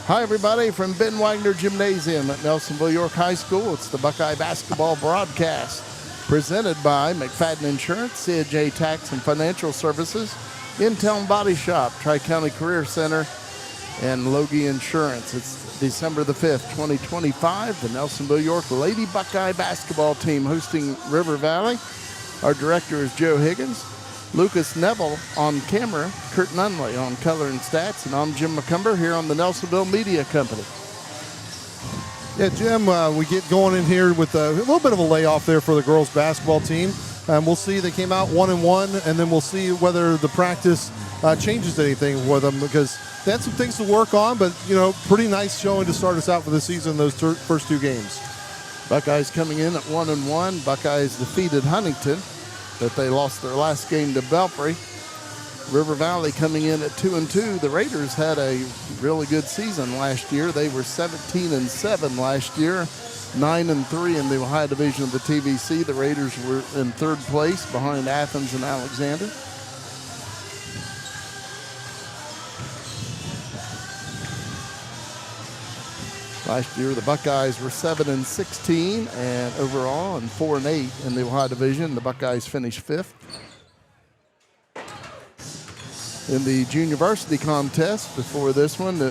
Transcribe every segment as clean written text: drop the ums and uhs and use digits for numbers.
Hi, everybody, from Ben Wagner Gymnasium at Nelsonville-York High School. It's the Buckeye basketball broadcast presented by McFadden Insurance, CJ Tax and Financial Services, In-Town Body Shop, Tri-County Career Center, and Loge Insurance. It's December the 5th, 2025. The Nelsonville-York Lady Buckeye basketball team hosting River Valley. Our director is Joe Higgins. Lukas Neville on camera, Kurt Nunnally on color and stats, and I'm Jim McCumber here on the Nelsonville Media Company. Yeah, Jim, we get going in here with a little bit of a layoff there for the girls basketball team. We'll see. They came out 1-1, and then we'll see whether the practice changes anything for them, because they had some things to work on, but, pretty nice showing to start us out for the season, those first two games. Buckeyes coming in at 1-1. Buckeyes defeated Huntington, but they lost their last game to Belpre. River Valley coming in at 2-2. The Raiders had a really good season last year. They were 17-7 last year, 9-3 in the Ohio Division of the TVC. The Raiders were in third place behind Athens and Alexander. Last year, the Buckeyes were 7-16 and overall, and 4-8 in the Ohio Division. The Buckeyes finished fifth. In the junior varsity contest before this one,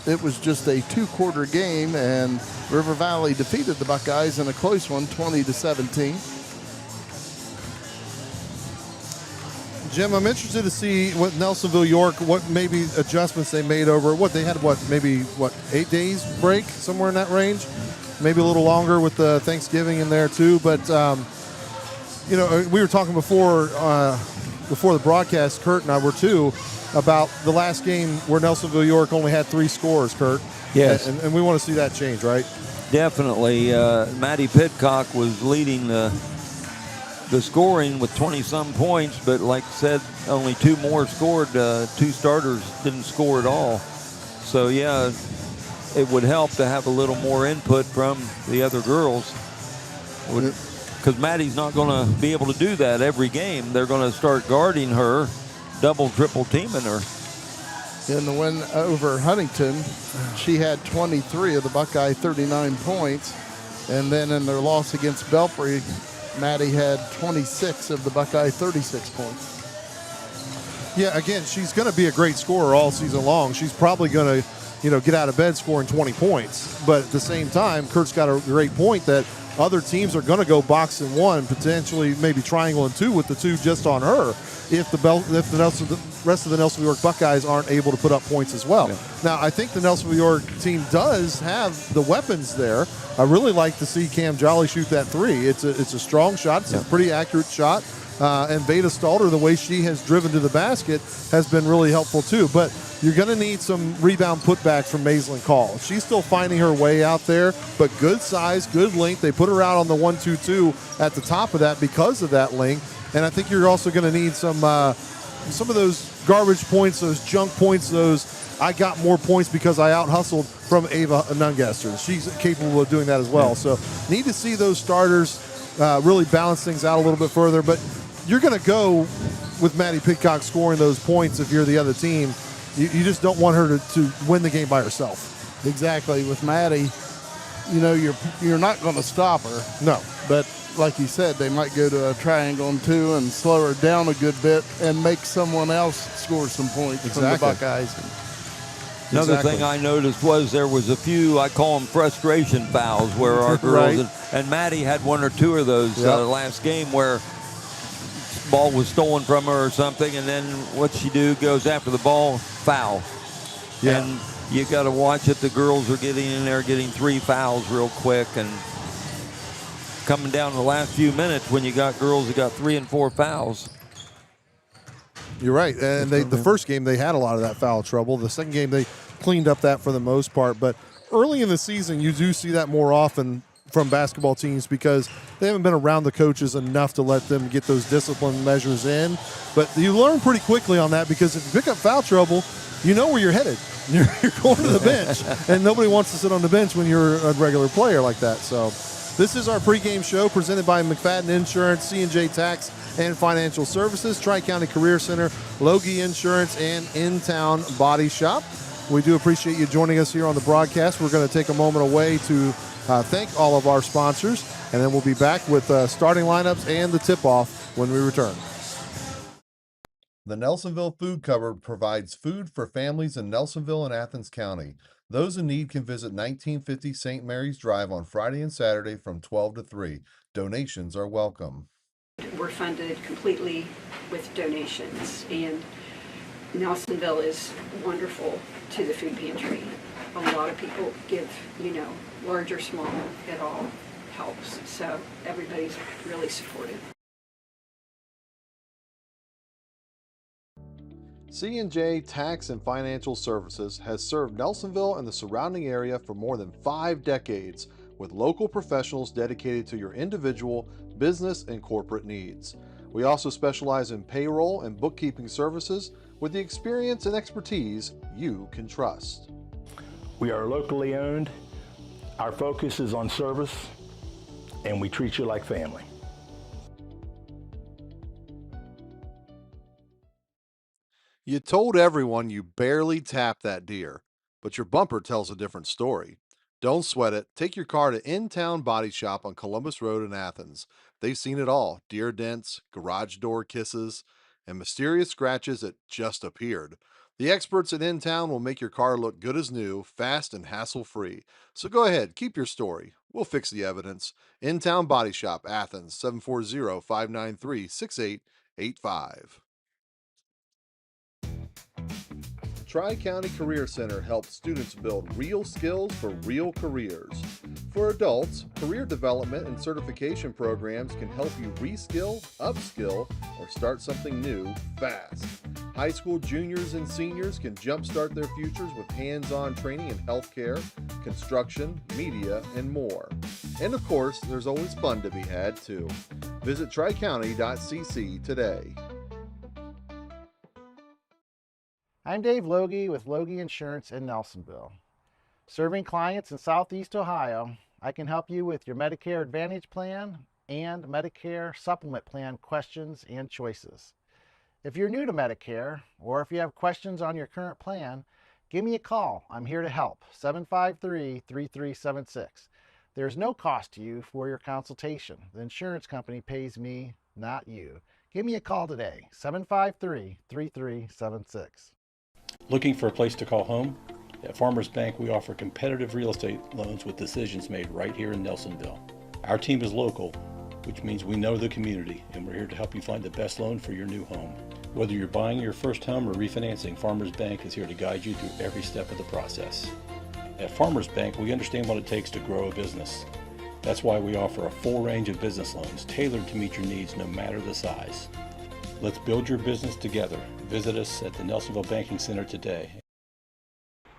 it was just a two-quarter game, and River Valley defeated the Buckeyes in a close one, 20-17. Jim, I'm interested to see what Nelsonville-York, what maybe adjustments they made over, maybe 8 days break, somewhere in that range? Maybe a little longer with the Thanksgiving in there too. But, we were talking before the broadcast, Kurt and I were too, about the last game where Nelsonville-York only had 3 scores, Kurt. Yes. And we want to see that change, right? Definitely. Maddie Pidcock was leading the scoring with 20-some points, but like I said, only 2 more scored. 2 starters didn't score at all. So, yeah, it would help to have a little more input from the other girls, because Maddie's not going to be able to do that every game. They're going to start guarding her, double, triple teaming her. In the win over Huntington, she had 23 of the Buckeye 39 points. And then in their loss against Belpre, Maddie had 26 of the Buckeye 36 points. Yeah, again, she's going to be a great scorer all season long. She's probably going to, get out of bed scoring 20 points. But at the same time, Kurt's got a great point that other teams are going to go box and 1, potentially maybe triangle and 2 with the 2 just on her, if the rest of the Nelsonville-York Buckeyes aren't able to put up points as well. Yeah. Now, I think the Nelsonville-York team does have the weapons there. I really like to see Cam Jolly shoot that 3. It's a strong shot. It's a pretty accurate shot. And Veda Stalter, the way she has driven to the basket, has been really helpful too. But you're going to need some rebound putbacks from Maislin Call. She's still finding her way out there, but good size, good length. They put her out on the 1-2-2 at the top of that because of that length. And I think you're also going to need some of those garbage points, those junk points, those I got more points because I out-hustled from Ava Nungaster. She's capable of doing that as well. So need to see those starters really balance things out a little bit further. But you're going to go with Maddie Pidcock scoring those points if you're the other team. You just don't want her to win the game by herself. Exactly. With Maddie, you're not going to stop her. No. But like you said, they might go to a triangle and 2 and slow her down a good bit and make someone else score some points from the Buckeyes. Another thing I noticed was there was a few, I call them frustration fouls, where our girls, and Maddie had 1 or 2 of those last game where ball was stolen from her or something, and then what she do, goes after the ball, foul. Yeah. And you got to watch it. The girls are getting in there, getting 3 fouls real quick, and coming down the last few minutes when you got girls that got 3 and 4 fouls. You're right. And the first game, they had a lot of that foul trouble. The second game, they cleaned up that for the most part. But early in the season, you do see that more often from basketball teams because they haven't been around the coaches enough to let them get those discipline measures in. But you learn pretty quickly on that, because if you pick up foul trouble, you know where you're headed. You're going to the bench, and nobody wants to sit on the bench when you're a regular player like that. So this is our pregame show presented by McFadden Insurance, C&J Tax and Financial Services, Tri-County Career Center, Loge Insurance, and In-Town Body Shop. We do appreciate you joining us here on the broadcast. We're going to take a moment away to thank all of our sponsors, and then we'll be back with starting lineups and the tip-off when we return. The Nelsonville Food Cupboard provides food for families in Nelsonville and Athens County. Those in need can visit 1950 St. Mary's Drive on Friday and Saturday from 12 to 3. Donations are welcome. We're funded completely with donations, and Nelsonville is wonderful to the food pantry. A lot of people give, large or small, it all helps. So everybody's really supportive. C&J Tax and Financial Services has served Nelsonville and the surrounding area for more than 5 decades, with local professionals dedicated to your individual, business, and corporate needs. We also specialize in payroll and bookkeeping services with the experience and expertise you can trust. We are locally owned. Our focus is on service, and we treat you like family. You told everyone you barely tapped that deer, but your bumper tells a different story. Don't sweat it. Take your car to In-Town Body Shop on Columbus Road in Athens. They've seen it all: deer dents, garage door kisses, and mysterious scratches that just appeared. The experts at In-Town will make your car look good as new, fast and hassle-free. So go ahead, keep your story. We'll fix the evidence. In-Town Body Shop, Athens, 740-593-6885. Tri-County Career Center helps students build real skills for real careers. For adults, career development and certification programs can help you reskill, upskill, or start something new fast. High school juniors and seniors can jumpstart their futures with hands-on training in healthcare, construction, media, and more. And of course, there's always fun to be had too. Visit tricounty.cc today. I'm Dave Loge with Loge Insurance in Nelsonville. Serving clients in Southeast Ohio, I can help you with your Medicare Advantage plan and Medicare Supplement Plan questions and choices. If you're new to Medicare, or if you have questions on your current plan, give me a call. I'm here to help. 753-3376. There's no cost to you for your consultation. The insurance company pays me, not you. Give me a call today, 753-3376. Looking for a place to call home? At Farmers Bank, we offer competitive real estate loans with decisions made right here in Nelsonville. Our team is local, which means we know the community, and we're here to help you find the best loan for your new home. Whether you're buying your first home or refinancing, Farmers Bank is here to guide you through every step of the process. At Farmers Bank, we understand what it takes to grow a business. That's why we offer a full range of business loans tailored to meet your needs no matter the size. Let's build your business together. Visit us at the Nelsonville Banking Center today.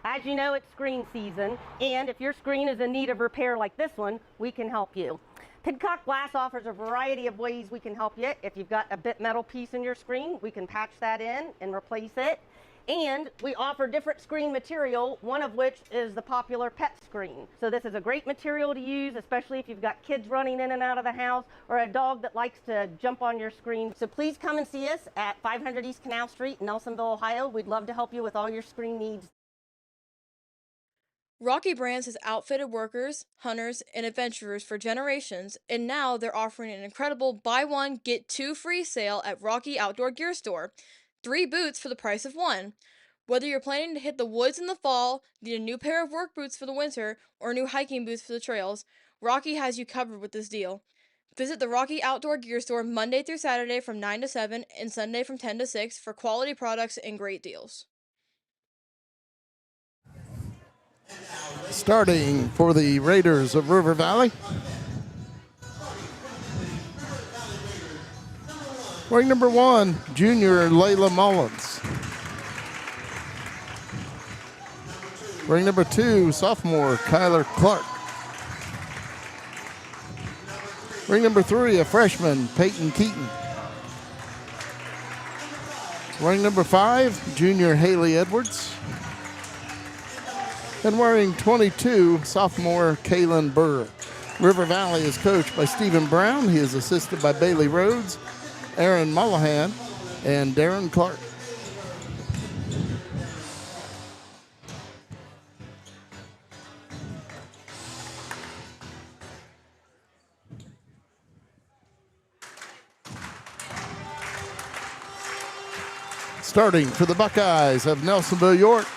As you know, it's screen season, and if your screen is in need of repair like this one, we can help you. Pidcock Glass offers a variety of ways we can help you. If you've got a bit metal piece in your screen, we can patch that in and replace it. And we offer different screen material, one of which is the popular pet screen. So this is a great material to use, especially if you've got kids running in and out of the house or a dog that likes to jump on your screen. So please come and see us at 500 East Canal Street, Nelsonville, Ohio. We'd love to help you with all your screen needs. Rocky Brands has outfitted workers, hunters, and adventurers for generations, and now they're offering an incredible buy one, get 2 free sale at Rocky Outdoor Gear Store. 3 boots for the price of 1. Whether you're planning to hit the woods in the fall, need a new pair of work boots for the winter, or new hiking boots for the trails, Rocky has you covered with this deal. Visit the Rocky Outdoor Gear Store Monday through Saturday from 9 to 7 and Sunday from 10 to 6 for quality products and great deals. Starting for the Raiders of River Valley, wearing number 1, junior Layla Mullins. Wearing number 2, sophomore Kyler Clark. Wearing number 3, a freshman Peyton Keaton. Wearing number 5, junior Haley Edwards. And wearing 22, sophomore Kaylin Burr. River Valley is coached by Stephen Brown. He is assisted by Bailey Rhodes, Aaron Mullahan, and Darren Clark. Starting for the Buckeyes of Nelsonville-York,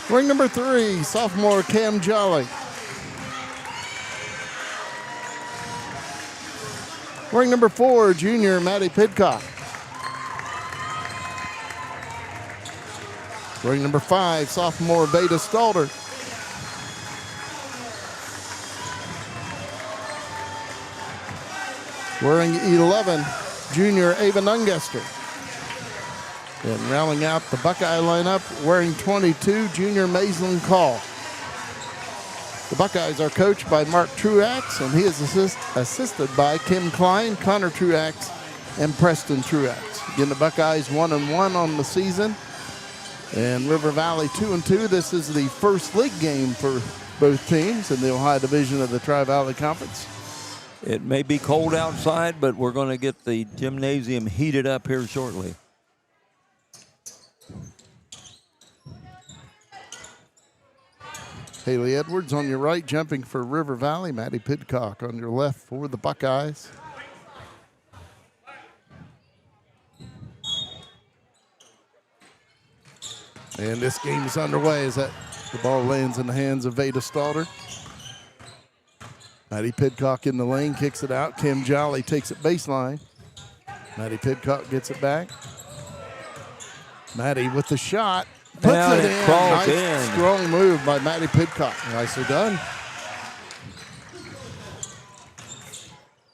wearing number 3, sophomore Cam Jolly. Wearing number 4, junior Maddie Pidcock. Wearing number 5, sophomore Veda Stalder. Wearing 11, junior Ava Nungester. And rounding out the Buckeye lineup, wearing 22, junior Maislin Call. The Buckeyes are coached by Mark Truax, and he is assisted by Kim Kline, Connor Truax, and Preston Truax. Again, the Buckeyes 1-1 on the season, and River Valley 2-2. This is the first league game for both teams in the Ohio Division of the Tri-Valley Conference. It may be cold outside, but we're going to get the gymnasium heated up here shortly. Haley Edwards on your right, jumping for River Valley. Maddie Pidcock on your left for the Buckeyes. And this game is underway as the ball lands in the hands of Veda Stalder. Maddie Pidcock in the lane, kicks it out. Kim Jolly takes it baseline. Maddie Pidcock gets it back. Maddie with the shot. Puts it in. Nice, strong move by Maddie Pidcock. Nicely done.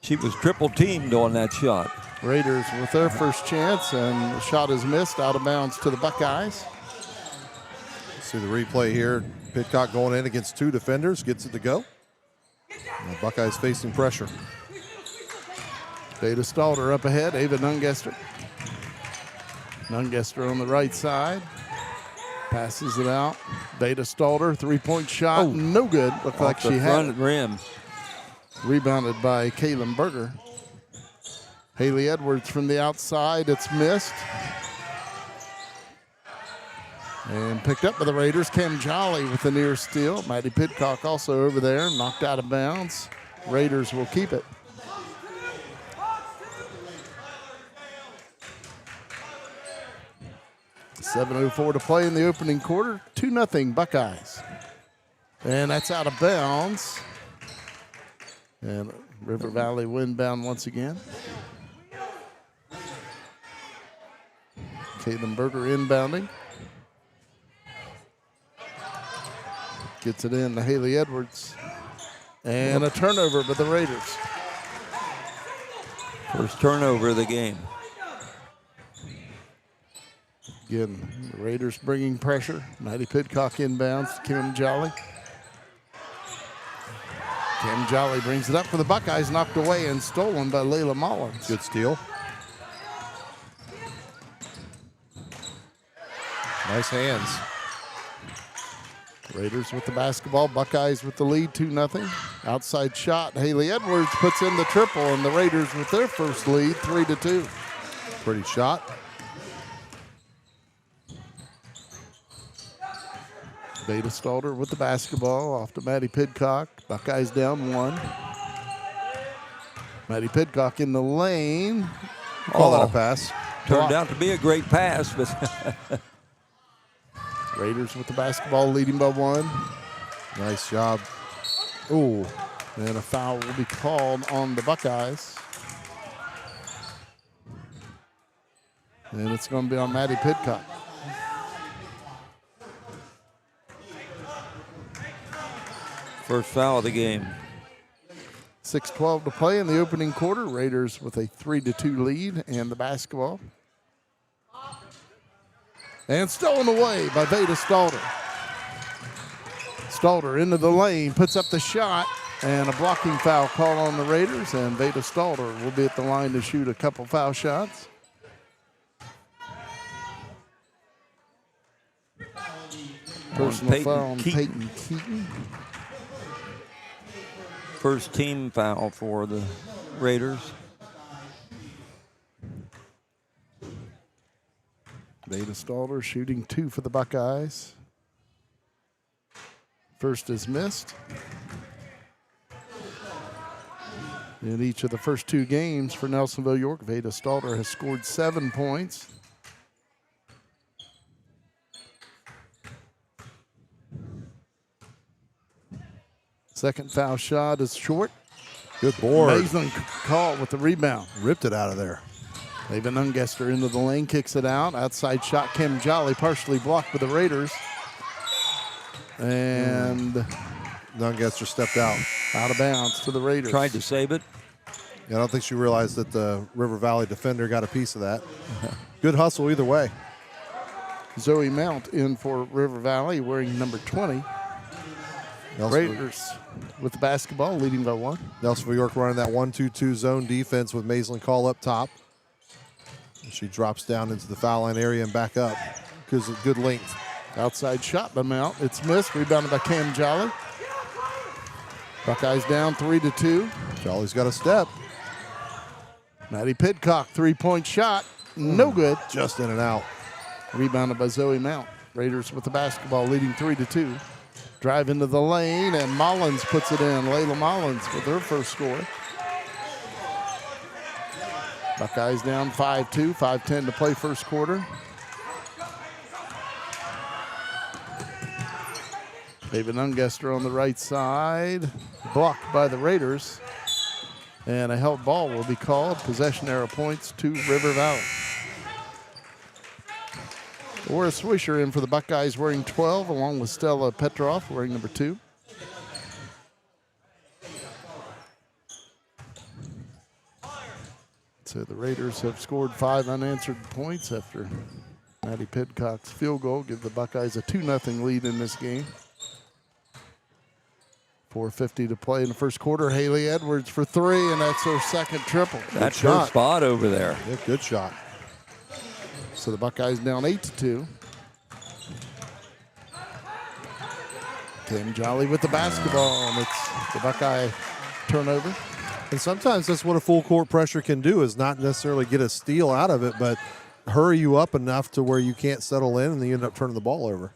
She was triple teamed on that shot. Raiders with their first chance, and the shot is missed out of bounds to the Buckeyes. See the replay here. Pidcock going in against 2 defenders, gets it to go. And the Buckeyes facing pressure. Veda Stalder up ahead, Ava Nungester. Nungester on the right side. Passes it out. Veda Stalder, 3-point shot, no good. Looked like she had it. Rim. Rebounded by Kaylin Berger. Haley Edwards from the outside, it's missed. And picked up by the Raiders. Cam Jolly with the near steal. Maddie Pidcock also over there, knocked out of bounds. Raiders will keep it. .7:04 to play in the opening quarter. 2-0 Buckeyes. And that's out of bounds. And River Valley windbound once again. Caitlin Berger inbounding. Gets it in to Haley Edwards. And a turnover by the Raiders. First turnover of the game. Again, the Raiders bringing pressure. Maddie Pidcock inbounds to Kim Jolly. Kim Jolly brings it up for the Buckeyes, knocked away and stolen by Layla Mullins. Good steal. Nice hands. Raiders with the basketball, Buckeyes with the lead, 2-0. Outside shot, Haley Edwards puts in the triple, and the Raiders with their first lead, 3-2. Pretty shot. Veda Stalder with the basketball off to Maddie Pidcock. Buckeyes down 1. Maddie Pidcock in the lane. Call that a pass. Turned out to be a great pass, but Raiders with the basketball, leading by 1. Nice job. Ooh, and a foul will be called on the Buckeyes. And it's going to be on Maddie Pidcock. first foul of the game. 6:12 to play in the opening quarter. Raiders with a 3-2 lead and the basketball. And stolen away by Veda Stalder. Stalder into the lane, puts up the shot, and a blocking foul call on the Raiders, and Veda Stalder will be at the line to shoot a couple foul shots. Personal foul on Peyton Keaton. First team foul for the Raiders. Veda Stalder shooting 2 for the Buckeyes. First is missed. In each of the first 2 games for Nelsonville-York, Veda Stalter has scored 7 points. Second foul shot is short. Good board. Amazing call with the rebound. Ripped it out of there. David Ungester into the lane, kicks it out. Outside shot, Kim Jolly partially blocked by the Raiders. And Ungester stepped out. Out of bounds to the Raiders. Tried to save it. Yeah, I don't think she realized that the River Valley defender got a piece of that. Good hustle either way. Zoe Mount in for River Valley wearing number 20. Raiders with the basketball, leading by 1. Nelsonville-York running that 1-2-2 zone defense with Maislin Call up top. She drops down into the foul line area and back up because of good length. Outside shot by Mount. It's missed. Rebounded by Cam Jolly. Buckeyes down 3-2. Jolly's got a step. Maddie Pidcock, 3-point shot. No good. Just in and out. Rebounded by Zoe Mount. Raiders with the basketball, leading 3-2. Drive into the lane, and Mullins puts it in. Layla Mullins with her first score. Buckeyes down 5-2, 5:10 to play first quarter. David Ungester on the right side, blocked by the Raiders. And a held ball will be called. Possession arrow points to River Valley. Laura Swisher in for the Buckeyes wearing 12, along with Stella Petroff wearing number 2. So the Raiders have scored 5 unanswered points after Maddie Pidcock's field goal. Give the Buckeyes a 2-0 lead in this game. 4:50 to play in the first quarter. Haley Edwards for 3, and that's her second triple. That's her spot over there. Yeah, good shot. So the Buckeyes down 8-2. Tim Jolly with the basketball, and it's the Buckeye turnover. And sometimes that's what a full court pressure can do, is not necessarily get a steal out of it, but hurry you up enough to where you can't settle in and then you end up turning the ball over.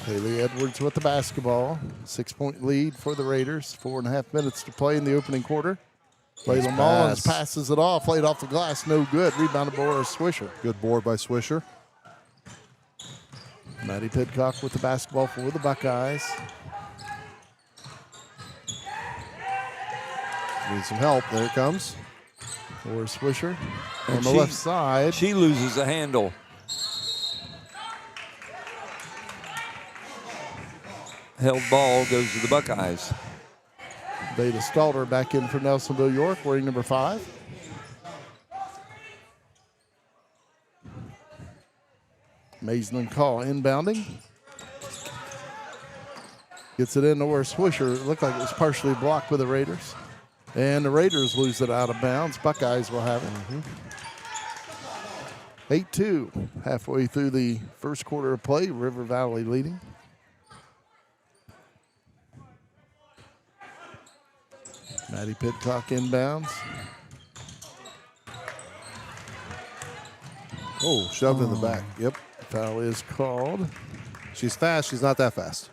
Haley Edwards with the basketball. 6-point lead for the Raiders. 4.5 minutes to play in the opening quarter. Layla Mullins passes it off, laid off the glass, no good. Rebounded by Laura Swisher. Good board by Swisher. Maddie Pidcock with the basketball for the Buckeyes. Need some help. There it comes. Laura Swisher on And the left side. She loses the handle. Held ball goes to the Buckeyes. Veda Stalter back in for Nelsonville-York, wearing number 5. Maislin Call inbounding. Gets it in to where Swisher, it looked like it was partially blocked by the Raiders. And the Raiders lose it out of bounds. Buckeyes will have it. 8-2, halfway through the first quarter of play. River Valley leading. Maddie Pidcock inbounds. Oh, shoved in the back. Yep. Foul is called. She's fast. She's not that fast.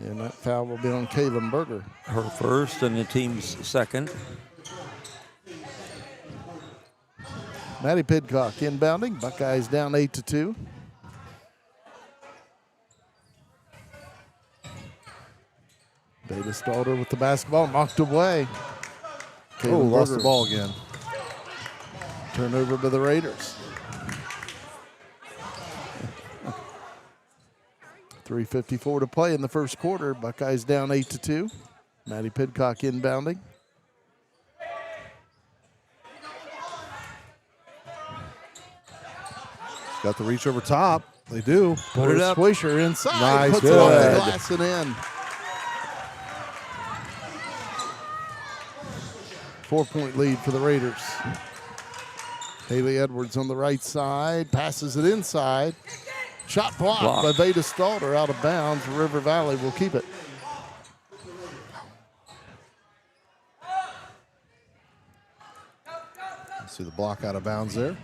And that foul will be on Kaylin Berger. Her first and the team's second. Maddie Pidcock inbounding. Buckeyes down 8-2. Veda Stalter with the basketball, knocked away. Kaylin Lost Berger. the ball again. Turnover by the Raiders. 3:54 to play in the first quarter. Buckeyes down 8-2. Maddie Pidcock inbounding. Got the reach over top. They do. Put it up. Swisher inside. Nice. Puts it off the Good. glass and in. 4-point lead for the Raiders. Haley Edwards on the right side. Passes it inside. Shot blocked by Veda Stalter, out of bounds. River Valley will keep it. See the block out of bounds there.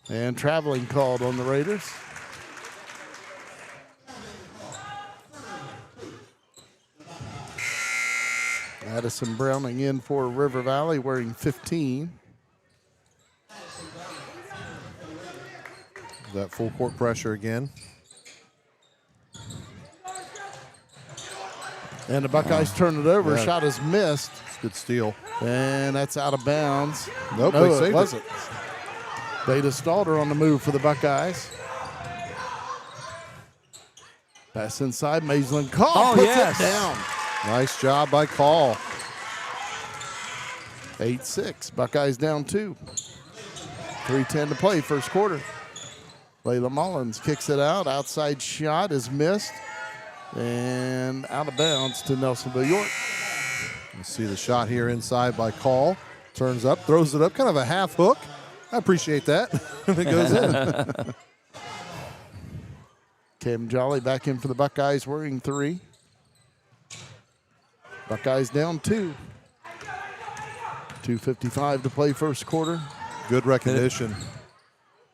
And traveling called on the Raiders. Addison Browning in for River Valley wearing 15. That full court pressure again. And the Buckeyes turn it over. Yeah. Shot is missed. It's a good steal. And that's out of bounds. Nope, no, they it saved wasn't. Veda Stalder on the move for the Buckeyes. Pass inside. Maislin Call puts it down. Nice job by Call. 8-6. Buckeyes down 2. 3:10 to play, first quarter. Layla Mullins kicks it out. Outside shot is missed. And out of bounds to Nelsonville-York. You see the shot here inside by Call. Turns up, throws it up, kind of a half hook. I appreciate that. It goes in. Cam Jolly back in for the Buckeyes wearing 3. Buckeyes down 2. 2:55 to play first quarter. Good recognition.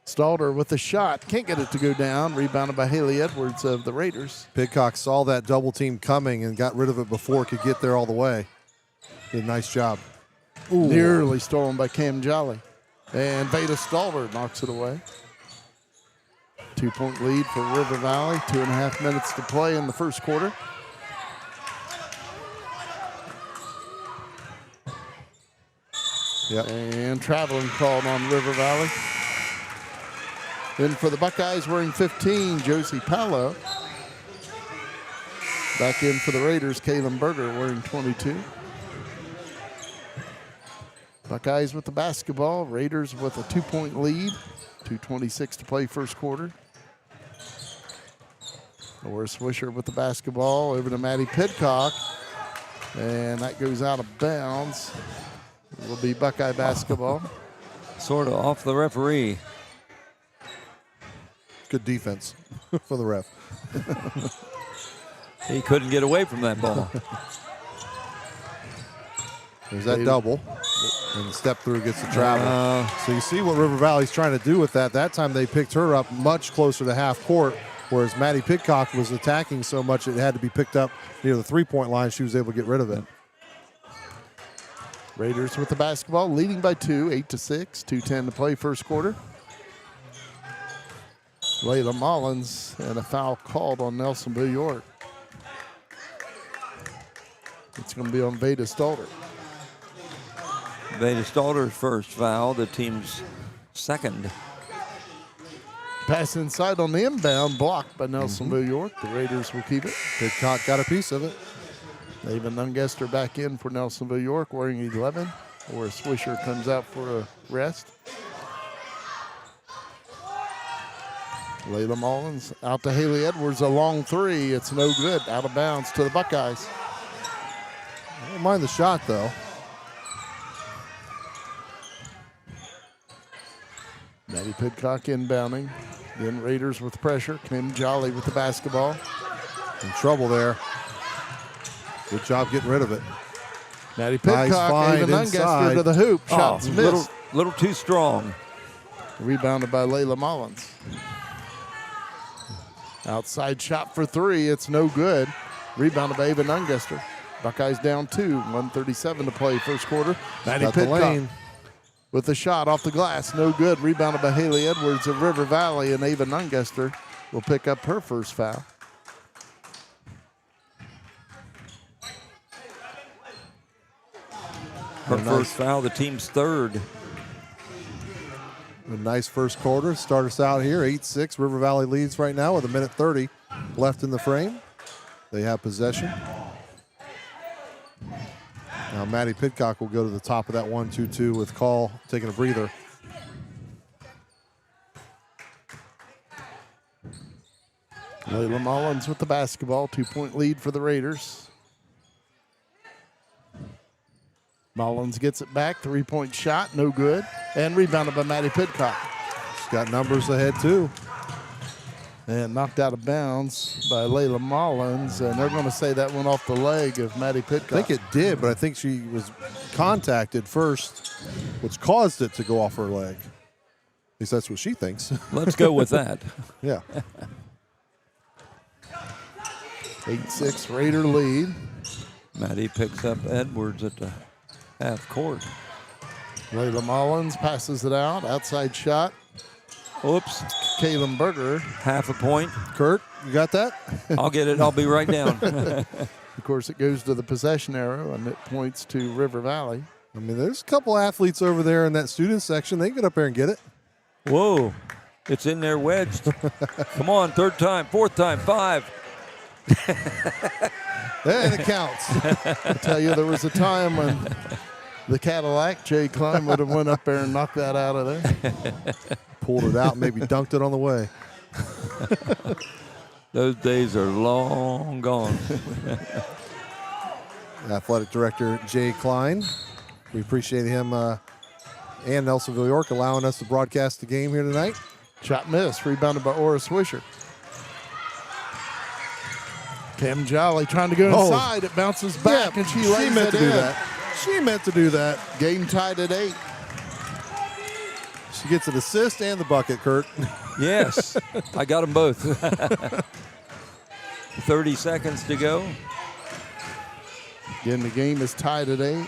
Stalder with the shot. Can't get it to go down. Rebounded by Haley Edwards of the Raiders. Pidcock saw that double team coming and got rid of it before it could get there all the way. Did a nice job. Ooh. Nearly stolen by Cam Jolly. And Veda Stalder knocks it away. 2-point lead for River Valley. 2.5 minutes to play in the first quarter. Yep. And traveling called on River Valley. In for the Buckeyes wearing 15, Josie Palo. Back in for the Raiders, Kaylin Berger wearing 22. Buckeyes with the basketball, Raiders with a 2-point lead. 2:26 to play first quarter. Laura Swisher with the basketball over to Maddie Pidcock. And that goes out of bounds. It will be Buckeye basketball. Sort of off the referee. Good defense for the ref. He couldn't get away from that ball. There's that double. And the step through gets the travel. So you see what River Valley's trying to do with that. That time they picked her up much closer to half court, whereas Maddie Pidcock was attacking so much it had to be picked up near the three-point line. She was able to get rid of it. Raiders with the basketball, leading by 2, 8-6, 2:10 to play first quarter. Layla Mullins and a foul called on Nelsonville-York. It's going to be on Veda Stalder. Veda Stalder's first foul, the team's second. Pass inside on the inbound, blocked by Nelsonville-York. The Raiders will keep it. Pidcock got a piece of it. Ava Nungester back in for Nelsonville-York wearing 11. Or Swisher comes out for a rest. Layla Mullins out to Haley Edwards, a long 3. It's no good, out of bounds to the Buckeyes. I don't mind the shot, though. Maddie Pidcock inbounding. Then Raiders with pressure. Kim Jolly with the basketball. In trouble there. Good job getting rid of it. Maddie Pidcock, nice Ava Nungester to the hoop. Shots missed. Little too strong. Rebounded by Layla Mullins. Outside shot for 3. It's no good. Rebounded by Ava Nungester. Buckeyes down 2. 1:37 to play first quarter. Maddie Pidcock with the shot off the glass. No good. Rebounded by Haley Edwards of River Valley. And Ava Nungester will pick up her first foul. Her first foul, the team's third. A nice first quarter. Start us out here, 8-6. River Valley leads right now with 1:30 left in the frame. They have possession. Now Maddie Pidcock will go to the top of that 1-2-2 with Call taking a breather. Layla Mullins with the basketball. 2-point lead for the Raiders. Mullins gets it back. 3-point shot, no good. And rebounded by Maddie Pidcock. She's got numbers ahead, too. And knocked out of bounds by Layla Mullins. And they're going to say that went off the leg of Maddie Pidcock. I think it did, but I think she was contacted first, which caused it to go off her leg. At least that's what she thinks. Let's go with that. Yeah. 8-6 Raider lead. Maddie picks up Edwards at the half court. Layla Mullins passes it out. Outside shot. Oops. Kalen Berger. Half a point. Kurt, you got that? I'll get it. I'll be right down. Of course, it goes to the possession arrow, and it points to River Valley. I mean, there's a couple athletes over there in that student section. They can get up there and get it. Whoa. It's in there wedged. Come on, third time, fourth time, 5. And it counts. I tell you, there was a time when the Cadillac, Jay Kline, would have went up there and knocked that out of there. Pulled it out, maybe dunked it on the way. Those days are long gone. Athletic Director Jay Kline. We appreciate him and Nelsonville-York allowing us to broadcast the game here tonight. Shot missed, rebounded by Ora Swisher. Cam Jolly trying to go inside. It bounces back, and she lays meant it to do in. that. She meant to do that. Game tied at 8. She gets an assist and the bucket, Kurt. Yes, I got them both. 30 seconds to go. Again, the game is tied at 8.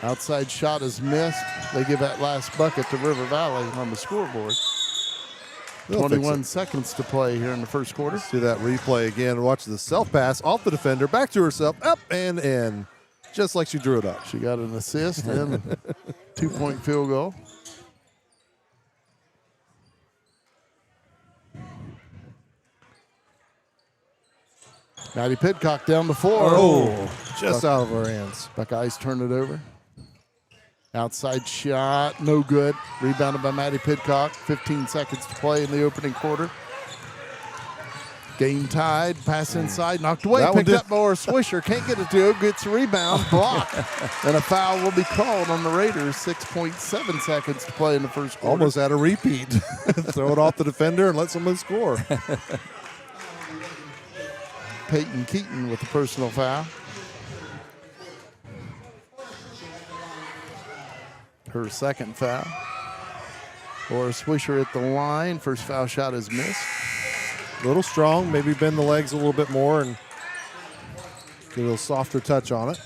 Outside shot is missed. They give that last bucket to River Valley on the scoreboard. 21 seconds to play here in the first quarter. See that replay again. Watch the self pass off the defender, back to herself, up and in, just like she drew it up. She got an assist and a 2-point field goal. Maddie Pidcock down the floor. Oh, just out of her hands. Buckeyes turn it over. Outside shot, no good. Rebounded by Maddie Pidcock. 15 seconds to play in the opening quarter. Game tied. Pass inside, knocked away. Picked up by Ora Swisher. Can't get it to her. Gets a rebound, blocked. And a foul will be called on the Raiders. 6.7 seconds to play in the first quarter. Almost had a repeat. Throw it off the defender and let someone score. Peyton Keaton with the personal foul. Her second foul. Ora Swisher at the line. First foul shot is missed. A little strong. Maybe bend the legs a little bit more and get a little softer touch on it.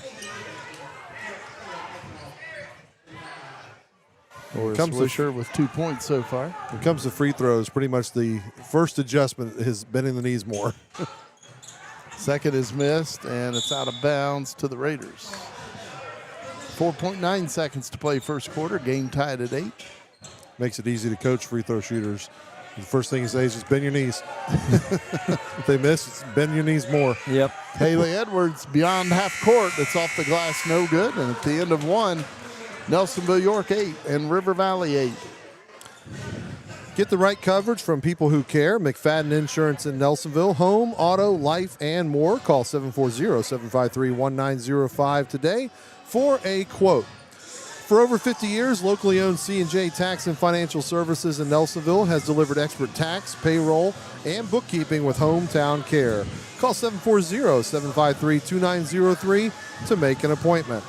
Ora Swisher with 2 points so far. When it comes to free throws, pretty much the first adjustment is bending the knees more. Second is missed, and it's out of bounds to the Raiders. 4.9 seconds to play first quarter. Game tied at 8. Makes it easy to coach free throw shooters. The first thing you say is just bend your knees. If they miss, it's bend your knees more. Yep. Haley Edwards beyond half court. It's off the glass, no good. And at the end of one, Nelsonville-York 8 and River Valley 8. Get the right coverage from people who care. McFadden Insurance in Nelsonville. Home, auto, life, and more. Call 740-753-1905 today for a quote. For over 50 years, locally owned C&J Tax and Financial Services in Nelsonville has delivered expert tax, payroll, and bookkeeping with hometown care. Call 740-753-2903 to make an appointment.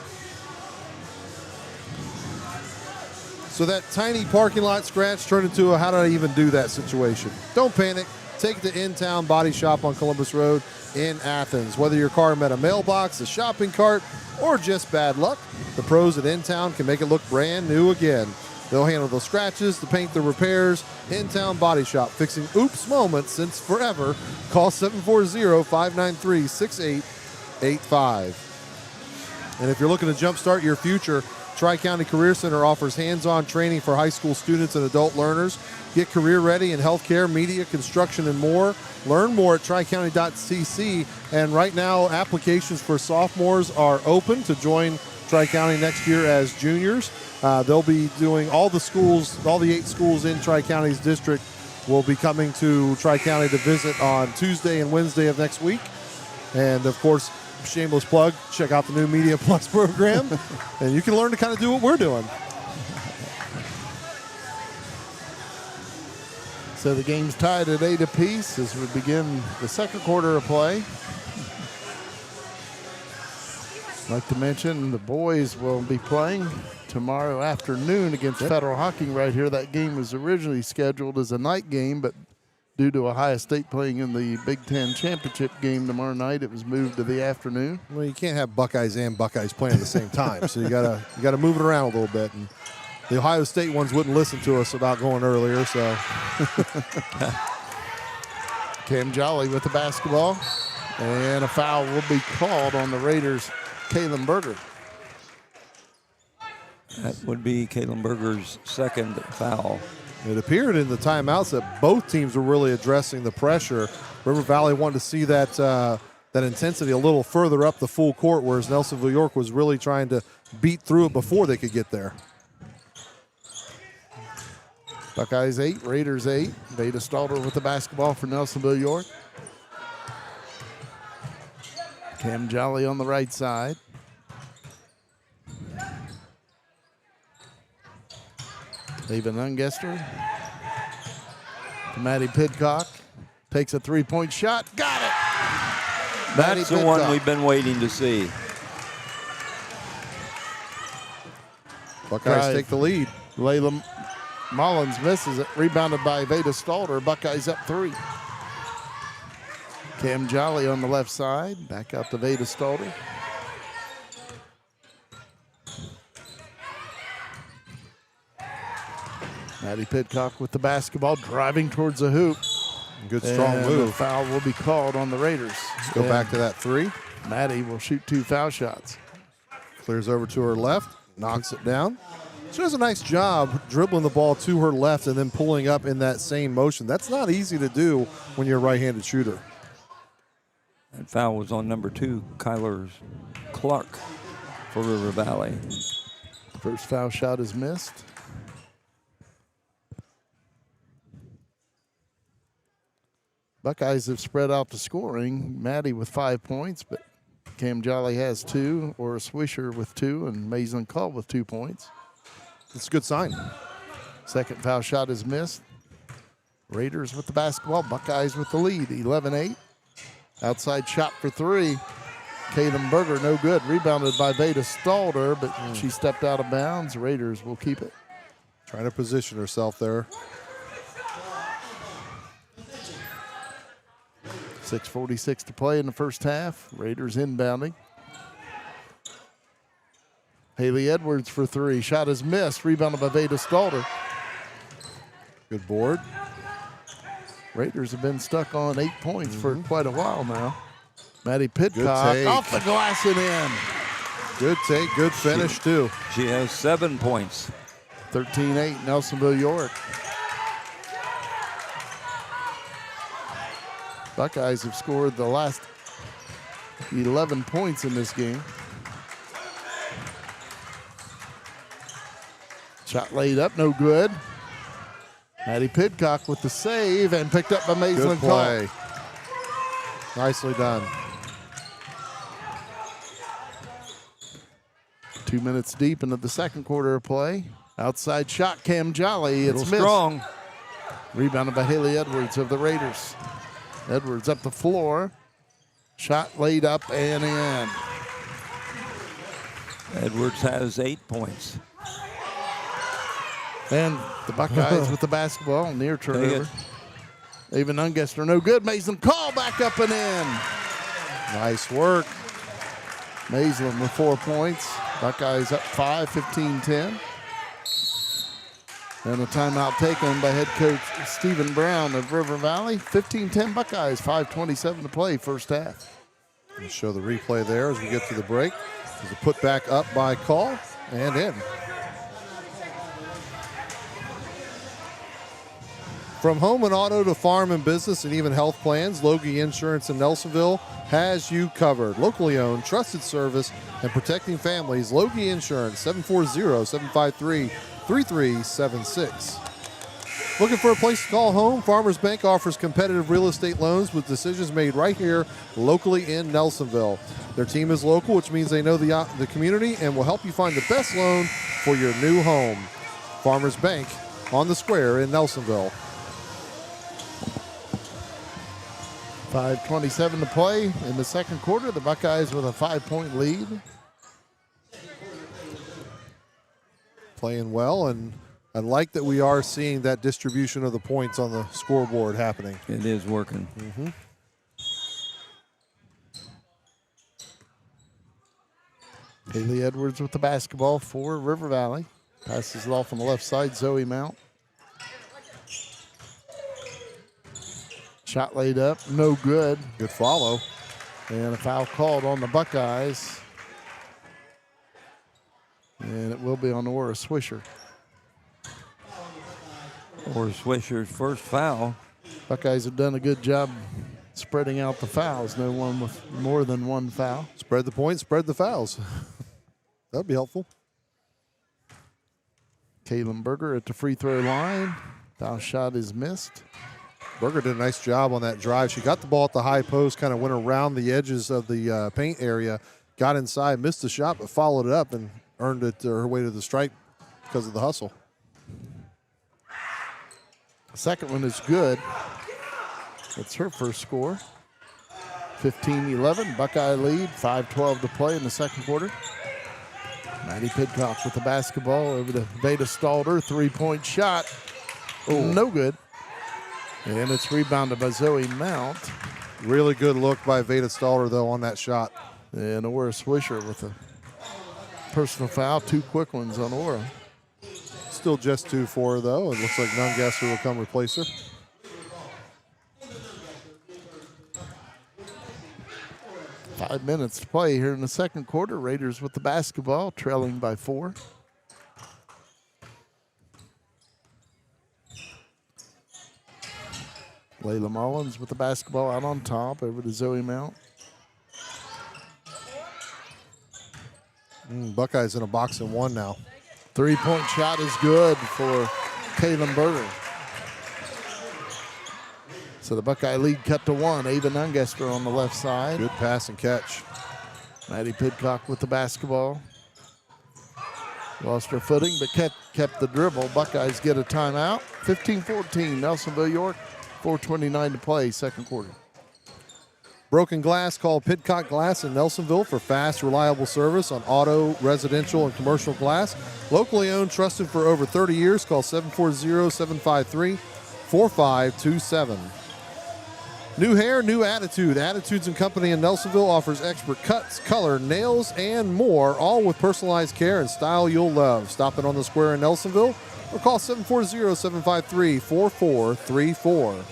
So that tiny parking lot scratch turned into a how did I even do that situation. Don't panic. Take it to In-Town Body Shop on Columbus Road in Athens. Whether your car met a mailbox, a shopping cart, or just bad luck, the pros at In-Town can make it look brand new again. They'll handle the scratches, the paint, the repairs. In-Town Body Shop, fixing oops moments since forever. Call 740-593-6885. And if you're looking to jumpstart your future, Tri-County Career Center offers hands-on training for high school students and adult learners. Get career ready in healthcare, media, construction, and more. Learn more at tricounty.cc. And right now, applications for sophomores are open to join Tri-County next year as juniors. They'll be doing all the schools, all the 8 schools in Tri-County's district will be coming to Tri-County to visit on Tuesday and Wednesday of next week. And, of course, shameless plug, check out the new Media Plus program, and you can learn to kind of do what we're doing. So the game's tied at 8 apiece as we begin the second quarter of play. I'd like to mention the boys will be playing tomorrow afternoon against Federal Hocking right here. That game was originally scheduled as a night game, but Due to Ohio State playing in the Big Ten championship game tomorrow night, it was moved to the afternoon. Well, you can't have Buckeyes and Buckeyes playing at the same time, so you gotta move it around a little bit. And the Ohio State ones wouldn't listen to us about going earlier, so. Cam Jolly with the basketball, and a foul will be called on the Raiders' Kalen Berger. That would be Kalen Berger's second foul. It appeared in the timeouts that both teams were really addressing the pressure. River Valley wanted to see that intensity a little further up the full court, whereas Nelsonville-York was really trying to beat through it before they could get there. Buckeyes 8, Raiders 8. Veda Stalter with the basketball for Nelsonville-York. Cam Jolly on the right side. David Ungester to Maddie Pidcock. Takes a three-point shot. Got it! That's the one we've been waiting to see. Buckeyes take the lead. Layla Mullins misses it. Rebounded by Veda Stalter. Buckeyes up 3. Cam Jolly on the left side. Back out to Veda Stalter. Maddie Pidcock with the basketball, driving towards the hoop. Good strong move. The foul will be called on the Raiders. Let's go back to that 3. Maddie will shoot 2 foul shots. Clears over to her left, knocks it down. She does a nice job dribbling the ball to her left and then pulling up in that same motion. That's not easy to do when you're a right-handed shooter. That foul was on number 2, Kyler Clark for River Valley. First foul shot is missed. Buckeyes have spread out the scoring. Maddie with 5 points, but Cam Jolly has 2, or Swisher with 2, and Mason Cull with 2 points. That's a good sign. Second foul shot is missed. Raiders with the basketball. Buckeyes with the lead, 11-8. Outside shot for 3. Kalen Berger, no good. Rebounded by Veda Stalter, but she stepped out of bounds. Raiders will keep it. Trying to position herself there. 6:46 to play in the first half. Raiders inbounding. Haley Edwards for 3. Shot is missed. Rebounded by Veda Stalter. Good board. Raiders have been stuck on 8 points for quite a while now. Maddie Pidcock off the glass and in. Good take, good finish too. She has 7 points. 13-8, Nelsonville-York. Buckeyes have scored the last 11 points in this game. Shot laid up, no good. Maddie Pidcock with the save and picked up by Mason Good Cull. play. Nicely done. 2 minutes deep into the second quarter of play. Outside shot, Cam Jolly. It's missed. Strong. Rebounded by Haley Edwards of the Raiders. Edwards up the floor. Shot laid up and in. Edwards has 8 points. And the Buckeyes with the basketball, near turnover. Even Ungester, no good. Mason Cull back up and in. Nice work. Mason with 4 points. Buckeyes up 5, 15-10. And a timeout taken by head coach Stephen Brown of River Valley. 15-10 Buckeyes, 5:27 to play first half. We'll show the replay there as we get to the break. There's a put back up by Cull and in. From home and auto to farm and business and even health plans, Loge Insurance in Nelsonville has you covered. Locally owned, trusted service, and protecting families. Loge Insurance, 740-753-3376. Looking for a place to call home? Farmers Bank offers competitive real estate loans with decisions made right here locally in Nelsonville. Their team is local, which means they know the community and will help you find the best loan for your new home. Farmers Bank on the square in Nelsonville. 5:27 to play in the second quarter. The Buckeyes with a 5-point lead. Playing well, and I like that we are seeing that distribution of the points on the scoreboard happening. It is working. Mm-hmm. Haley Edwards with the basketball for River Valley. Passes it off on the left side, Zoe Mount. Shot laid up, no good. Good follow. And a foul called on the Buckeyes. And it will be on Aura Swisher. Or Swisher's first foul. Buckeyes have done a good job spreading out the fouls. No one with more than one foul. Spread the points, spread the fouls. That'd be helpful. Kaylin Berger at the free throw line. Foul shot is missed. Berger did a nice job on that drive. She got the ball at the high post, kind of went around the edges of the paint area, got inside, missed the shot, but followed it up and earned it her way to the stripe because of the hustle. The second one is good. That's her first score. 15-11, Buckeye lead, 5:12 to play in the second quarter. Maddie Pidcock with the basketball over to Veda Stalder, three-point shot. Oh, no good. And it's rebounded by Zoe Mount. Really good look by Veda Stalder, though, on that shot. And Aura Swisher with a personal foul, two quick ones on Aura. Still just 2 for her, though. It looks like Nungasser will come replace her. Five minutes to play here in the second quarter. Raiders with the basketball, trailing by 4. Layla Mullins with the basketball out on top, over to Zoe Mount. Buckeyes in a box and 1 now. Three-point shot is good for Kaylin Berger. So the Buckeye lead cut to 1. Ava Nungaster on the left side. Good pass and catch. Maddie Pidcock with the basketball. Lost her footing, but kept the dribble. Buckeyes get a timeout. 15-14, Nelsonville-York. 4:29 to play, second quarter. Broken Glass, call Pidcock Glass in Nelsonville for fast, reliable service on auto, residential, and commercial glass. Locally owned, trusted for over 30 years. Call 740-753-4527. New hair, new attitude. Attitudes & Company in Nelsonville offers expert cuts, color, nails, and more, all with personalized care and style you'll love. Stop in on the square in Nelsonville or call 740-753-4434.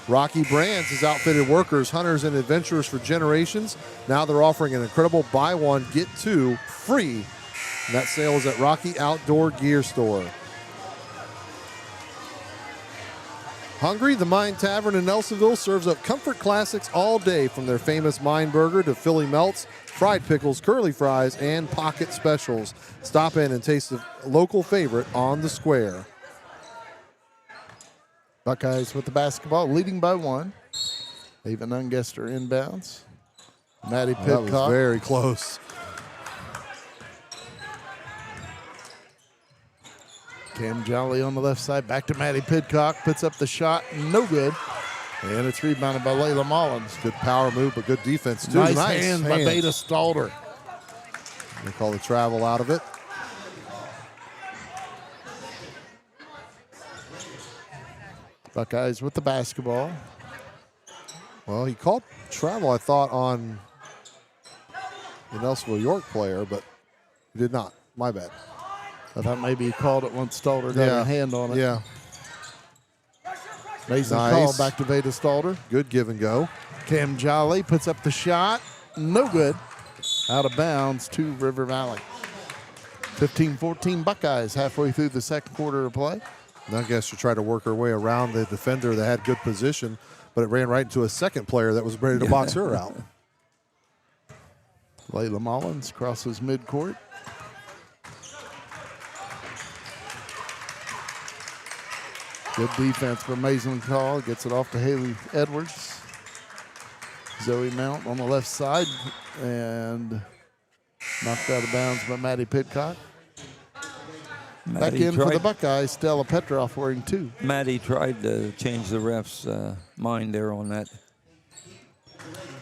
Rocky Brands has outfitted workers, hunters, and adventurers for generations. Now they're offering an incredible buy one, get 2 free. And that sale is at Rocky Outdoor Gear Store. Hungry? The Mine Tavern in Nelsonville serves up comfort classics all day, from their famous Mine Burger to Philly Melts, fried pickles, curly fries, and pocket specials. Stop in and taste the local favorite on the square. Buckeyes with the basketball, leading by 1. Ava Nungaster inbounds. Maddie Pidcock. That was very close. Cam Jolly on the left side, back to Maddie Pidcock, puts up the shot, no good. And it's rebounded by Layla Mullins. Good power move, but good defense too. Nice hands by Veda Stalder. They call the travel out of it. Buckeyes with the basketball. Well, he called travel, I thought, on the Nelsonville-York player, but he did not. My bad. I thought maybe he called it once Stalder got a hand on it. Yeah. Amazing call back to Veda Stalder. Good give and go. Cam Jolly puts up the shot. No good. Out of bounds to River Valley. 15-14 Buckeyes halfway through the second quarter of play. Nungaster tried to work her way around the defender that had good position, but it ran right into a second player that was ready to box her out. Layla Mullins crosses midcourt. Good defense for Mason Call. Gets it off to Haley Edwards. Zoe Mount on the left side and knocked out of bounds by Maddie Pidcock. Back in for the Buckeyes, Stella Petroff wearing 2. Maddie tried to change the ref's mind there on that.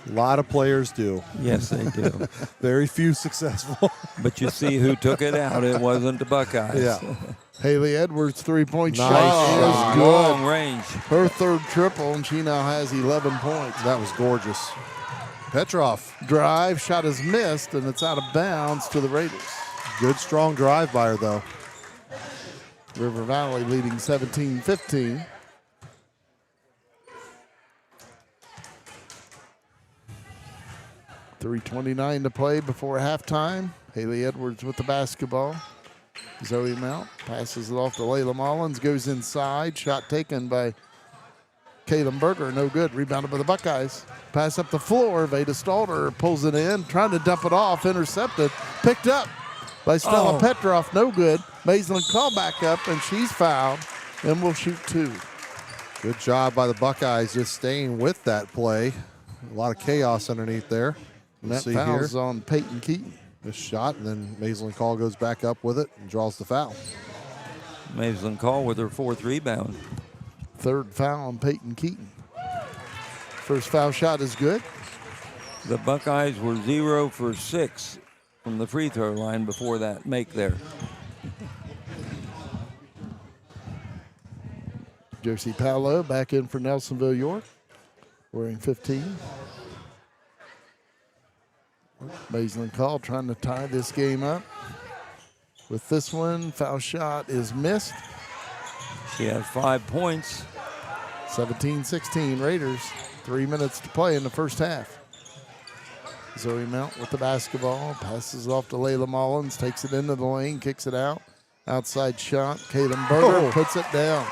A lot of players do. Yes, they do. Very few successful. But you see who took it out. It wasn't the Buckeyes. Yeah. Haley Edwards' three-point Nice shot shot. is good. Long range. Her third triple, and she now has 11 points. That was gorgeous. Petrov. Drive, shot is missed, and it's out of bounds to the Raiders. Good, strong drive by her, though. River Valley leading 17-15. .329 to play before halftime. Haley Edwards with the basketball. Zoe Mount passes it off to Layla Mullins, goes inside. Shot taken by Kaylin Berger, no good. Rebounded by the Buckeyes. Pass up the floor. Veda Stalter pulls it in, trying to dump it off. Intercepted. Picked up by Stella Petrov, no good. Maislin called back up, and she's fouled, and will shoot two. Good job by the Buckeyes just staying with that play. A lot of chaos underneath there. And Let's that see foul's here. on Peyton Keaton. This shot, and then Maislin Call goes back up with it and draws the foul. Maislin Call with her fourth rebound. Third foul on Peyton Keaton. First foul shot is good. The Buckeyes were 0 for 6 from the free throw line before that make there. Josie Paolo back in for Nelsonville-York, wearing 15. Maislin Call trying to tie this game up. With this one, foul shot is missed. She has 5 points. 17-16 Raiders. 3 minutes to play in the first half. Zoe Mount with the basketball, passes it off to Layla Mullins, takes it into the lane, kicks it out. Outside shot, Kaylin Berger puts it down.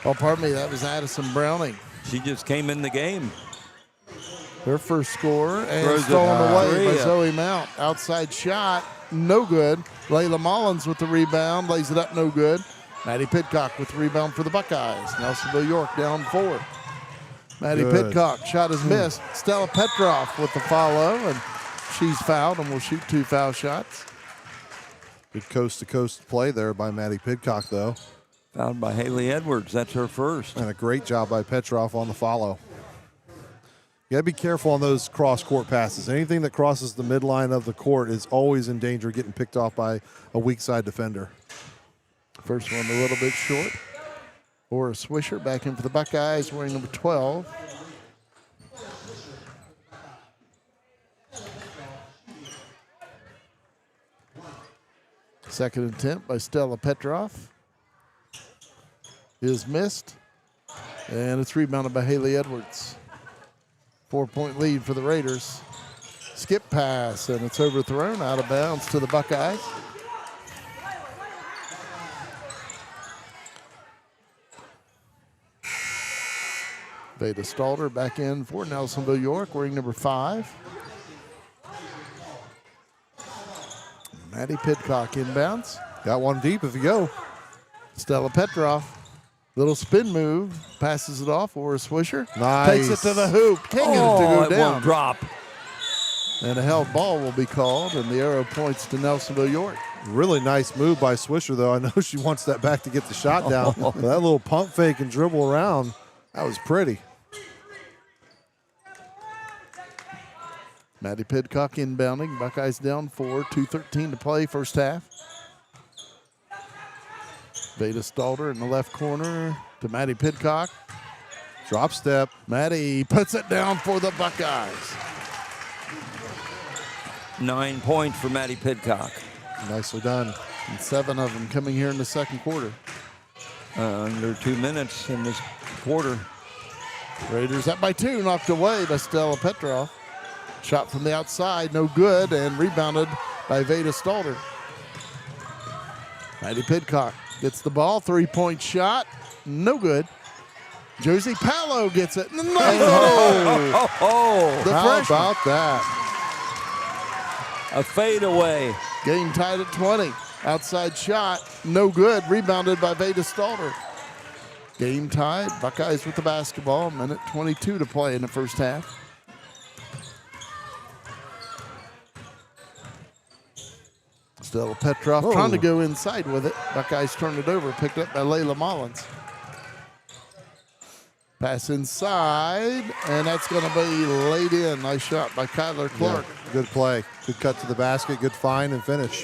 Oh, pardon me, that was Addison Browning. She just came in the game. Her first score, and Throws it stolen away by three. Zoe Mount. Outside shot, no good. Layla Mullins with the rebound, lays it up, no good. Maddie Pidcock with the rebound for the Buckeyes. Nelsonville-York down 4. Maddie Pidcock, shot is missed. Stella Petrov with the follow, and she's fouled and will shoot 2 foul shots. Good coast-to-coast play there by Maddie Pidcock, though. Fouled by Haley Edwards. That's her first. And a great job by Petrov on the follow. You got to be careful on those cross-court passes. Anything that crosses the midline of the court is always in danger of getting picked off by a weak side defender. First one a little bit short. Or a Swisher back in for the Buckeyes, wearing number 12. Second attempt by Stella Petrov is missed, and it's rebounded by Haley Edwards. 4-point lead for the Raiders. Skip pass, and it's overthrown out of bounds to the Buckeyes. Veda Stalter back in for Nelsonville-York, wearing number 5. Maddie Pidcock inbounds. Got one deep if you go. Stella Petrov, little spin move, passes it off, or a Swisher. Nice. Takes it to the hoop. Can't get it to go it down. won't drop. And a held ball will be called, and the arrow points to Nelsonville-York. Really nice move by Swisher, though. I know she wants that back to get the shot down. But that little pump fake and dribble around, that was pretty. Maddie Pidcock inbounding. Buckeyes down 4, 2:13 to play, first half. Veda Stalter in the left corner to Maddie Pidcock. Drop step. Maddie puts it down for the Buckeyes. 9 points for Maddie Pidcock. Nicely done. And 7 of them coming here in the second quarter. Under 2 minutes in this quarter. Raiders up by 2, knocked away by Stella Petrov. Shot from the outside, no good, and rebounded by Veda Stalter. Maddie Pidcock gets the ball, 3-point shot, no good. Josie Paolo gets it. No! The How freshman. about that? A fadeaway. Game tied at 20. Outside shot, no good. Rebounded by Veda Stalter. Game tied. Buckeyes with the basketball. Minute 22 to play in the first half. Stella Petrov trying to go inside with it. Buckeyes turned it over. Picked up by Layla Mullins. Pass inside, and that's going to be laid in. Nice shot by Kyler Clark. Yeah, good play. Good cut to the basket. Good find and finish.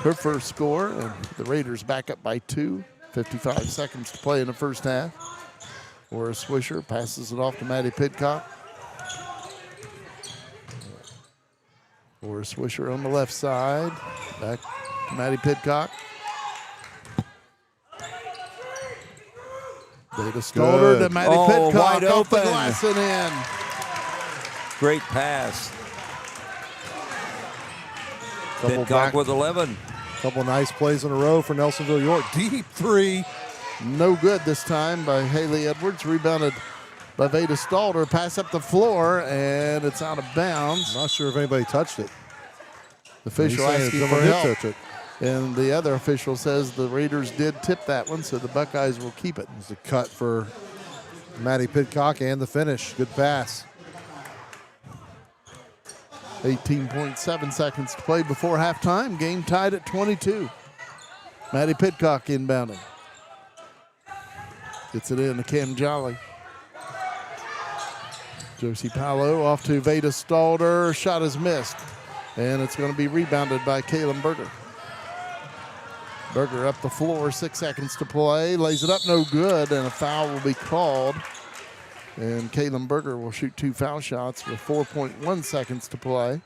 her first score, and the Raiders back up by 2. 55 seconds to play in the first half. Or Swisher passes it off to Maddie Pidcock. Or Swisher on the left side. Back to Maddie Pidcock. Data Stalder to Maddie Pidcock wide off the open. glass and in. Great pass. Couple Pidcock with 11. Couple nice plays in a row for Nelsonville-York. Deep three. No good this time by Haley Edwards. Rebounded by Veda Stalder. Pass up the floor, and it's out of bounds. Not sure if anybody touched it. The official He's saying asking someone for did help. touch it. And the other official says the Raiders did tip that one, so the Buckeyes will keep it. It's a cut for Maddie Pidcock and the finish. Good pass. 18.7 seconds to play before halftime. Game tied at 22. Maddie Pidcock inbounding. Gets it in to Cam Jolly. Josie Paolo off to Veda Stalder. Shot is missed. And it's going to be rebounded by Kaylin Berger. Berger up the floor, 6 seconds to play. Lays it up, no good, and a foul will be called. And Kaylin Berger will shoot 2 foul shots with 4.1 seconds to play.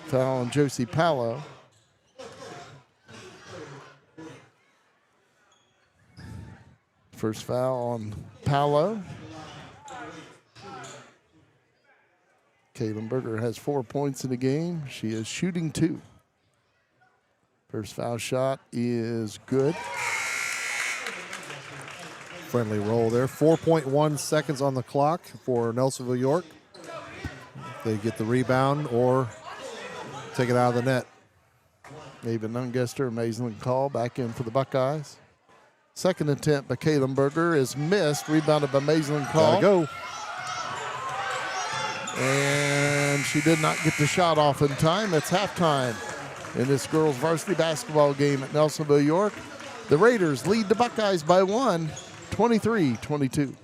Foul on Josie Paolo. First foul on Paolo. Kaylin Berger has 4 points in the game. She is shooting 2. First foul shot is good. Friendly roll there. 4.1 seconds on the clock for Nelsonville-York. They get the rebound or take it out of the net. Ava Nungester, amazing call, back in for the Buckeyes. Second attempt by Kaylin Berger is missed. Rebounded by Maislin Call. Gotta go. And she did not get the shot off in time. It's halftime in this girls varsity basketball game at Nelsonville-York. The Raiders lead the Buckeyes by 1, 23-22.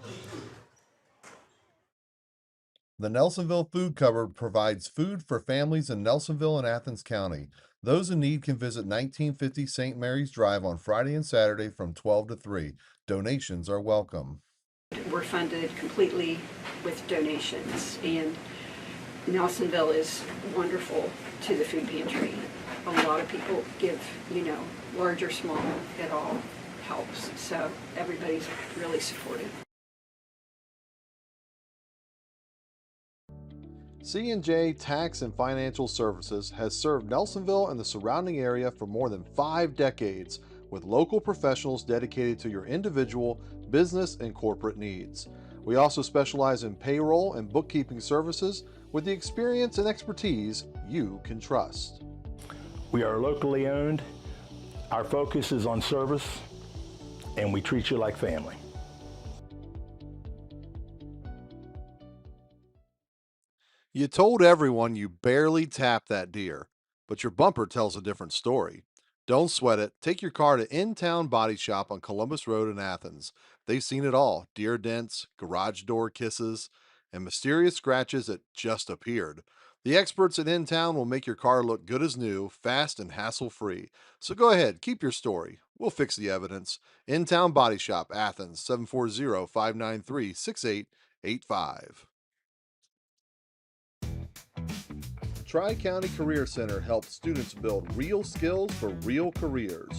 The Nelsonville Food Cupboard provides food for families in Nelsonville and Athens County. Those in need can visit 1950 St. Mary's Drive on Friday and Saturday from 12 to 3. Donations are welcome. We're funded completely with donations, and Nelsonville is wonderful to the food pantry. A lot of people give, large or small, it all helps. So everybody's really supportive. C&J Tax and Financial Services has served Nelsonville and the surrounding area for more than 5 decades with local professionals dedicated to your individual, business, and corporate needs. We also specialize in payroll and bookkeeping services with the experience and expertise you can trust. We are locally owned. Our focus is on service, and we treat you like family. You told everyone you barely tapped that deer, but your bumper tells a different story. Don't sweat it. Take your car to In-Town Body Shop on Columbus Road in Athens. They've seen it all. Deer dents, garage door kisses, and mysterious scratches that just appeared. The experts at In-Town will make your car look good as new, fast and hassle-free. So go ahead, keep your story. We'll fix the evidence. In-Town Body Shop, Athens, 740-593-6885. Tri-County Career Center helps students build real skills for real careers.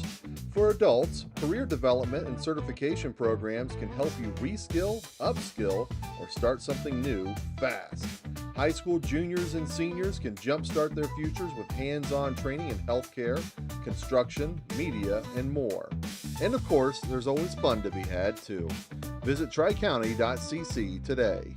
For adults, career development and certification programs can help you reskill, upskill, or start something new fast. High school juniors and seniors can jumpstart their futures with hands-on training in healthcare, construction, media, and more. And of course, there's always fun to be had too. Visit tricounty.cc today.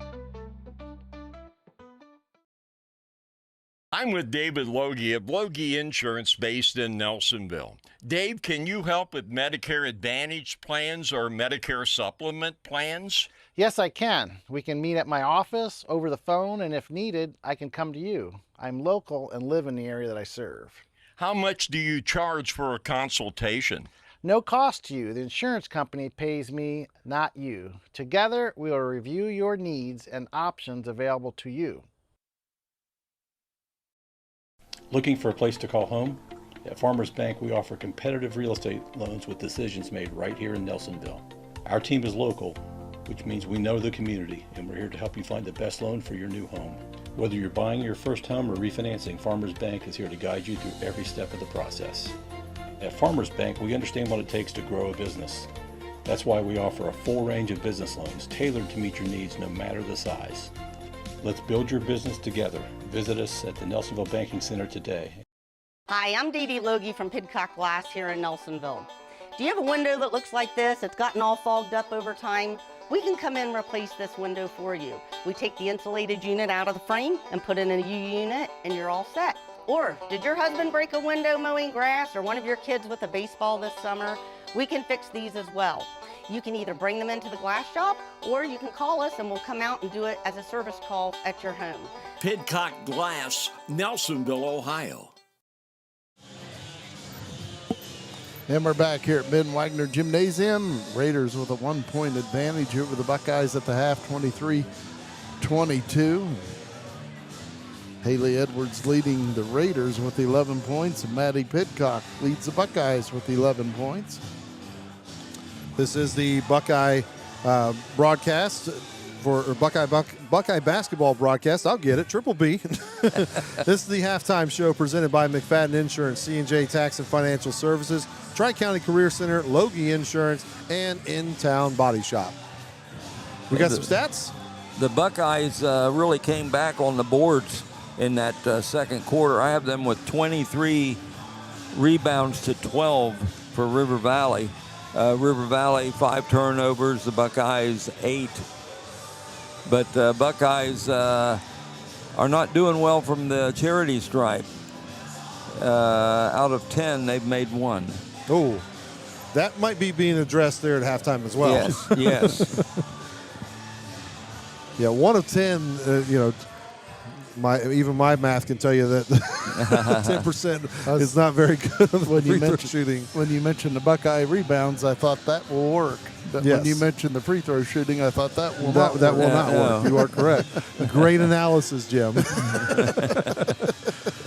I'm with David Loge of Loge Insurance based in Nelsonville. Dave, can you help with Medicare Advantage plans or Medicare Supplement plans? Yes, I can. We can meet at my office, over the phone, and if needed, I can come to you. I'm local and live in the area that I serve. How much do you charge for a consultation? No cost to you. The insurance company pays me, not you. Together, we will review your needs and options available to you. Looking for a place to call home? At Farmers Bank, we offer competitive real estate loans with decisions made right here in Nelsonville. Our team is local, which means we know the community, and we're here to help you find the best loan for your new home. Whether you're buying your first home or refinancing, Farmers Bank is here to guide you through every step of the process. At Farmers Bank, we understand what it takes to grow a business. That's why we offer a full range of business loans tailored to meet your needs no matter the size. Let's build your business together. Visit us at the Nelsonville Banking Center today. Hi, I'm Dee Loge from Pidcock Glass here in Nelsonville. Do you have a window that looks like this? It's gotten all fogged up over time. We can come in and replace this window for you. We take the insulated unit out of the frame and put in a U unit and you're all set. Or, did your husband break a window mowing grass or one of your kids with a baseball this summer? We can fix these as well. You can either bring them into the glass shop or you can call us and we'll come out and do it as a service call at your home. Pidcock Glass, Nelsonville, Ohio. And we're back here at Ben Wagner Gymnasium. Raiders with a 1-point advantage over the Buckeyes at the half, 23-22. Haley Edwards leading the Raiders with 11 points, and Maddie Pidcock leads the Buckeyes with 11 points. This is the Buckeye broadcast for Buckeye basketball broadcast. I'll get it, Triple B. This is the halftime show presented by McFadden Insurance, C&J Tax and Financial Services, Tri-County Career Center, Loge Insurance, and In-Town Body Shop. We got some stats? The Buckeyes really came back on the boards in that second quarter. I have them with 23 rebounds to 12 for River Valley. River Valley, 5 turnovers, the Buckeyes 8. But Buckeyes are not doing well from the charity stripe. Out of 10, they've made 1. Oh, that might be being addressed there at halftime as well. Yes, yes. Yeah, 1 of 10, even my math can tell you that 10% is not very good on the free throw shooting. When you mentioned the Buckeye rebounds, I thought that will work. But yes. When you mentioned the free throw shooting, I thought that will not work. That will not work. You are correct. Great analysis, Jim.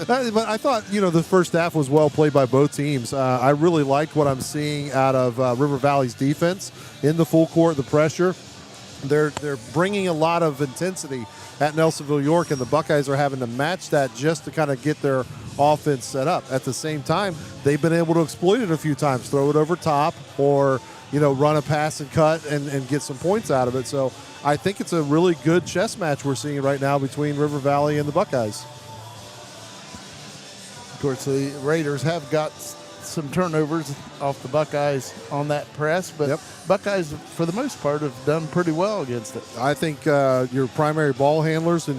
But I thought, the first half was well played by both teams. I really liked what I'm seeing out of River Valley's defense in the full court, the pressure. They're bringing a lot of intensity at Nelsonville-York, and the Buckeyes are having to match that just to kind of get their offense set up. At the same time, they've been able to exploit it a few times, throw it over top or, run a pass and cut and get some points out of it. So I think it's a really good chess match we're seeing right now between River Valley and the Buckeyes. Of course, the Raiders have got some turnovers off the Buckeyes on that press, but Buckeyes, for the most part, have done pretty well against it. I think your primary ball handlers in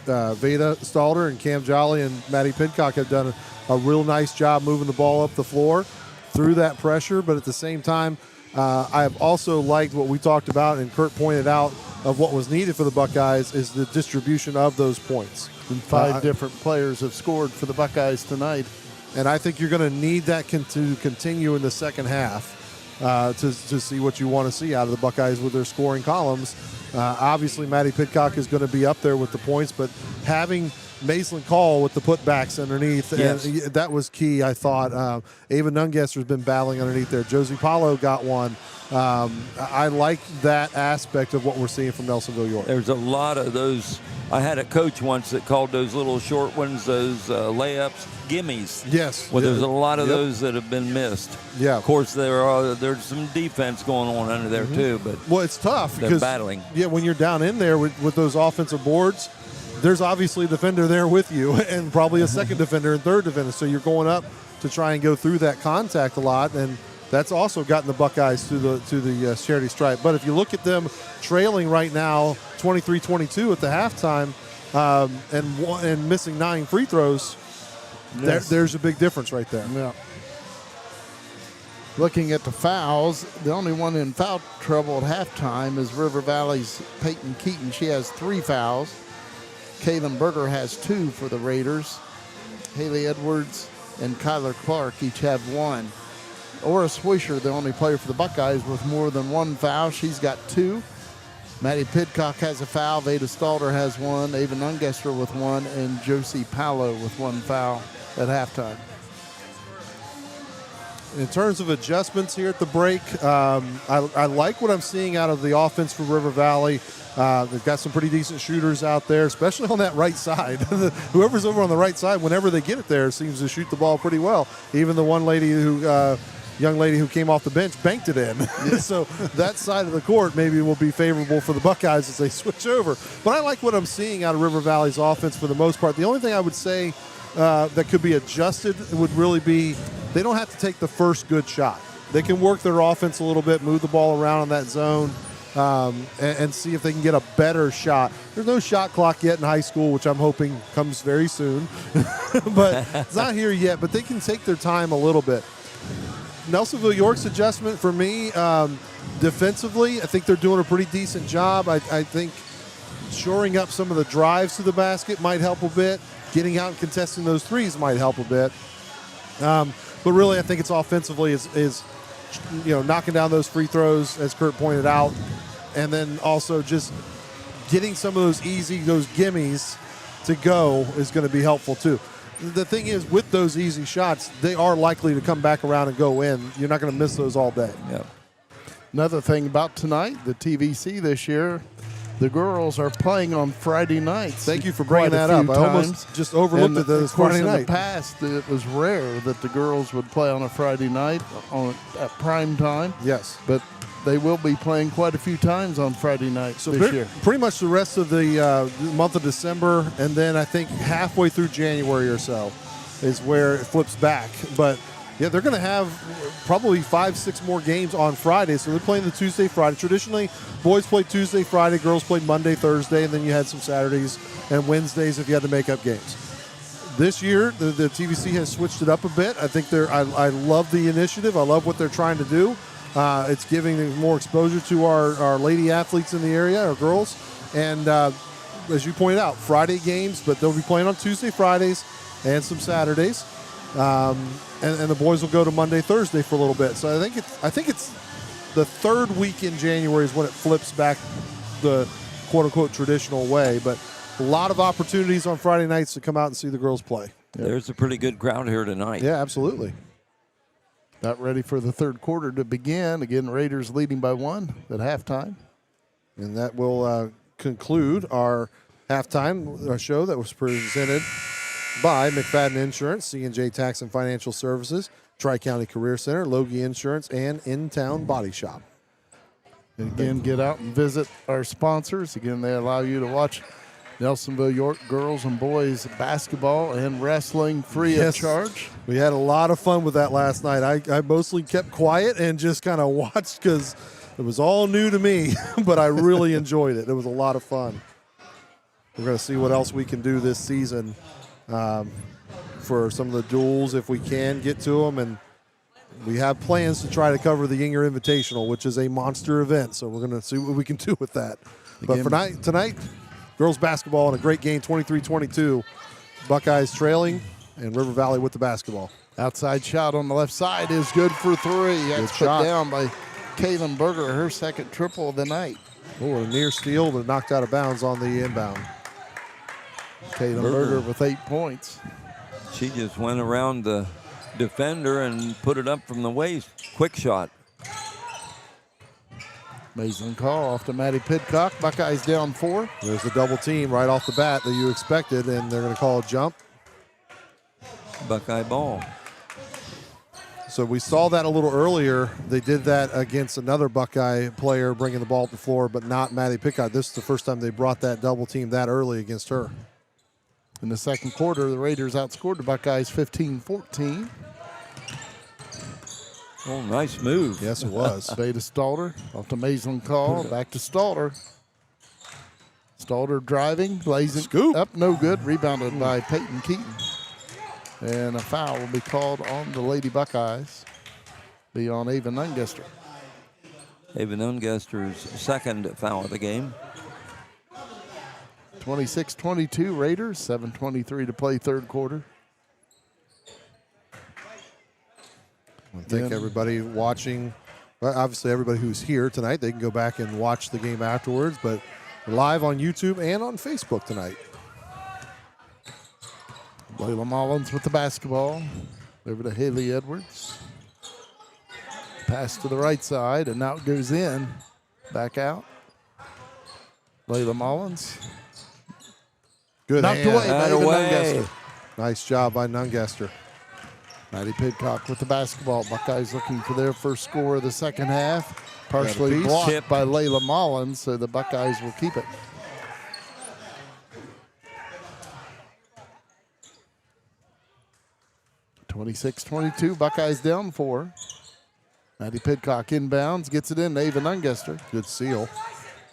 Veda Stalder and Cam Jolly and Maddie Pidcock have done a real nice job moving the ball up the floor through that pressure, but at the same time, I have also liked what we talked about and Kurt pointed out of what was needed for the Buckeyes is the distribution of those points. And 5 different players have scored for the Buckeyes tonight. And I think you're going to need that to continue in the second half to see what you want to see out of the Buckeyes with their scoring columns. Obviously, Maddie Pidcock is going to be up there with the points, but having Maislin Call with the putbacks underneath, yes. and that was key, I thought. Ava Nungesser's been battling underneath there. Josie Paulo got one. I like that aspect of what we're seeing from Nelsonville-York. There's a lot of those. I had a coach once that called those little short ones, those layups, gimmies. Yes. Well, there's a lot of those that have been missed. Yeah. Of course, there's some defense going on under there too, but it's tough they're because battling. Yeah, when you're down in there with those offensive boards, there's obviously a defender there with you, and probably a second defender and third defender. So you're going up to try and go through that contact a lot, and that's also gotten the Buckeyes to the charity stripe. But if you look at them trailing right now, 23-22 at the halftime, and missing 9 free throws, there's a big difference right there. Yeah. Looking at the fouls, the only one in foul trouble at halftime is River Valley's Peyton Keaton. She has 3 fouls. Kaylin Berger has 2 for the Raiders. Haley Edwards and Kyler Clark each have 1. Ora Swisher, the only player for the Buckeyes with more than 1 foul. She's got 2. Maddie Pidcock has a foul. Veda Stalder has 1. Ava Nungesser with 1. And Josie Paulo with 1 foul at halftime. In terms of adjustments here at the break, I like what I'm seeing out of the offense for River Valley. They've got some pretty decent shooters out there, especially on that right side. Whoever's over on the right side, whenever they get it there, seems to shoot the ball pretty well. Even the young lady who came off the bench banked it in. So that side of the court maybe will be favorable for the Buckeyes as they switch over. But I like what I'm seeing out of River Valley's offense for the most part. The only thing I would say that could be adjusted would really be they don't have to take the first good shot. They can work their offense a little bit, move the ball around in that zone, and see if they can get a better shot. There's no shot clock yet in high school, which I'm hoping comes very soon. But it's not here yet, but they can take their time a little bit. Nelsonville-York's adjustment for me, defensively, I think they're doing a pretty decent job. I think shoring up some of the drives to the basket might help a bit. Getting out and contesting those threes might help a bit. But really, I think it's offensively is knocking down those free throws, as Kurt pointed out, and then also just getting some of those gimmies to go is going to be helpful too. The thing is, with those easy shots, they are likely to come back around and go in. You're not going to miss those all day. Yeah. Another thing about tonight, the TVC this year, the girls are playing on Friday nights. Thank you for bringing that up. I almost just overlooked it this Friday night. In the past, it was rare that the girls would play on a Friday night at prime time. Yes. But they will be playing quite a few times on Friday nights this year. Pretty much the rest of the month of December, and then I think halfway through January or so is where it flips back. But yeah, they're going to have probably 5-6 more games on Friday. So they're playing the Tuesday, Friday. Traditionally, boys played Tuesday, Friday, girls played Monday, Thursday, and then you had some Saturdays and Wednesdays if you had to make up games. This year, the TVC has switched it up a bit. I think I love the initiative. I love what they're trying to do. It's giving more exposure to our lady athletes in the area, our girls. And as you pointed out, Friday games, but they'll be playing on Tuesday, Fridays, and some Saturdays. And the boys will go to Monday, Thursday for a little bit. So I think it's the third week in January is when it flips back the quote-unquote traditional way. But a lot of opportunities on Friday nights to come out and see the girls play. Yep. There's a pretty good crowd here tonight. Yeah, absolutely. Not ready for the third quarter to begin. Again, Raiders leading by 1 at halftime. And that will conclude our halftime show that was presented by McFadden Insurance, C&J Tax and Financial Services, Tri-County Career Center, Loge Insurance, and In-Town Body Shop. And again, get out and visit our sponsors. Again, they allow you to watch Nelsonville-York girls and boys basketball and wrestling free of charge. We had a lot of fun with that last night. I mostly kept quiet and just kind of watched because it was all new to me, but I really enjoyed it. It was a lot of fun. We're going to see what else we can do this season for some of the duels if we can get to them. And we have plans to try to cover the Yinger Invitational, which is a monster event. So we're going to see what we can do with that. But for tonight, girls basketball in a great game, 23-22. Buckeyes trailing and River Valley with the basketball. Outside shot on the left side is good for 3. That's put down by Kaylin Berger, her second triple of the night. Oh, a near steal, but knocked out of bounds on the inbound. Kaylin Berger with 8 points. She just went around the defender and put it up from the waist. Quick shot. Amazing call off to Maddie Pidcock. Buckeyes down 4. There's the double team right off the bat that you expected, and they're going to call a jump. Buckeye ball. So we saw that a little earlier. They did that against another Buckeye player bringing the ball to the floor, but not Maddie Pidcock. This is the first time they brought that double team that early against her. In the second quarter, the Raiders outscored the Buckeyes 15-14. Oh, nice move. Yes, it was. Bay to Stalter. Off to Maisland call. Back to Stalter. Stalter driving. Blazing. Scoop. Up. No good. Rebounded by Peyton Keaton. And a foul will be called on the Lady Buckeyes. Be on Ava Nungester. Ava Nungester's second foul of the game. 26-22 Raiders. 7:23 to play third quarter. I think everybody watching, well, obviously everybody who's here tonight, they can go back and watch the game afterwards, but we're live on YouTube and on Facebook tonight. Layla Mullins with the basketball. Over to Haley Edwards. Pass to the right side, and now it goes in. Back out. Layla Mullins. Good knocked hand. away by Ava Nungester. Nice job by Nungester. Maddie Pidcock with the basketball. Buckeyes looking for their first score of the second half. Partially blocked by Layla Mullins, so the Buckeyes will keep it. (26-22), Buckeyes down 4. Maddie Pidcock inbounds, gets it in to Ava Nungester. Good seal.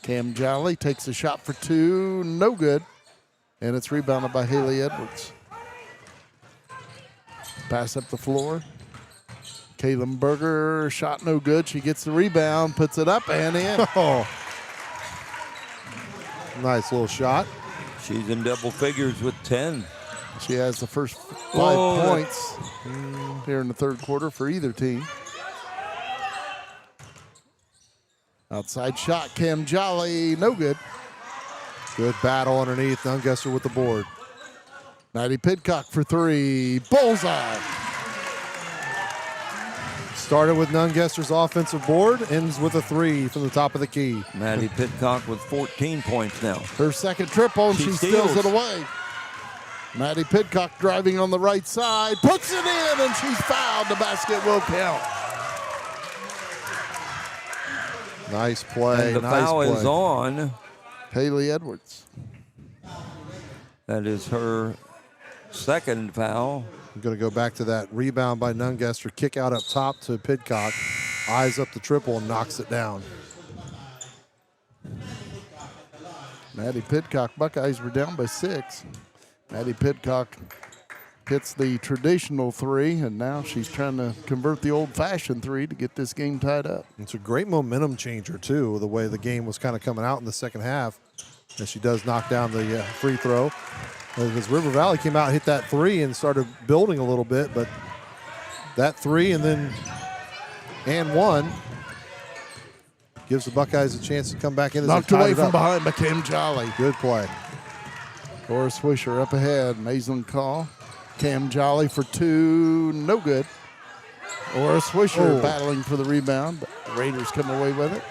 Cam Jolly takes a shot for 2, no good. And it's rebounded by Haley Edwards. Pass up the floor. Kaylin Berger, shot no good. She gets the rebound, puts it up and in. Oh. Nice little shot. She's in double figures with 10. She has the first 5 points here in the third quarter for either team. Outside shot, Cam Jolly, no good. Good battle underneath. Nungester with the board. Maddie Pidcock for 3. Bullseye. Started with Nungester's offensive board, ends with a 3 from the top of the key. Maddie Pidcock with 14 points now. Her second triple, and she steals it away. Maddie Pidcock driving on the right side, puts it in, and she's fouled. The basket will count. Nice play. And the foul is on Haley Edwards. That is her second foul. I'm going to go back to that rebound by Nungester. Kick out up top to Pidcock. Eyes up the triple and knocks it down. Maddie Pidcock, Buckeyes were down by 6. Maddie Pidcock hits the traditional 3, and now she's trying to convert the old-fashioned 3 to get this game tied up. It's a great momentum changer, too, the way the game was kind of coming out in the second half. And she does knock down the free throw. Because River Valley came out, hit that 3, and started building a little bit. But that 3 and 1 gives the Buckeyes a chance to come back in. Knocked away from behind by Cam Jolly. Good play. Laura Swisher up ahead. Mason call. Cam Jolly for 2, no good. Laura Swisher battling for the rebound, but the Raiders come away with it.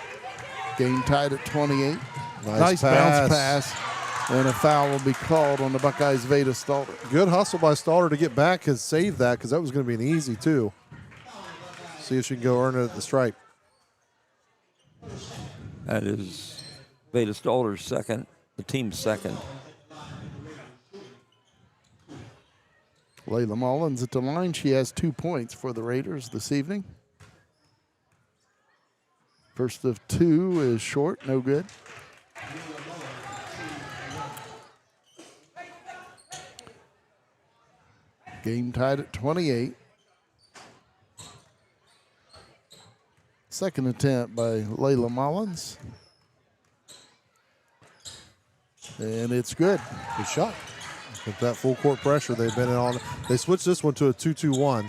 Game tied at 28. Nice bounce pass. And a foul will be called on the Buckeyes' Veda Stalter. Good hustle by Stalter to get back, has saved that, because that was going to be an easy 2. See if she can go earn it at the stripe. That is Veda Stalter's second, the team's second. Layla Mullins at the line. She has 2 points for the Raiders this evening. First of 2 is short, no good. Game tied at 28. Second attempt by Layla Mullins. And it's good. Good shot. With that full court pressure they've been in on. They switched this one to a 2-2-1.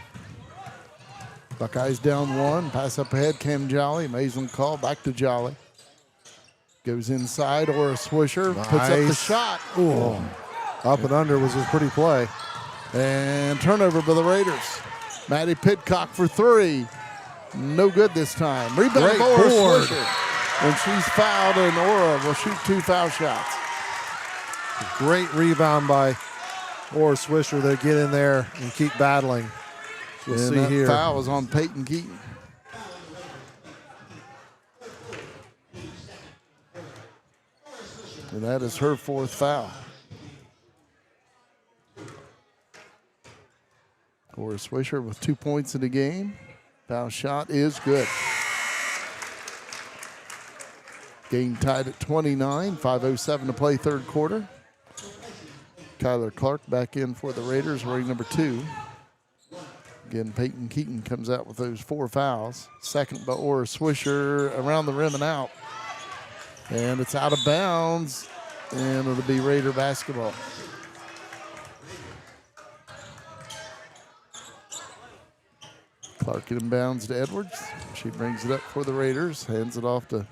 Buckeyes down 1. Pass up ahead. Cam Jolly. Mason call. Back to Jolly. Goes inside. Or a Swisher. Nice. Puts up the shot. Ooh. Up and under was a pretty play. And turnover by the Raiders. Maddie Pidcock for 3. No good this time. Rebound by Ora Swisher. And she's fouled, and Ora will shoot 2 foul shots. Great rebound by Ora Swisher. They get in there and keep battling. We'll see that here. Foul was on Peyton Keaton. And that is her 4th foul. Ora Swisher with 2 points in the game. Foul shot is good. Game tied at 29. 5:07 to play third quarter. Kyler Clark back in for the Raiders, wearing number 2. Again, Peyton Keaton comes out with those 4 fouls. Second by Ora Swisher, around the rim and out. And it's out of bounds, and it'll be Raider basketball. Clark inbounds to Edwards. She brings it up for the Raiders, hands it off to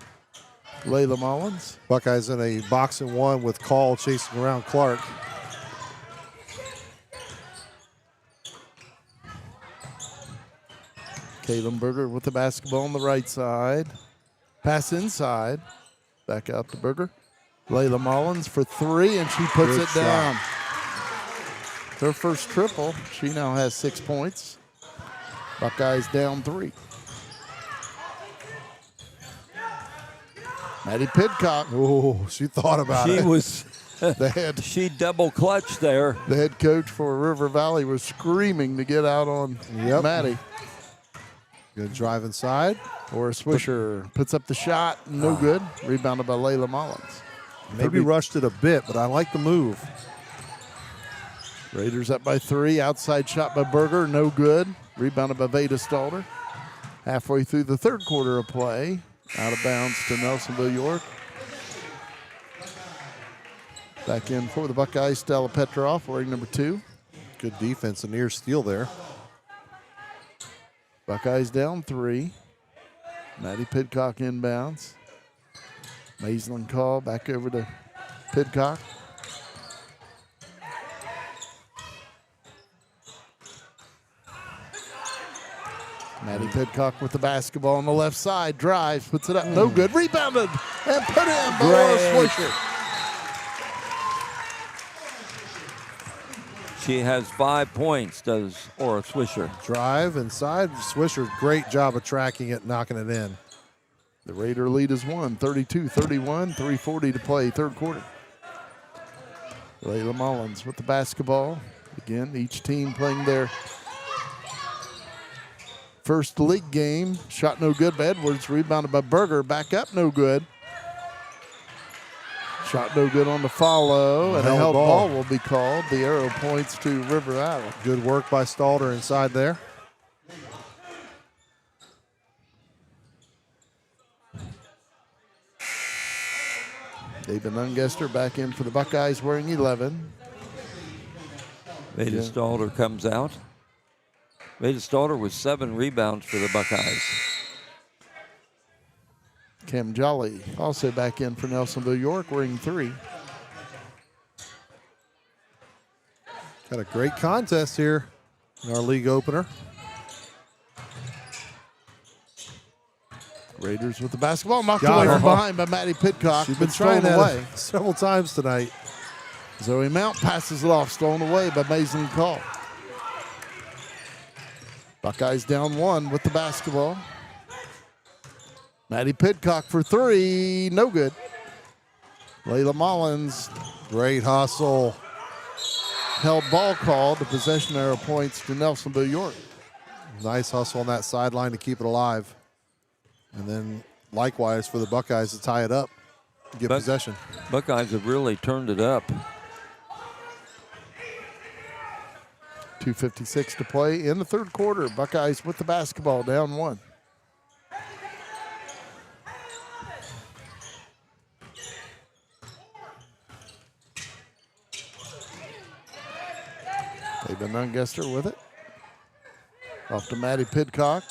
Layla Mullins. Buckeyes in a box and 1 with Call chasing around Clark. Kaylin Berger with the basketball on the right side. Pass inside. Back out to Berger. Layla Mullins for three, and she puts Good it shot. down. Her first triple. She now has 6 points. Buckeyes down 3. Maddie Pidcock. Oh, she thought about it. She was. She double clutched there. The head coach for River Valley was screaming to get out on Maddie. Good drive inside. Or Swisher puts up the shot. No good. Rebounded by Layla Mullins. Maybe rushed it a bit, but I like the move. Raiders up by 3. Outside shot by Berger. No good. Rebounded by Veda Stalder. Halfway through the third quarter of play. Out of bounds to Nelsonville-York. Back in for the Buckeyes, Stella Petroff, wearing number 2. Good defense, a near steal there. Buckeyes down 3. Maddie Pidcock inbounds. Maisland call back over to Pidcock. Maddie Pidcock with the basketball on the left side. Drives, puts it up. No good. Rebounded and put in by Laura Swisher. She has 5 points, does Aura Swisher. Drive inside. Swisher, great job of tracking it, knocking it in. The Raider lead is 32-31, 3:40 to play, third quarter. Layla Mullins with the basketball. Again, each team playing their first league game. Shot no good by Edwards. Rebounded by Berger. Back up, no good. Shot no good on the follow, and a held ball will be called. The arrow points to River Valley. Good work by Stalder inside there. David Ungester back in for the Buckeyes wearing 11. Veda Stalder comes out. Veda Stalder with 7 rebounds for the Buckeyes. Cam Jolly also back in for Nelsonville-York wearing 3. Got a great contest here in our league opener. Raiders with the basketball knocked away from behind by Maddie Pidcock. She's been trying that away several times tonight. Zoe Mount passes it off, stolen away by Mason Call. Buckeyes down 1 with the basketball. Maddie Pidcock for 3, no good. Layla Mullins. Great hustle. Held ball called. The possession arrow points to Nelsonville-York. Nice hustle on that sideline to keep it alive. And then likewise for the Buckeyes to tie it up, get possession. Buckeyes have really turned it up. 2:56 to play in the third quarter. Buckeyes with the basketball down 1. David Ungester with it. Off to Maddie Pidcock.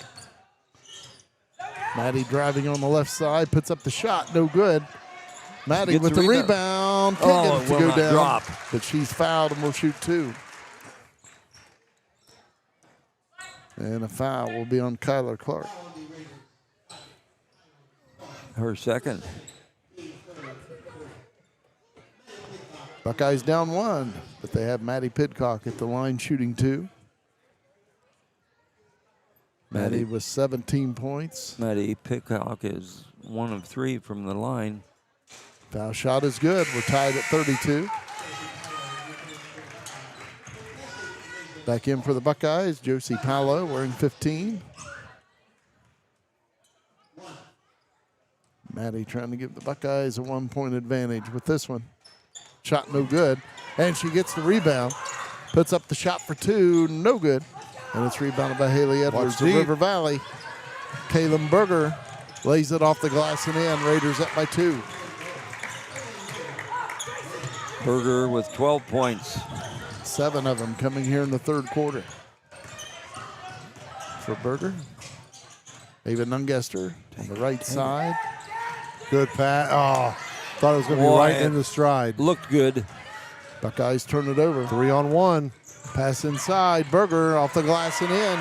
Maddie driving on the left side, puts up the shot, no good. Maddie with the rebound. Can't get it to go down. Drop. But she's fouled and will shoot 2. And a foul will be on Kyler Clark. Her second. Buckeyes down 1, but they have Maddie Pidcock at the line shooting 2. Maddie with 17 points. Maddie Pidcock is 1 of 3 from the line. Foul shot is good. We're tied at 32. Back in for the Buckeyes, Josie Paolo wearing 15. Maddie trying to give the Buckeyes a 1-point advantage with this one. Shot no good. And she gets the rebound. Puts up the shot for 2, no good. And it's rebounded by Haley Edwards of River Valley. Kaylin Berger lays it off the glass and in. Raiders up by 2. Berger with 12 points. 7 of them coming here in the third quarter. For Berger. David Ungester on the right side. Good pass. Oh, thought it was going to be right in the stride. Looked good. Buckeyes turn it over. 3-on-1. Pass inside. Berger off the glass and in.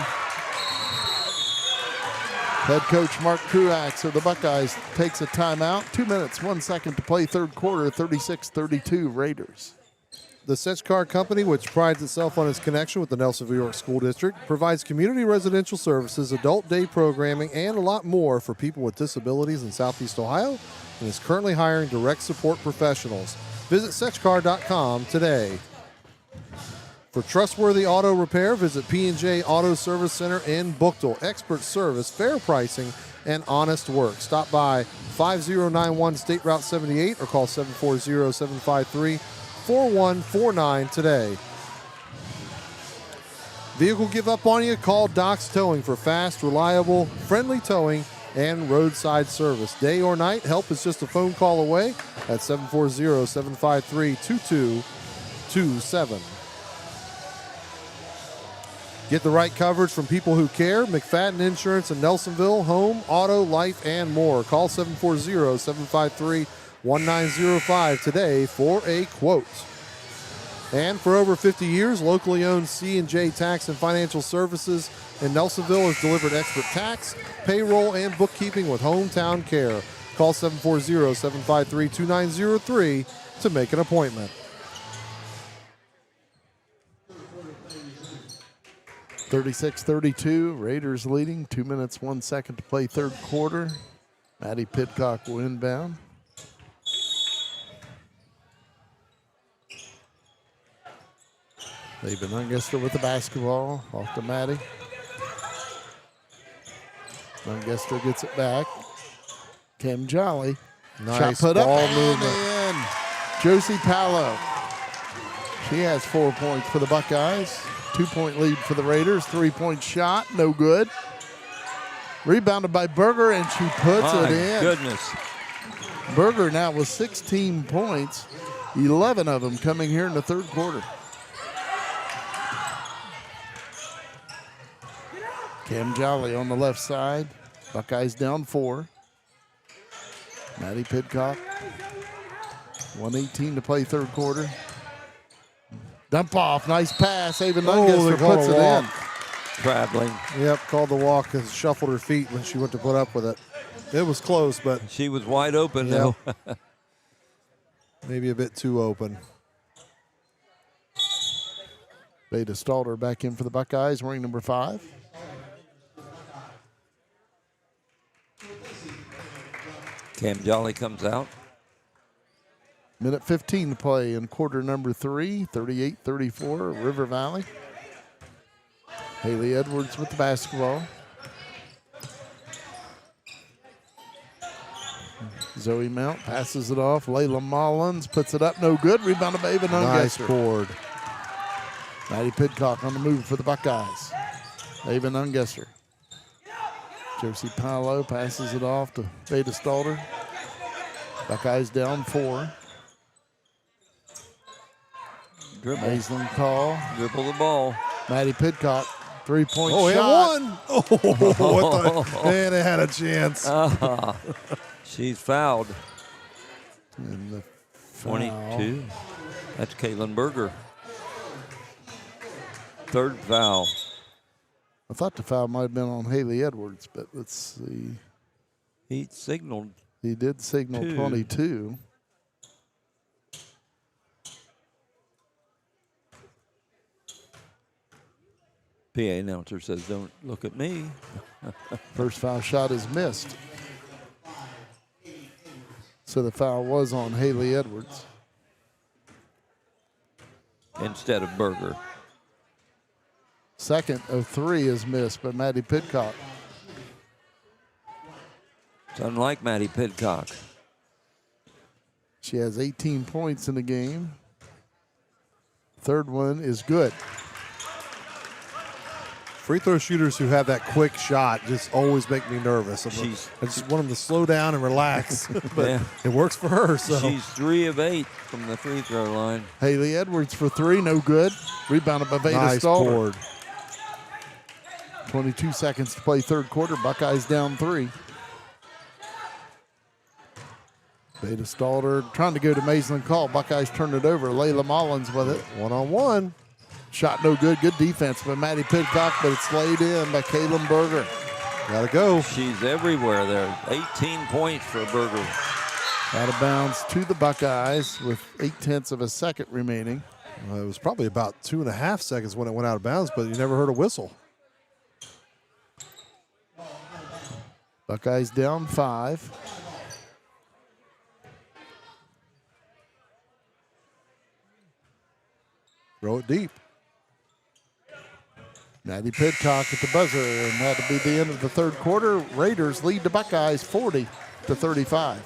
Head coach Mark Truax of the Buckeyes takes a timeout. 2 minutes, 1 second to play third quarter, 36-32 Raiders. The Sech-Kar Company, which prides itself on its connection with the Nelsonville-York School District, provides community residential services, adult day programming, and a lot more for people with disabilities in Southeast Ohio, and is currently hiring direct support professionals. Visit Sech-Kar.com today. For trustworthy auto repair, visit P&J Auto Service Center in Buchtel. Expert service, fair pricing, and honest work. Stop by 5091 State Route 78 or call 740-753-4149 today. Vehicle give up on you? Call Doc's Towing for fast, reliable, friendly towing and roadside service. Day or night, help is just a phone call away at 740-753-2227. Get the right coverage from people who care. McFadden Insurance in Nelsonville, home, auto, life, and more. Call 740-753-1905 today for a quote. And for over 50 years, locally owned C&J Tax and Financial Services in Nelsonville has delivered expert tax, payroll, and bookkeeping with hometown care. Call 740-753-2903 to make an appointment. 36-32, Raiders leading. 2 minutes, 1 second to play third quarter. Maddie Pidcock will inbound. Laban Ungesser with the basketball. Off to Maddie. Ungesser gets it back. Kim Jolly. Nice shot put ball up movement. and in. Josie Palo. She has 4 points for the Buckeyes. 2-point lead for the Raiders. 3-point shot, no good. Rebounded by Berger, and she puts it in. Goodness. Berger now with 16 points, 11 of them coming here in the third quarter. Cam Jolly on the left side. Buckeyes down 4. Maddie Pidcock. 1:18 to play third quarter. Dump off, nice pass. Ava Ungesser puts it in. Traveling. Yep, called the walk and shuffled her feet when she went to put up with it. It was close, but she was wide open, though. Maybe a bit too open. Beta Stalter back in for the Buckeyes, wearing number 5. Cam Jolly comes out. Minute 15 to play in quarter number 3, 38-34, River Valley. Haley Edwards with the basketball. Zoe Mount passes it off. Layla Mullins puts it up, no good. Rebounded by Ava Nice Ungesser. board. Maddie Pidcock on the move for the Buckeyes. Ava Ungesser. Josie Palo passes it off to Beta Stalter. Buckeyes down 4. Dribble. Aislinn call. Dribble the ball. Maddie Pidcock, 3-point Oh, shot. and one. Oh, what the, man, it had a chance. She's fouled. And the 22. That's Caitlin Berger. Third foul. I thought the foul might have been on Haley Edwards, but let's see. He signaled. He did signal 2. 22. PA announcer says, "Don't look at me." First foul shot is missed. So the foul was on Haley Edwards. Instead of Berger. Second of 3 is missed by Maddie Pidcock. It's unlike Maddie Pidcock. She has 18 points in the game. Third one is good. Free throw shooters who have that quick shot just always make me nervous. I just want them to slow down and relax. But Yeah. it works for her. So She's 3 of 8 from the free throw line. Haley Edwards for 3, no good. Rebounded by Veda nice Stalter. board. 22 seconds to play third quarter. Buckeyes down 3. Veda Stalter trying to go to Maislinn Call. Buckeyes turned it over. Layla Mullins with it. One-on-one. Shot no good. Good defense by Maddie Pidcock, but it's laid in by Caitlin Berger. Gotta go. She's everywhere there. 18 points for Berger. Out of bounds to the Buckeyes with 0.8 of a second remaining. It was probably about 2.5 seconds when it went out of bounds, but you never heard a whistle. Buckeyes down 5. Throw it deep. Maddie Pidcock at the buzzer, and that'll be the end of the third quarter. Raiders lead the Buckeyes 40-35.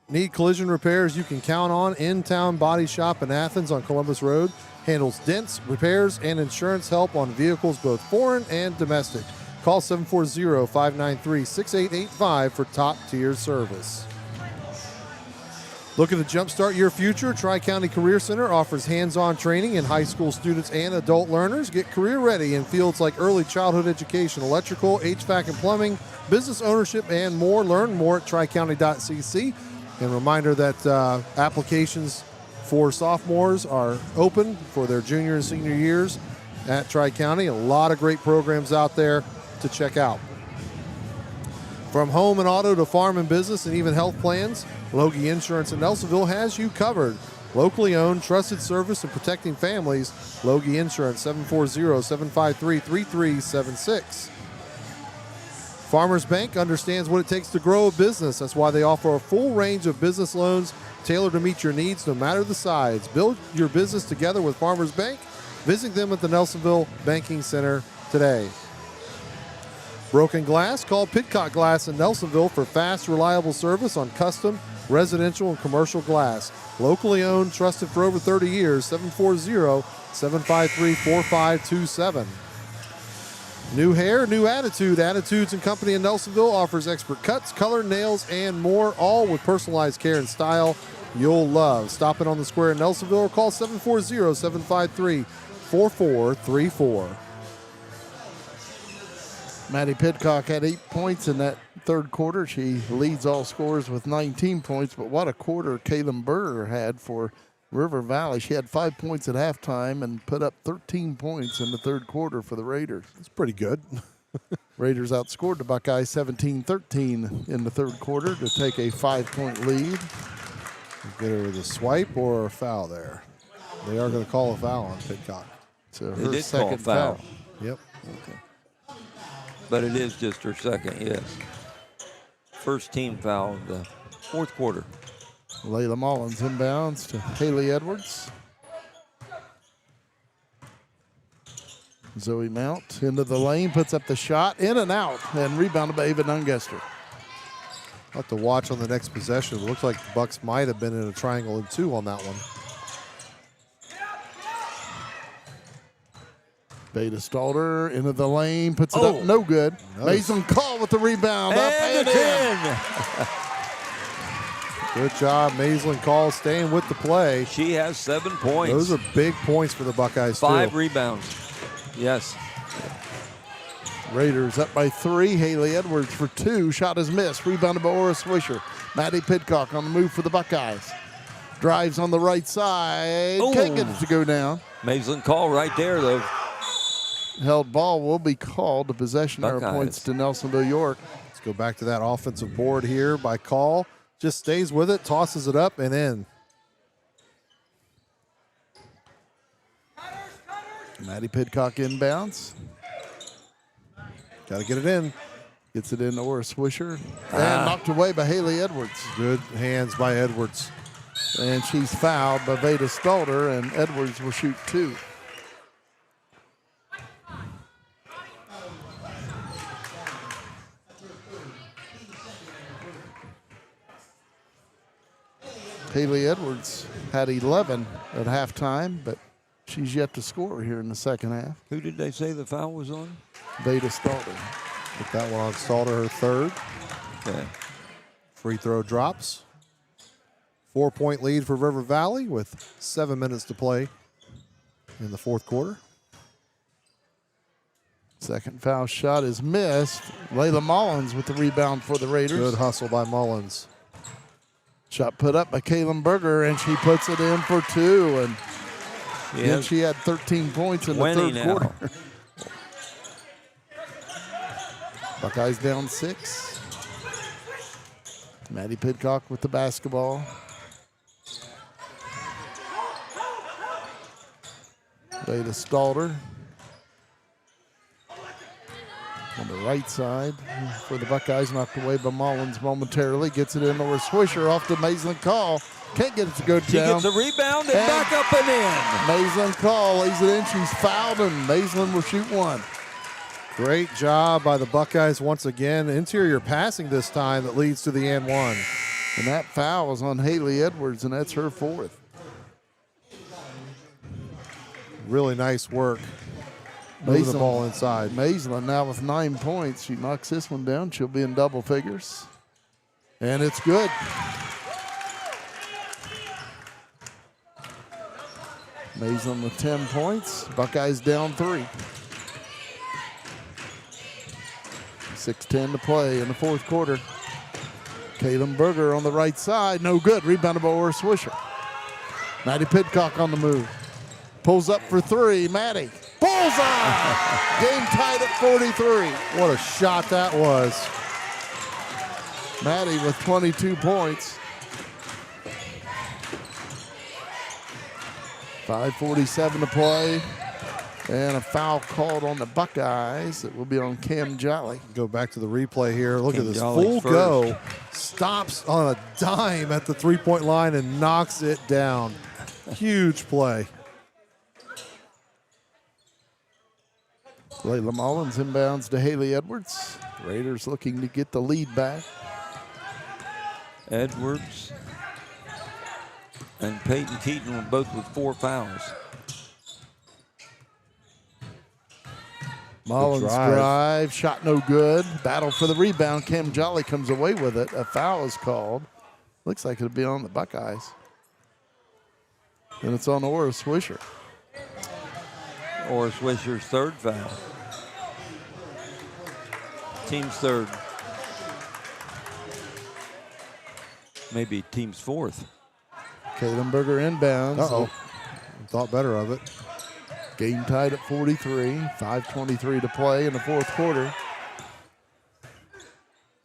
Need collision repairs you can count on? In-Town Body Shop in Athens on Columbus Road handles dents, repairs, and insurance help on vehicles both foreign and domestic. Call 740-593-6885 for top-tier service. Looking to jumpstart your future? Tri-County Career Center offers hands-on training in high school students and adult learners. Get career ready in fields like early childhood education, electrical, HVAC and plumbing, business ownership, and more. Learn more at tricounty.cc. And reminder that applications for sophomores are open for their junior and senior years at Tri-County. A lot of great programs out there to check out. From home and auto to farm and business and even health plans, Loge Insurance in Nelsonville has you covered. Locally owned, trusted service in protecting families. Loge Insurance, 740-753-3376. Farmers Bank understands what it takes to grow a business. That's why they offer a full range of business loans tailored to meet your needs no matter the size. Build your business together with Farmers Bank. Visit them at the Nelsonville Banking Center today. Broken glass? Call Pidcock Glass in Nelsonville for fast, reliable service on custom, residential, and commercial glass. Locally owned, trusted for over 30 years, 740-753-4527. New hair, new attitude. Attitudes and Company in Nelsonville offers expert cuts, color, nails, and more, all with personalized care and style you'll love. Stop in on the square in Nelsonville or call 740-753-4434. Maddie Pidcock had 8 points in that third quarter. She leads all scorers with 19 points, but what a quarter Kaylin Berger had for River Valley. She had 5 points at halftime and put up 13 points in the third quarter for the Raiders. That's pretty good. Raiders outscored the Buckeyes 17-13 in the third quarter to take a 5-point lead. Get her with a swipe or a foul there. They are going to call a foul on Pidcock. So They her did second call foul. Yep. Okay. But it is just her second, yes. First team foul of the fourth quarter. Layla Mullins inbounds to Haley Edwards. Zoe Mount into the lane, puts up the shot, in and out, and rebounded by Ava Nungester. I'll have to watch on the next possession. It looks like the Bucks might have been in a triangle and two on that one. Beta Stalter into the lane, puts it up, no good. Mason Call with the rebound, up and in. Good job, Maislin Call staying with the play. She has 7 points. Those are big points for the Buckeyes, 5 rebounds. Yes. Raiders up by 3. Haley Edwards for 2. Shot is missed. Rebounded by Ora Swisher. Maddie Pidcock on the move for the Buckeyes. Drives on the right side. Can't get it to go down. Maislin Call right there, though. Held ball will be called. The possession arrow Buckeyes. points to Nelsonville-York. Let's go back to that offensive board here by Call. Just stays with it, tosses it up and in. Maddie Pidcock inbounds. Got to get it in. Gets it in to Ora Swisher. And knocked away by Haley Edwards. Good hands by Edwards. And she's fouled by Veda Stalter, and Edwards will shoot 2. Haley Edwards had 11 at halftime, but she's yet to score here in the second half. Who did they say the foul was on? Veda Stalter. Put that one on Stalter, her third. Okay. Free throw drops. 4-point lead for River Valley with 7 minutes to play in the fourth quarter. Second foul shot is missed. Layla Mullins with the rebound for the Raiders. Good hustle by Mullins. Shot put up by Kaylin Berger, and she puts it in for 2. And Yeah. And she had 13 points in the 20 third now. quarter. Buckeyes down 6. Maddie Pidcock with the basketball. Beta Stalter on the right side for the Buckeyes, knocked away by Mullins momentarily. Gets it in over Swisher off to Maislin Call. Can't get it to go down. She gets a rebound and back up and in. Maislin Call lays it in. She's fouled, and Maislin will shoot one. Great job by the Buckeyes once again. Interior passing this time that leads to the and one. And that foul is on Haley Edwards, and that's her 4th. Really nice work. Moving the ball inside. Maislin now with 9 points. She knocks this one down. She'll be in double figures. And it's good. Maislin with 10 points. Buckeyes down 3. 6:10 to play in the fourth quarter. Kaylin Berger on the right side. No good. Rebounded by Orr Swisher. Maddie Pidcock on the move. Pulls up for 3. Maddie. Bullseye! Game tied at 43. What a shot that was. Maddie with 22 points. 5:47 to play. And a foul called on the Buckeyes. It will be on Cam Jolly. Go back to the replay here. Look Cam at this Jolly's full go. Stops on a dime at the three-point line and knocks it down. Huge play. Layla Mullins inbounds to Haley Edwards. Raiders looking to get the lead back. Edwards and Peyton Keaton were both with 4 fouls. Mullins drive, shot no good. Battle for the rebound. Cam Jolly comes away with it. A foul is called. Looks like it'll be on the Buckeyes. And it's on Orr Swisher. Orr Swisher's 3rd foul. Team's 3rd. Maybe team's 4th. Kaylin Berger inbounds. Uh-oh. Thought better of it. Game tied at 43. 5:23 to play in the fourth quarter.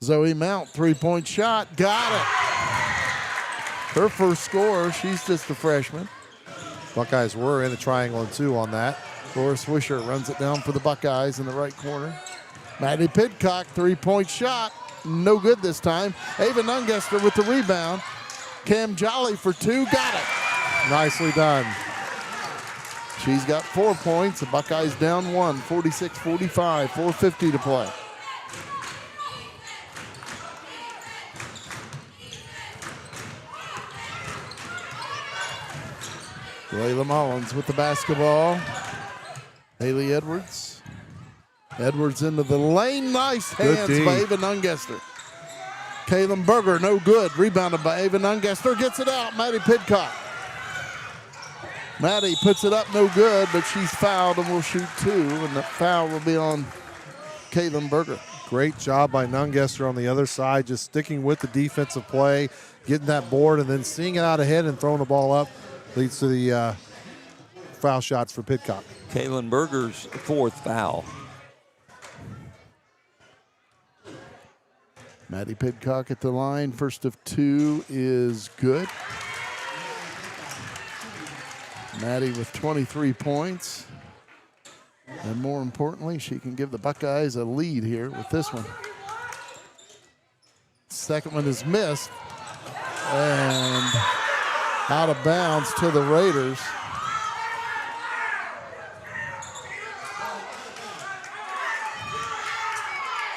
Zoe Mount, 3-point shot. Got it. Her first score. She's just a freshman. Buckeyes were in a triangle and 2 on that. Orr Swisher runs it down for the Buckeyes in the right corner. Maddie Pidcock, 3-point shot. No good this time. Ava Nungester with the rebound. Cam Jolly for 2. Got it. Nicely done. She's got 4 points. The Buckeyes down 1, 46-45, 4:50 to play. Layla Mullins with the basketball. Haley Edwards. Edwards into the lane. Nice hands by Ava Nungester. Kaylin Berger, no good. Rebounded by Ava Nungester. Gets it out. Maddie Pidcock. Maddie puts it up, no good, but she's fouled and will shoot 2, and the foul will be on Kaylin Berger. Great job by Nungester on the other side, just sticking with the defensive play, getting that board, and then seeing it out ahead and throwing the ball up leads to the foul shots for Pidcock. Kaylin Berger's 4th foul. Maddie Pidcock at the line. First of 2 is good. Maddie with 23 points. And more importantly, she can give the Buckeyes a lead here with this one. Second one is missed. And out of bounds to the Raiders.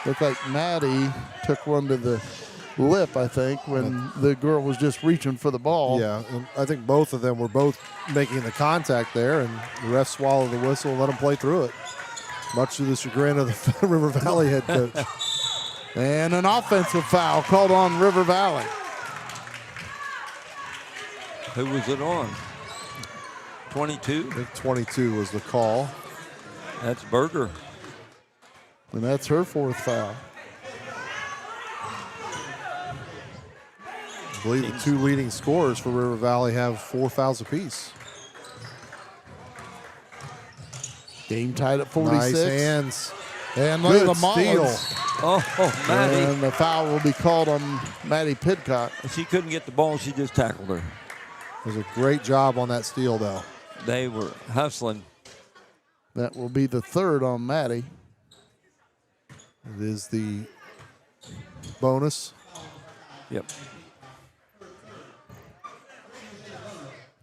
Looked like Maddie took one to the lip, I think, when the girl was just reaching for the ball. Yeah, and I think both of them were both making the contact there, and the ref swallowed the whistle and let them play through it, much to the chagrin of the River Valley head coach. And an offensive foul called on River Valley. Who was it on? 22? I think 22 was the call. That's Berger. And that's her 4th foul. I believe the 2 leading scorers for River Valley have 4 fouls apiece. Game tied at 46. Nice hands. And Good Layla steal. Mullins. Oh, Maddie. And the foul will be called on Maddie Pidcock. She couldn't get the ball. She just tackled her. It was a great job on that steal, though. They were hustling. That will be the third on Maddie. It is the bonus. Yep.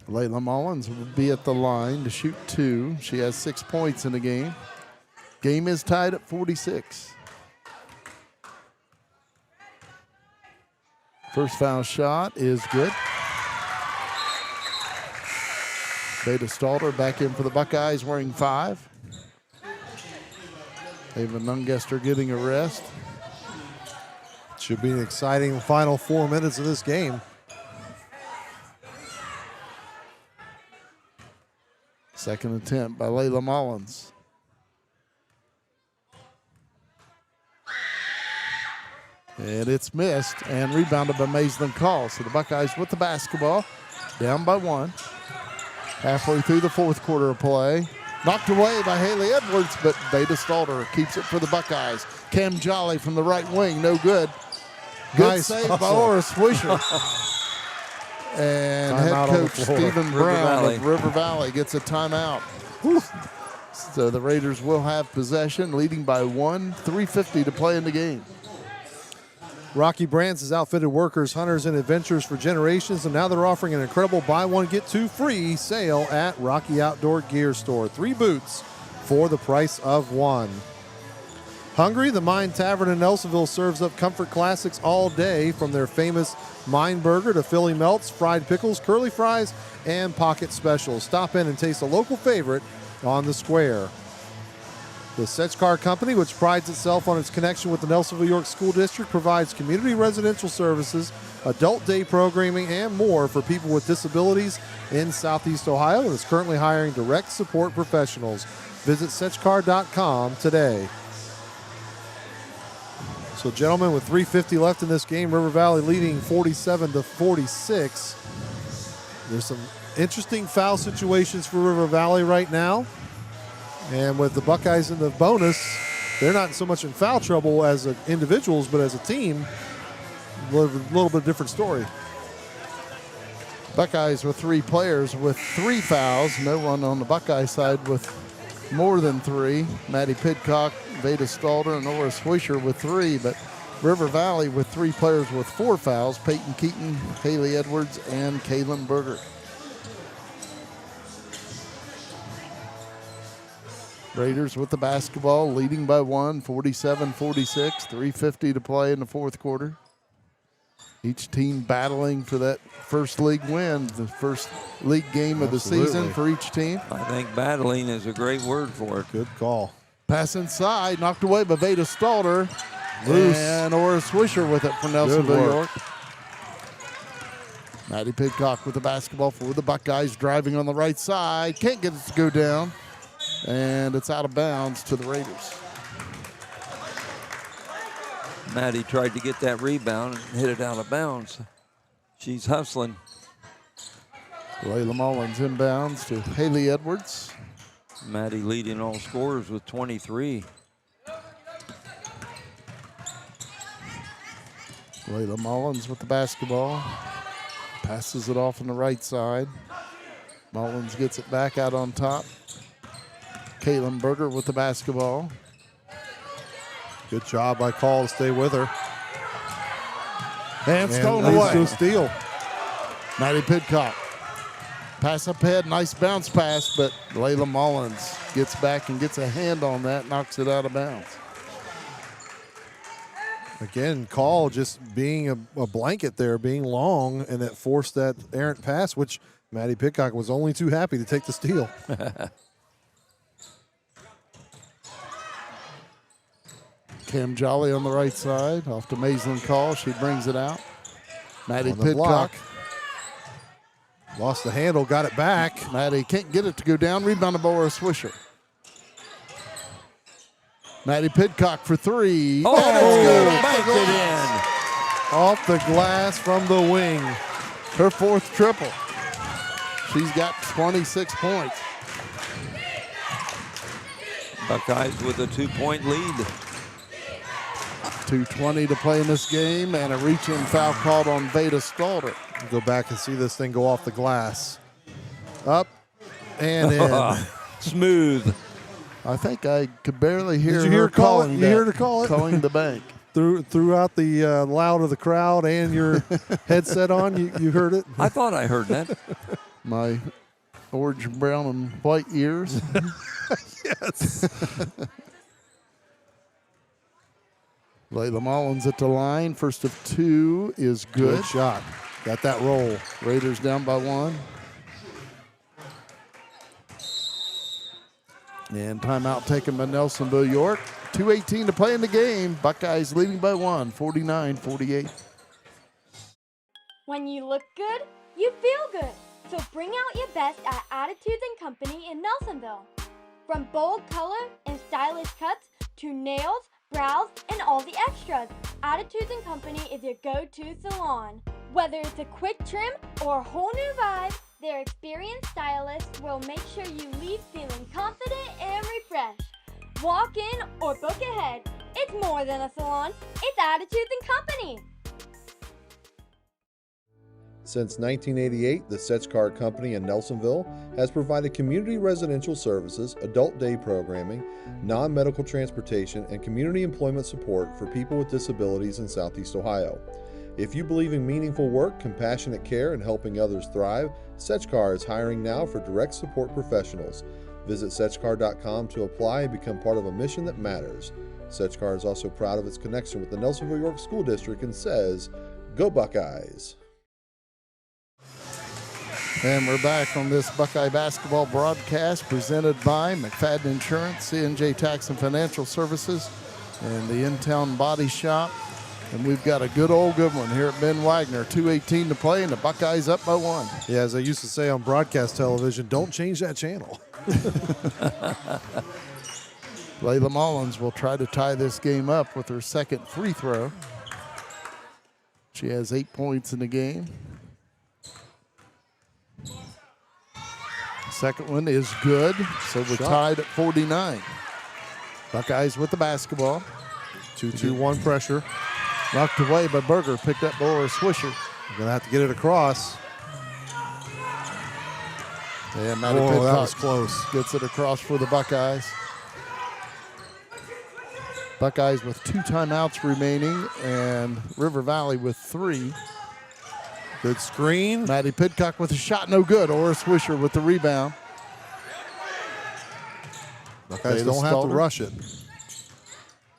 Layla Mullins will be at the line to shoot 2. She has 6 points in the game. Game is tied at 46. First foul shot is good. Beta Stalter back in for the Buckeyes wearing 5. Ava Nungester getting a rest. Should be an exciting final 4 minutes of this game. Second attempt by Layla Mullins. And it's missed and rebounded by Maisland Call. So the Buckeyes with the basketball, down by 1. Halfway through the fourth quarter of play. Knocked away by Haley Edwards, but Beta Stalter keeps it for the Buckeyes. Cam Jolly from the right wing, no good. Good Nice save by hustle. Laura Swisher. And head Timeout on the coach floor. Stephen River Brown Valley. of River Valley gets a timeout. So the Raiders will have possession, leading by 1, 3:50 to play in the game. Rocky Brands has outfitted workers, hunters, and adventurers for generations, and now they're offering an incredible buy one, get 2 free sale at Rocky Outdoor Gear Store. 3 boots for the price of 1. Hungry? The Mine Tavern in Nelsonville serves up comfort classics all day, from their famous Mine Burger to Philly Melts, fried pickles, curly fries, and pocket specials. Stop in and taste a local favorite on the square. The Sech-Kar Company, which prides itself on its connection with the Nelsonville-York School District, provides community residential services, adult day programming, and more for people with disabilities in Southeast Ohio, and is currently hiring direct support professionals. Visit Sech-Kar.com today. So, gentlemen, with 3:50 left in this game, River Valley leading 47-46. There's some interesting foul situations for River Valley right now. And with the Buckeyes in the bonus, they're not so much in foul trouble as individuals, but as a team, a little bit different story. Buckeyes with 3 players with 3 fouls. No one on the Buckeye side with more than 3. Maddie Pidcock, Veda Stalter, and Nora Swisher with 3. But River Valley with 3 players with 4 fouls. Peyton Keaton, Haley Edwards, and Kaylin Berger. Raiders with the basketball, leading by 1, 47-46, 3:50 to play in the fourth quarter. Each team battling for that first league win, the first league game of the season for each team. I think battling is a great word for it. Good call. Pass inside, knocked away by Veda Stalter. Loose. And Ora Swisher with it for Nelsonville-York. Maddie Pidcock with the basketball for the Buckeyes, driving on the right side. Can't get it to go down. And it's out of bounds to the Raiders. Maddie tried to get that rebound and hit it out of bounds. She's hustling. Layla Mullins inbounds to Haley Edwards. Maddie leading all scorers with 23. Layla Mullins with the basketball. Passes it off on the right side. Mullins gets it back out on top. Kaylin Berger with the basketball. Good job by Call to stay with her. And stolen away. To steal. Maddie Pidcock. Pass up head, nice bounce pass, but Layla Mullins gets back and gets a hand on that, knocks it out of bounds. Again, Call just being a blanket there, being long, and that forced that errant pass, which Maddie Pidcock was only too happy to take the steal. Cam Jolly on the right side, off to Maisland Call. She brings it out. Maddie On the Pidcock. block. Lost the handle, got it back. Maddie can't get it to go down. Rebounded by Ora Swisher. Maddie Pidcock for 3. Oh, banked it in. Off the glass from the wing. Her 4th triple. She's got 26 points. Buckeyes with a 2-point lead. 2:20 to play in this game, and a reach-in foul called on Veda Stalder. Go back and see this thing go off the glass. Up and in. Smooth. I think I could barely hear Did you hear her calling you that, hear her call it? calling the bank. Throughout the loud of the crowd and your headset on, you heard it? I thought I heard that. My orange, brown, and white ears. Yes. Layla Mullins at the line. First of 2 is good. Good shot. Got that roll. Raiders down by 1. And timeout taken by Nelsonville-York. 2:18 to play in the game. Buckeyes leading by 1, 49-48. When you look good, you feel good. So bring out your best at Attitudes & Company in Nelsonville. From bold color and stylish cuts to nails, brows, and all the extras, Attitudes & Company is your go-to salon. Whether it's a quick trim or a whole new vibe, their experienced stylists will make sure you leave feeling confident and refreshed. Walk in or book ahead. It's more than a salon, it's Attitudes & Company. Since 1988, the Sech-Kar Company in Nelsonville has provided community residential services, adult day programming, non-medical transportation, and community employment support for people with disabilities in Southeast Ohio. If you believe in meaningful work, compassionate care, and helping others thrive, Sech-Kar is hiring now for direct support professionals. Visit Sech-Kar.com to apply and become part of a mission that matters. Sech-Kar is also proud of its connection with the Nelsonville-York School District and says, "Go Buckeyes!" And we're back on this Buckeye basketball broadcast presented by McFadden Insurance, C&J Tax and Financial Services, and the In-Town Body Shop. And we've got a good one here at Ben Wagner. 2:18 to play, and the Buckeyes up by 1. Yeah, as I used to say on broadcast television, don't change that channel. Layla Mullins will try to tie this game up with her second free throw. She has 8 points in the game. Second one is good, so we're tied at 49. Buckeyes with the basketball. 2-2-1 pressure. Knocked away by Berger, picked up by Laura Swisher. Going to have to get it across. And Maddie Pidcock that was close. Gets it across for the Buckeyes. Buckeyes with 2 timeouts remaining, and River Valley with 3. Good screen. Maddie Pidcock with a shot, no good. Laura Swisher with the rebound. Buckeyes don't have to rush it.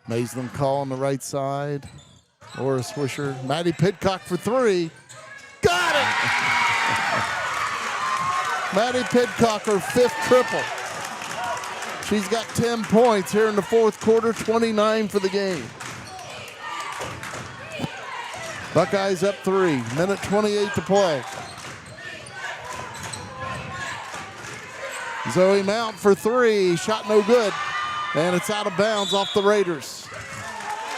Maisland call on the right side. Laura Swisher. Maddie Pidcock for 3. Got it! Maddie Pidcock, her 5th triple. She's got 10 points here in the 4th quarter, 29 for the game. Buckeyes up 3, minute 28 to play. Zoe Mount for 3, shot no good, and it's out of bounds off the Raiders.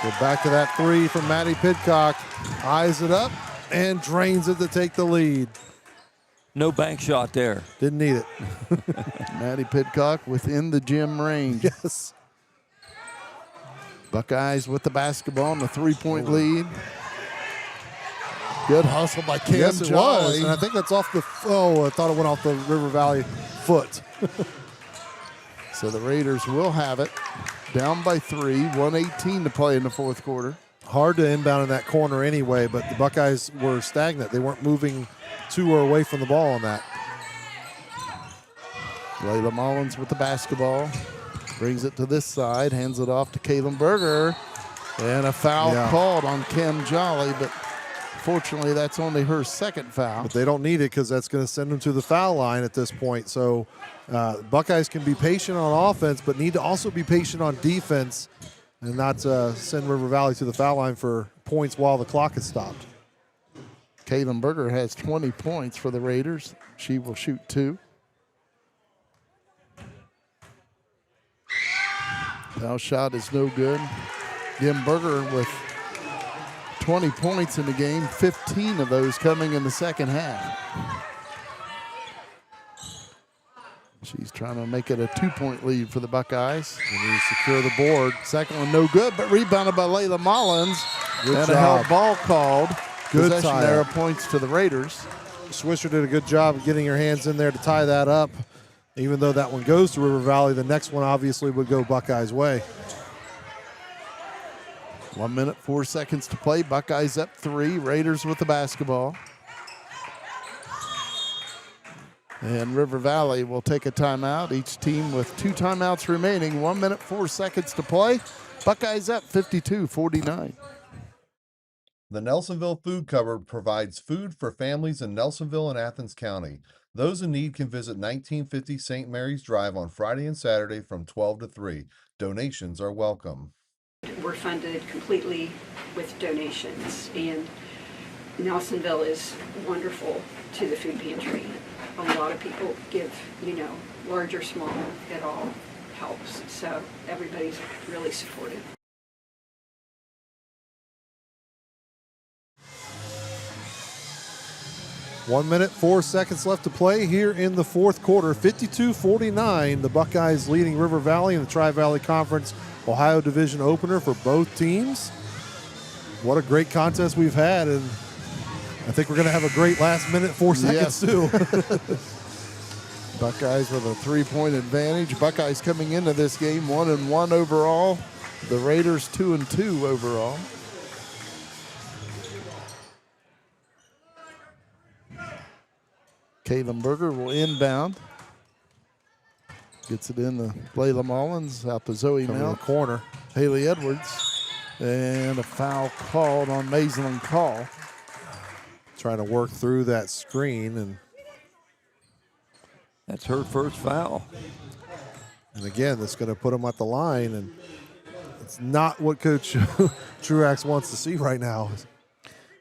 Go back to that 3 from Maddie Pidcock. Eyes it up and drains it to take the lead. No bank shot there. Didn't need it. Maddie Pidcock within the gym range. Yes. Buckeyes with the basketball and the 3-point lead. Good hustle by Cam Yes, it Jolly. was. And I think that's off the, I thought it went off the River Valley foot. So the Raiders will have it. Down by 3, 1:18 to play in the 4th quarter. Hard to inbound in that corner anyway, but the Buckeyes were stagnant. They weren't moving to or away from the ball on that. Layla Mullins with the basketball. Brings it to this side, hands it off to Kaylin Berger. And a foul called on Cam Jolly, but fortunately that's only her 2nd foul. But they don't need it because that's going to send them to the foul line at this point. So Buckeyes can be patient on offense, but need to also be patient on defense and not send River Valley to the foul line for points while the clock is stopped. Kaylin Berger has 20 points for the Raiders. She will shoot 2. Foul shot is no good. Jim Berger with 20 points in the game, 15 of those coming in the second half. She's trying to make it a 2-point lead for the Buckeyes. And they secure the board. Second one no good, but rebounded by Layla Mullins. Good and job. a held ball called. Good Possession tie-up. arrow points to the Raiders. Swisher did a good job of getting her hands in there to tie that up. Even though that one goes to River Valley, the next one obviously would go Buckeyes' way. 1 minute, 4 seconds to play. Buckeyes up 3. Raiders with the basketball. And River Valley will take a timeout. Each team with 2 timeouts remaining. 1 minute, 4 seconds to play. Buckeyes up 52-49. The Nelsonville Food Cupboard provides food for families in Nelsonville and Athens County. Those in need can visit 1950 St. Mary's Drive on Friday and Saturday from 12 to 3. Donations are welcome. We're funded completely with donations, and Nelsonville is wonderful to the food pantry. A lot of people give, large or small, it all helps. So everybody's really supportive. One minute, 4 seconds left to play here in the fourth quarter. 52-49, the Buckeyes leading River Valley in the Tri-Valley Conference Ohio Division opener for both teams. What a great contest we've had, and I think we're going to have a great last minute, 4 seconds too. Buckeyes with a 3-point advantage. Buckeyes coming into this game 1-1 overall. The Raiders 2-2 overall. Caitlin Berger will inbound. Gets it in to Layla Mullins, out to Zoe Coming to Mount. the corner. Haley Edwards. And a foul called on Maislin Call. Trying to work through that screen, and that's her first foul. And again, that's going to put them at the line, and it's not what Coach Truax wants to see right now.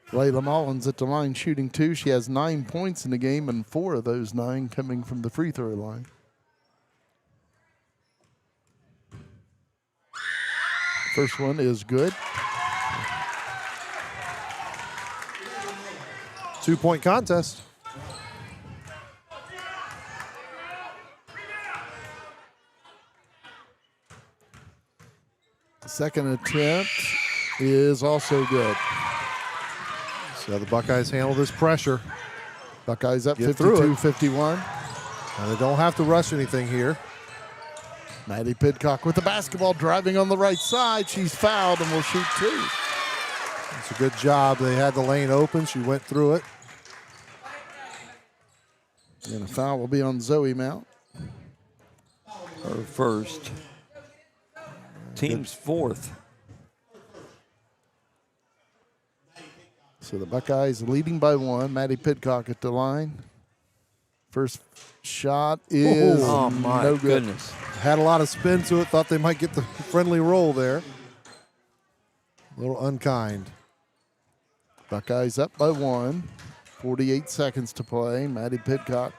Layla Mullins at the line shooting 2. She has 9 points in the game, and 4 of those 9 coming from the free throw line. First one is good. 2-point contest. Second attempt is also good. So the Buckeyes handle this pressure. Buckeyes up Get through it. 52-51. And they don't have to rush anything here. Maddie Pidcock with the basketball, driving on the right side. She's fouled and will shoot 2. It's a good job. They had the lane open. She went through it. And a foul will be on Zoe Mount. Her first. Team's fourth. So the Buckeyes leading by 1. Maddie Pidcock at the line. First shot is oh my no good. goodness. Had a lot of spin to it. Thought they might get the friendly roll there. A little unkind. Buckeyes up by 1. 48 seconds to play. Maddie Pidcock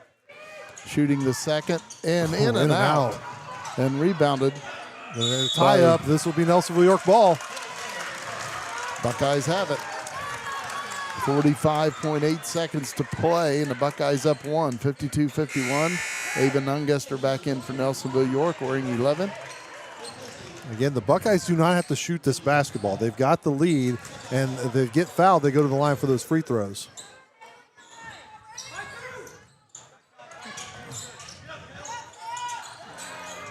shooting the second and in and out. And rebounded. Tie up. This will be Nelsonville-York ball. Buckeyes have it. 45.8 seconds to play, and the Buckeyes up 1, 52-51. Ava Nungester back in for Nelsonville-York, wearing 11. Again, the Buckeyes do not have to shoot this basketball. They've got the lead, and if they get fouled, they go to the line for those free throws.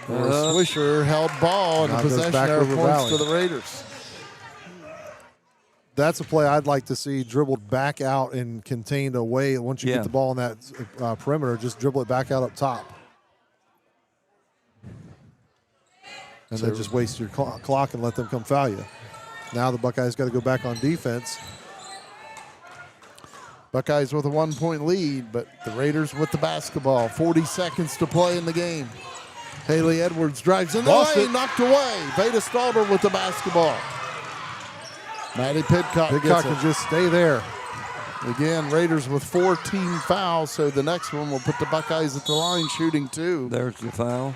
Swisher held ball, and the possession arrow points to the Raiders. That's a play I'd like to see dribbled back out and contained away. Once you get the ball in that perimeter, just dribble it back out up top. And then just waste your clock and let them come foul you. Now the Buckeyes got to go back on defense. Buckeyes with a 1-point lead, but the Raiders with the basketball. 40 seconds to play in the game. Haley Edwards drives in the lane, knocked away. Veda Stalder with the basketball. Maddie Pidcock can just stay there. Again, Raiders with 4 team fouls, so the next one will put the Buckeyes at the line shooting 2. There's the foul.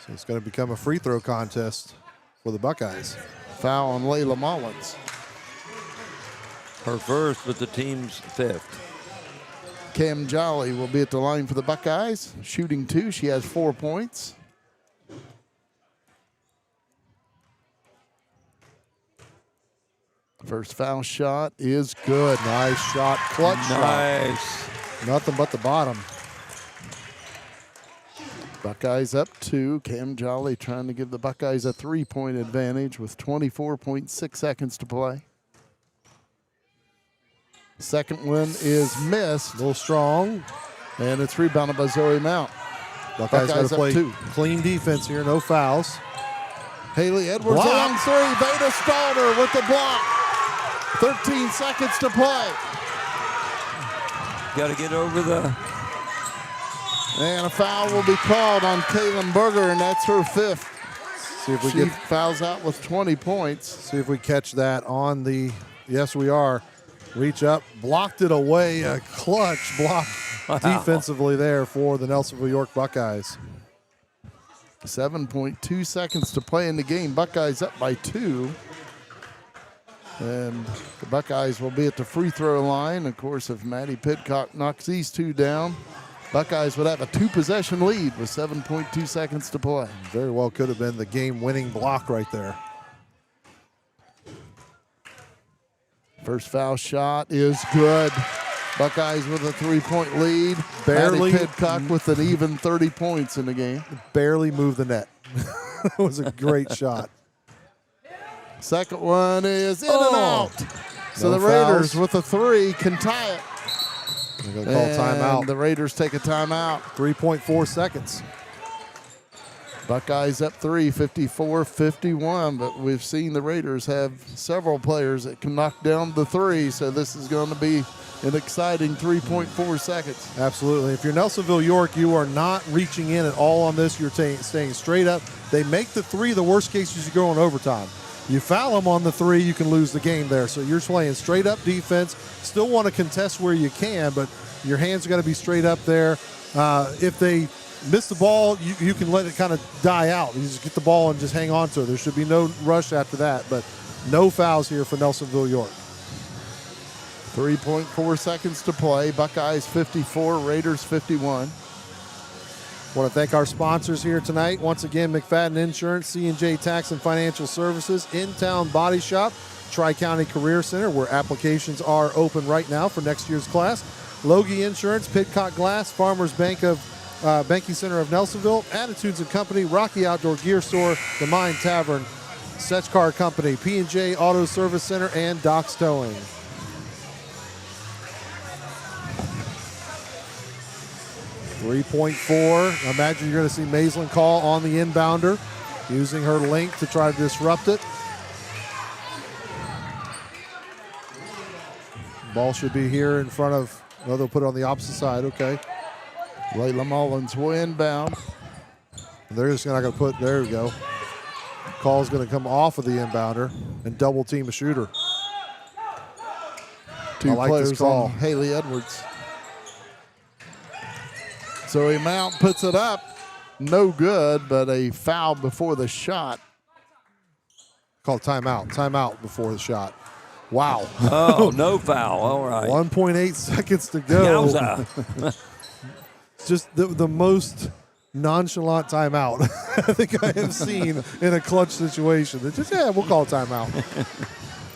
So it's going to become a free throw contest for the Buckeyes. Foul on Layla Mullins. Her first, but the team's 5th. Cam Jolly will be at the line for the Buckeyes. Shooting 2, she has 4 points. First foul shot is good. Nice shot, clutch Nice. shot. Nothing but the bottom. Buckeyes up 2. Cam Jolly trying to give the Buckeyes a 3-point advantage with 24.6 seconds to play. Second one is missed. A little strong. And it's rebounded by Zoe Mount. Buckeyes got to play 2. Clean defense here, no fouls. Haley Edwards Block. along 3. Veda Stalder with the block. 13 seconds to play. Got to get over the. And a foul will be called on Kaylin Berger, and that's her 5th. See if we She get fouls out with 20 points. See if we catch that on the. Yes, we are. Reach up, blocked it away. A clutch block defensively there for the Nelsonville-York Buckeyes. 7.2 seconds to play in the game. Buckeyes up by 2. And the Buckeyes will be at the free throw line. Of course, if Maddie Pidcock knocks these 2 down, Buckeyes would have a 2-possession lead with 7.2 seconds to play. Very well could have been the game-winning block right there. First foul shot is good. Buckeyes with a 3-point lead. Barely. Maddie Pidcock with an even 30 points in the game. Barely moved the net. It was a great shot. Second one is in and out. So No the Raiders fouls. with a 3 can tie it. They're going to call timeout. The Raiders take a timeout. 3.4 seconds. Buckeyes up 3, 54-51, but we've seen the Raiders have several players that can knock down the 3, so this is going to be an exciting 3.4 seconds. Absolutely. If you're Nelsonville-York, you are not reaching in at all on this. You're staying straight up. They make the 3. The worst case is you go in overtime. You foul them on the 3, you can lose the game there. So you're playing straight up defense. Still want to contest where you can, but your hands are going to be straight up there. If they miss the ball, you can let it kind of die out. You just get the ball and just hang on to it. There should be no rush after that, but no fouls here for Nelsonville-York. 3.4 seconds to play. Buckeyes 54, Raiders 51. Want to thank our sponsors here tonight. Once again, McFadden Insurance, C&J Tax and Financial Services, In-Town Body Shop, Tri-County Career Center, where applications are open right now for next year's class. Loge Insurance, Pidcock Glass, Farmers Bank of Banking Center of Nelsonville, Attitudes and Company, Rocky Outdoor Gear Store, The Mine Tavern, Sech-Kar Company, P&J Auto Service Center, and Doc's Towing. .4. Imagine you're going to see Maislin call on the inbounder, using her length to try to disrupt it. Ball should be here in front of, well, they'll put it on the opposite side, okay. Layla Mullins will inbound. They're just not going to put, there we go. Call's going to come off of the inbounder and double team a shooter. 2 I like players this call. on Haley Edwards. So Mount puts it up. No good, but a foul before the shot. Called timeout. Timeout before the shot. Wow. Oh, no foul. All right. 1.8 seconds to go. Yowza. Just the most nonchalant timeout I think I have seen in a clutch situation. It's just, yeah, we'll call timeout.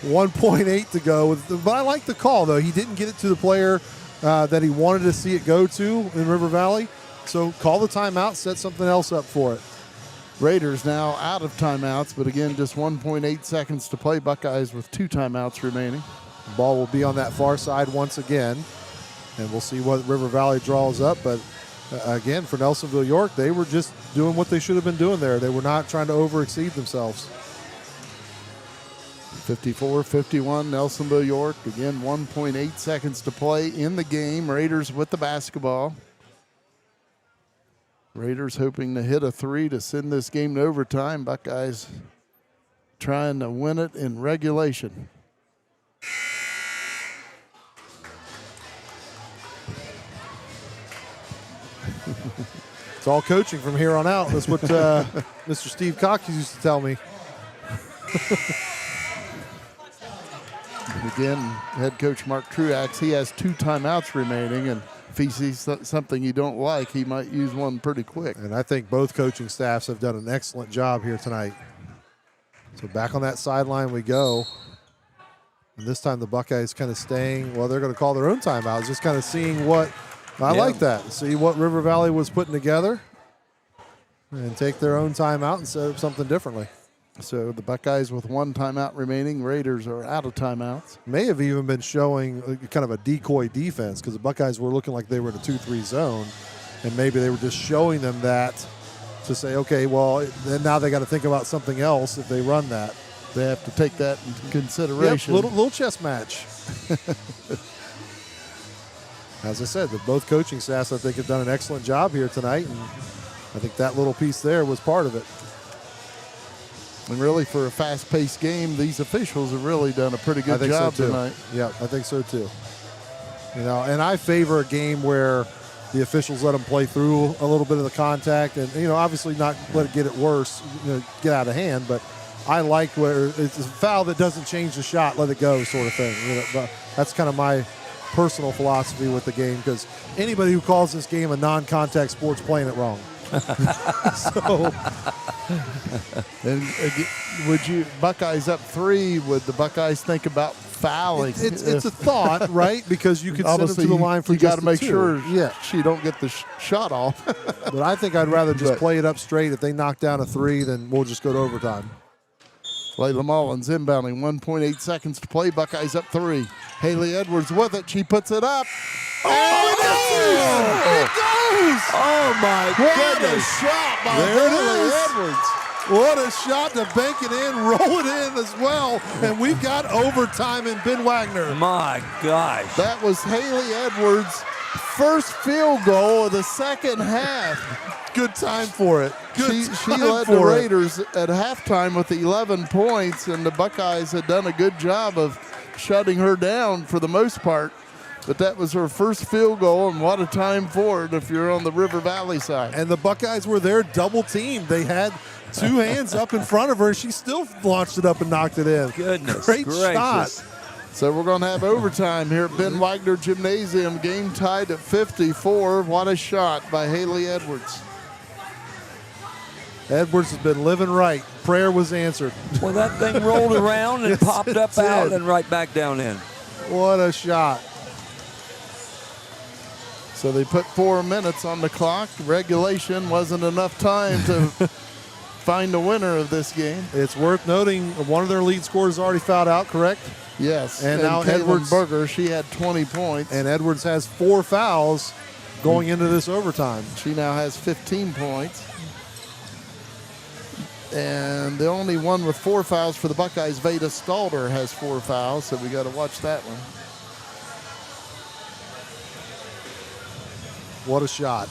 1.8 to go. But I like the call, though. He didn't get it to the player that he wanted to see it go to in River Valley. So call the timeout, set something else up for it. Raiders now out of timeouts, but again, just 1.8 seconds to play. Buckeyes with 2 timeouts remaining. Ball will be on that far side once again, and we'll see what River Valley draws up. But again, for Nelsonville-York, they were just doing what they should have been doing there. They were not trying to overexceed themselves. 54-51, Nelsonville-York. Again, 1.8 seconds to play in the game. Raiders with the basketball. Raiders hoping to hit a 3 to send this game to overtime. Buckeyes trying to win it in regulation. It's all coaching from here on out. That's what Mr. Steve Cox used to tell me. Again, head coach Mark Truax, he has 2 timeouts remaining, and if he sees something you don't like, he might use one pretty quick. And I think both coaching staffs have done an excellent job here tonight. So back on that sideline we go. And this time the Buckeyes kind of staying, well, they're going to call their own timeouts, just kind of seeing what, I like that, see what River Valley was putting together and take their own timeout and set up something differently. So the Buckeyes with 1 timeout remaining. Raiders are out of timeouts. May have even been showing kind of a decoy defense because the Buckeyes were looking like they were in a 2-3 zone, and maybe they were just showing them that to say, okay, well, then now they got to think about something else if they run that. They have to take that into consideration. Yep, little chess match. As I said, both coaching staffs, I think, have done an excellent job here tonight, and I think that little piece there was part of it. And really, for a fast-paced game, these officials have really done a pretty good job tonight. Yeah, I think so too. You know, and I favor a game where the officials let them play through a little bit of the contact, and obviously not let it get worse, get out of hand. But I like where it's a foul that doesn't change the shot, let it go, sort of thing. But that's kind of my personal philosophy with the game, because anybody who calls this game a non-contact sport's playing it wrong. So, and Buckeyes up 3? Would the Buckeyes think about fouling? It's a thought, right? Because you could send them to the line for you got to make 2. sure she don't get the shot off. But I think I'd rather just play it up straight. If they knock down a 3, then we'll just go to overtime. Layla Mullins inbounding, 1.8 seconds to play. Buckeyes up 3. Haley Edwards with it. She puts it up. It goes! Oh, my goodness. What a shot by Haley Edwards. What a shot to bank it in, roll it in as well. And we've got overtime in Ben Wagner. My gosh. That was Haley Edwards' first field goal of the second half. Good time for it. She led the Raiders at halftime with 11 points, and the Buckeyes had done a good job of shutting her down for the most part. But that was her first field goal, and what a time for it if you're on the River Valley side. And the Buckeyes were there double teamed. They had 2 hands up in front of her, and she still launched it up and knocked it in. Goodness Great gracious. shot. So we're going to have overtime here at Ben Wagner Gymnasium. Game tied at 54. What a shot by Haley Edwards. Edwards has been living right. Prayer was answered. Well, that thing rolled around and Yes, popped up it out did. and right back down in. What a shot. So they put 4 minutes on the clock. Regulation wasn't enough time to find the winner of this game. It's worth noting one of their lead scorers already fouled out, correct? Yes. And now Caitlin Edwards Berger, she had 20 points. And Edwards has 4 fouls going into this overtime. She now has 15 points. And the only one with 4 fouls for the Buckeyes, Veda Stalder, has 4 fouls, so we got to watch that one. What a shot.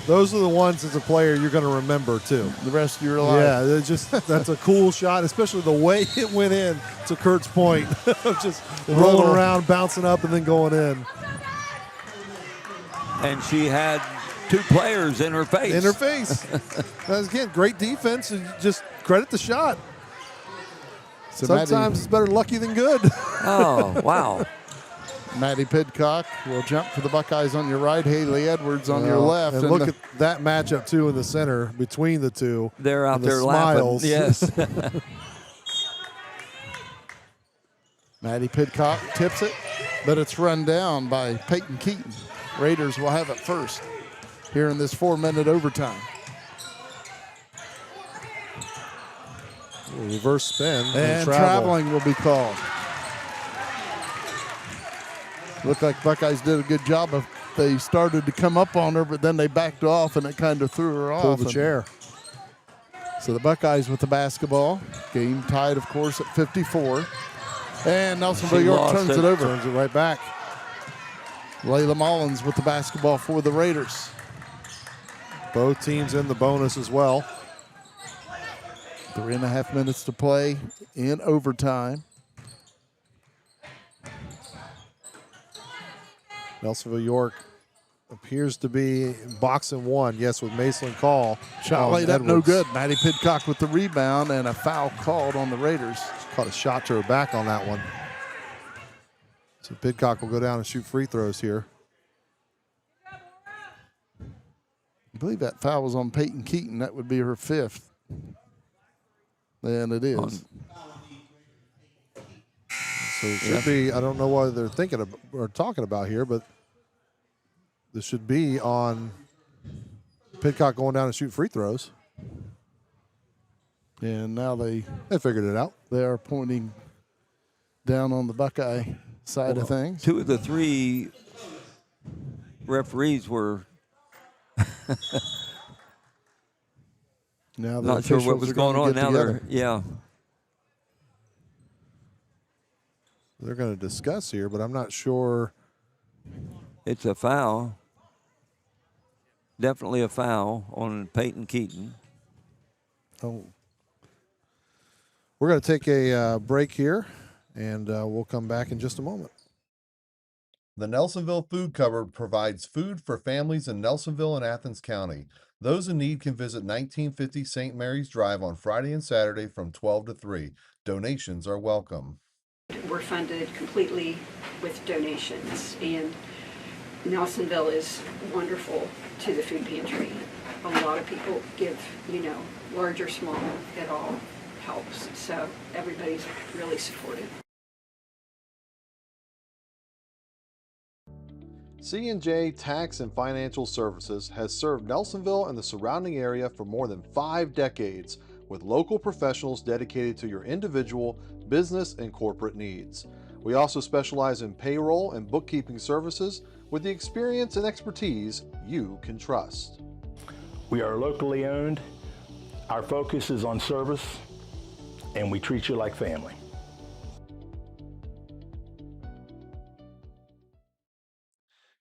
Those are the ones as a player you're going to remember, too. The rest of your life. Yeah, that's a cool shot, especially the way it went in, to Kurt's point. Just rolling around, bouncing up, and then going in. And she had 2 players in her face. In her face. That's, again, great defense, and just credit the shot. So sometimes it's better lucky than good. Oh, wow. Maddie Pidcock will jump for the Buckeyes on your right. Haley Edwards on your left. And look at that matchup, too, in the center between the two. They're out there smiles. laughing. Yes. Maddie Pidcock tips it, but it's run down by Peyton Keaton. Raiders will have it first here in this 4-minute overtime. Reverse spin. And traveling will be called. Looked like Buckeyes did a good job of, they started to come up on her, but then they backed off and it kind of threw her off. Pulled the chair. So the Buckeyes with the basketball. Game tied, of course, at 54. And Nelsonville-York turns it over. Turns it right back. Layla Mullins with the basketball for the Raiders. Both teams in the bonus as well. 3.5 minutes to play in overtime. Nelsonville-York appears to be boxing 1. Yes, with Mason Call. Shot laid up, no good. Maddie Pidcock with the rebound and a foul called on the Raiders. Caught a shot to her back on that one. So Pidcock will go down and shoot free throws here. I believe that foul was on Peyton Keaton. That would be her 5th. And it is. So it should be, I don't know what they're thinking of or talking about here, but this should be on Pidcock going down and shoot free throws. And now they figured it out. They are pointing down on the Buckeye side of things. 2 of the 3 referees were now not sure what was going on. Now they're They're going to discuss here, but I'm not sure. It's a foul. Definitely a foul on Peyton Keaton. Oh. We're going to take a break here, and we'll come back in just a moment. The Nelsonville Food Cupboard provides food for families in Nelsonville and Athens County. Those in need can visit 1950 St. Mary's Drive on Friday and Saturday from 12 to 3. Donations are welcome. We're funded completely with donations, and Nelsonville is wonderful to the food pantry. A lot of people give, large or small, it all helps. So everybody's really supportive. C&J Tax and Financial Services has served Nelsonville and the surrounding area for more than 5 decades, with local professionals dedicated to your individual, business, and corporate needs. We also specialize in payroll and bookkeeping services with the experience and expertise you can trust. We are locally owned. Our focus is on service, and we treat you like family.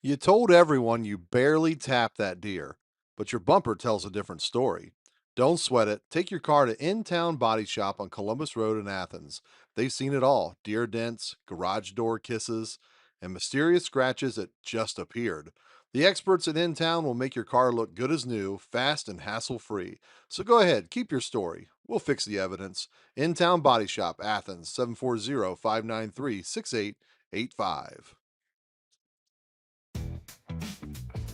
You told everyone you barely tapped that deer, but your bumper tells a different story. Don't sweat it. Take your car to In-Town Body Shop on Columbus Road in Athens. They've seen it all: deer dents, garage door kisses, and mysterious scratches that just appeared. The experts at In-Town will make your car look good as new, fast and hassle-free. So go ahead, keep your story. We'll fix the evidence. In-Town Body Shop, Athens, 740-593-6885.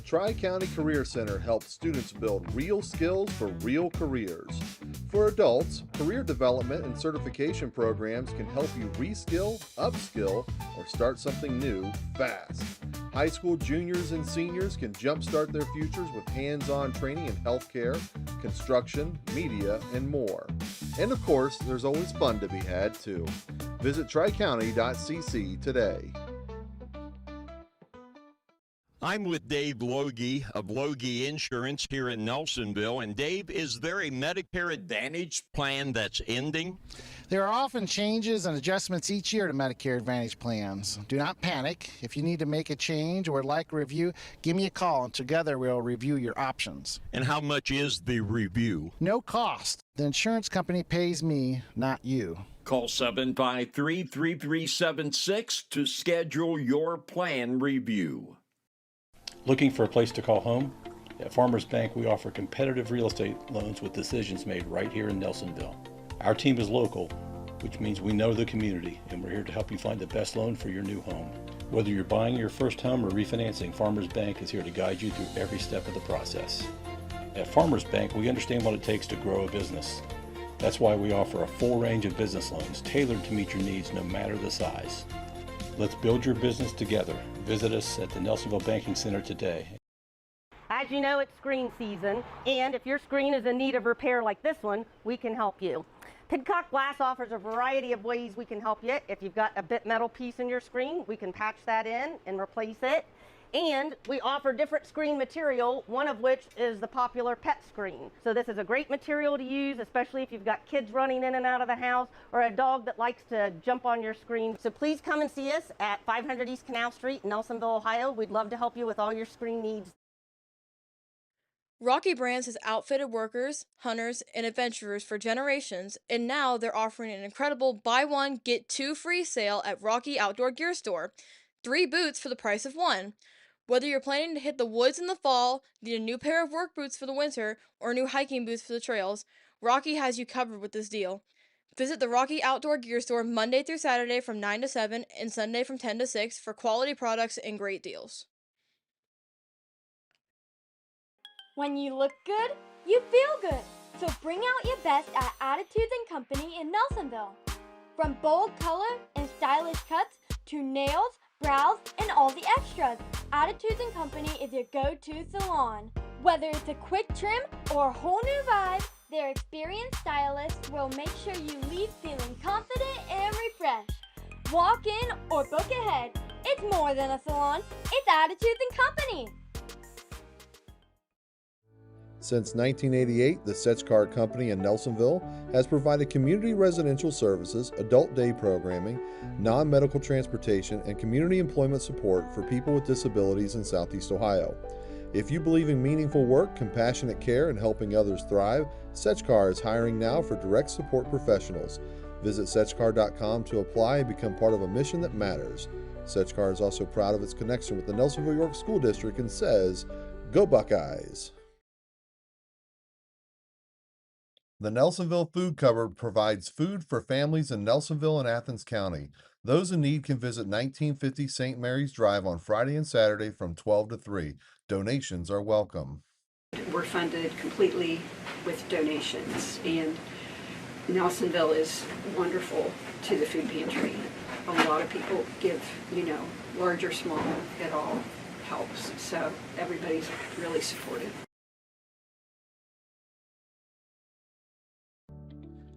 Tri-County Career Center helps students build real skills for real careers. For adults, career development and certification programs can help you reskill, upskill, or start something new fast. High school juniors and seniors can jumpstart their futures with hands-on training in healthcare, construction, media, and more. And of course, there's always fun to be had too. Visit tricounty.cc today. I'm with Dave Loge of Loge Insurance here in Nelsonville. And Dave, is there a Medicare Advantage plan that's ending? There are often changes and adjustments each year to Medicare Advantage plans. Do not panic. If you need to make a change or would like a review, give me a call and together we'll review your options. And how much is the review? No cost. The insurance company pays me, not you. Call 753-3376 to schedule your plan review. Looking for a place to call home? At Farmers Bank, we offer competitive real estate loans with decisions made right here in Nelsonville. Our team is local, which means we know the community, and we're here to help you find the best loan for your new home. Whether you're buying your first home or refinancing, Farmers Bank is here to guide you through every step of the process. At Farmers Bank, we understand what it takes to grow a business. That's why we offer a full range of business loans tailored to meet your needs no matter the size. Let's build your business together. Visit us at the Nelsonville Banking Center today. As you know, it's screen season, and if your screen is in need of repair like this one, we can help you. Pidcock Glass offers a variety of ways we can help you. If you've got a bit metal piece in your screen, we can patch that in and replace it. And we offer different screen material, one of which is the popular pet screen. So this is a great material to use, especially if you've got kids running in and out of the house or a dog that likes to jump on your screen. So please come and see us at 500 East Canal Street, Nelsonville, Ohio. We'd love to help you with all your screen needs. Rocky Brands has outfitted workers, hunters, and adventurers for generations, and now they're offering an incredible buy one, get 2 free sale at Rocky Outdoor Gear Store. 3 boots for the price of 1. Whether you're planning to hit the woods in the fall, need a new pair of work boots for the winter, or new hiking boots for the trails, Rocky has you covered with this deal. Visit the Rocky Outdoor Gear Store Monday through Saturday from 9 to 7 and Sunday from 10 to 6 for quality products and great deals. When you look good, you feel good. So bring out your best at Attitudes and Company in Nelsonville. From bold color and stylish cuts to nails, brows, and all the extras, Attitudes and Company is your go-to salon. Whether it's a quick trim or a whole new vibe, their experienced stylists will make sure you leave feeling confident and refreshed. Walk in or book ahead. It's more than a salon, it's Attitudes and Company. Since 1988, the Sech-Kar Company in Nelsonville has provided community residential services, adult day programming, non-medical transportation, and community employment support for people with disabilities in Southeast Ohio. If you believe in meaningful work, compassionate care, and helping others thrive, Sech-Kar is hiring now for direct support professionals. Visit Sech-Kar.com to apply and become part of a mission that matters. Sech-Kar is also proud of its connection with the Nelsonville-York School District and says, "Go Buckeyes!" The Nelsonville Food Cupboard provides food for families in Nelsonville and Athens County. Those in need can visit 1950 St. Mary's Drive on Friday and Saturday from 12 to 3. Donations are welcome. We're funded completely with donations, and Nelsonville is wonderful to the food pantry. A lot of people give, large or small, it all helps. So everybody's really supportive.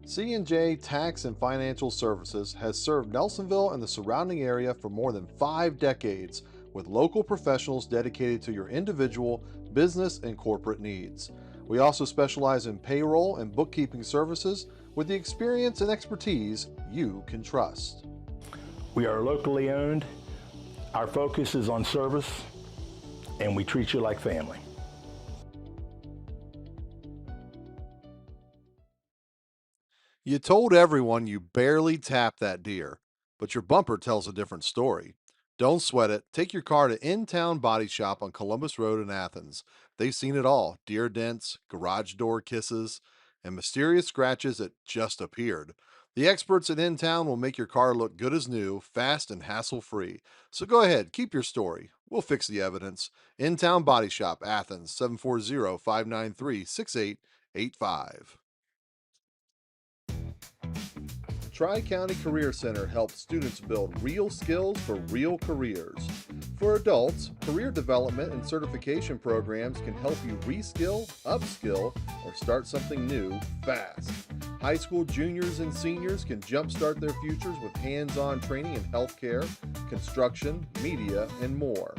C&J Tax and Financial Services has served Nelsonville and the surrounding area for more than 5 decades with local professionals dedicated to your individual, business, and corporate needs. We also specialize in payroll and bookkeeping services with the experience and expertise you can trust. We are locally owned. Our focus is on service, and we treat you like family. You told everyone you barely tapped that deer, but your bumper tells a different story. Don't sweat it. Take your car to In-Town Body Shop on Columbus Road in Athens. They've seen it all: deer dents, garage door kisses, and mysterious scratches that just appeared. The experts at In-Town will make your car look good as new, fast and hassle-free. So go ahead, keep your story. We'll fix the evidence. In-Town Body Shop, Athens, 740-593-6885. Tri-County Career Center helps students build real skills for real careers. For adults, career development and certification programs can help you reskill, upskill, or start something new fast. High school juniors and seniors can jumpstart their futures with hands-on training in healthcare, construction, media, and more.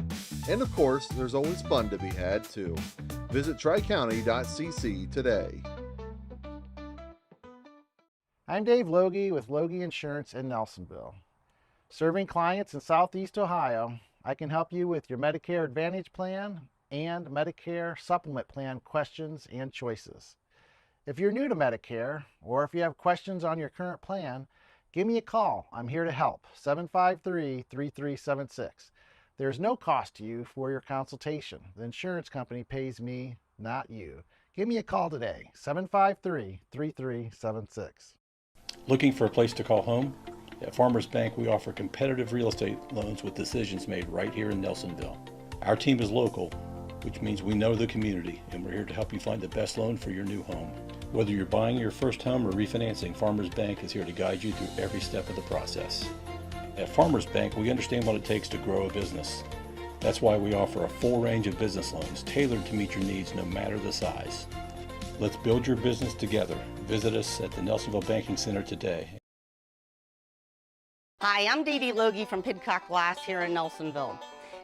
And of course, there's always fun to be had too. Visit tricounty.cc today. I'm Dave Loge with Loge Insurance in Nelsonville. Serving clients in Southeast Ohio, I can help you with your Medicare Advantage plan and Medicare Supplement plan questions and choices. If you're new to Medicare, or if you have questions on your current plan, give me a call. I'm here to help. 753-3376. There's no cost to you for your consultation. The insurance company pays me, not you. Give me a call today, 753-3376. Looking for a place to call home? At Farmers Bank, we offer competitive real estate loans with decisions made right here in Nelsonville. Our team is local, which means we know the community, and we're here to help you find the best loan for your new home. Whether you're buying your first home or refinancing, Farmers Bank is here to guide you through every step of the process. At Farmers Bank, we understand what it takes to grow a business. That's why we offer a full range of business loans tailored to meet your needs no matter the size. Let's build your business together. Visit us at the Nelsonville Banking Center today. Hi, I'm Dee Dee Logie from Pidcock Glass here in Nelsonville.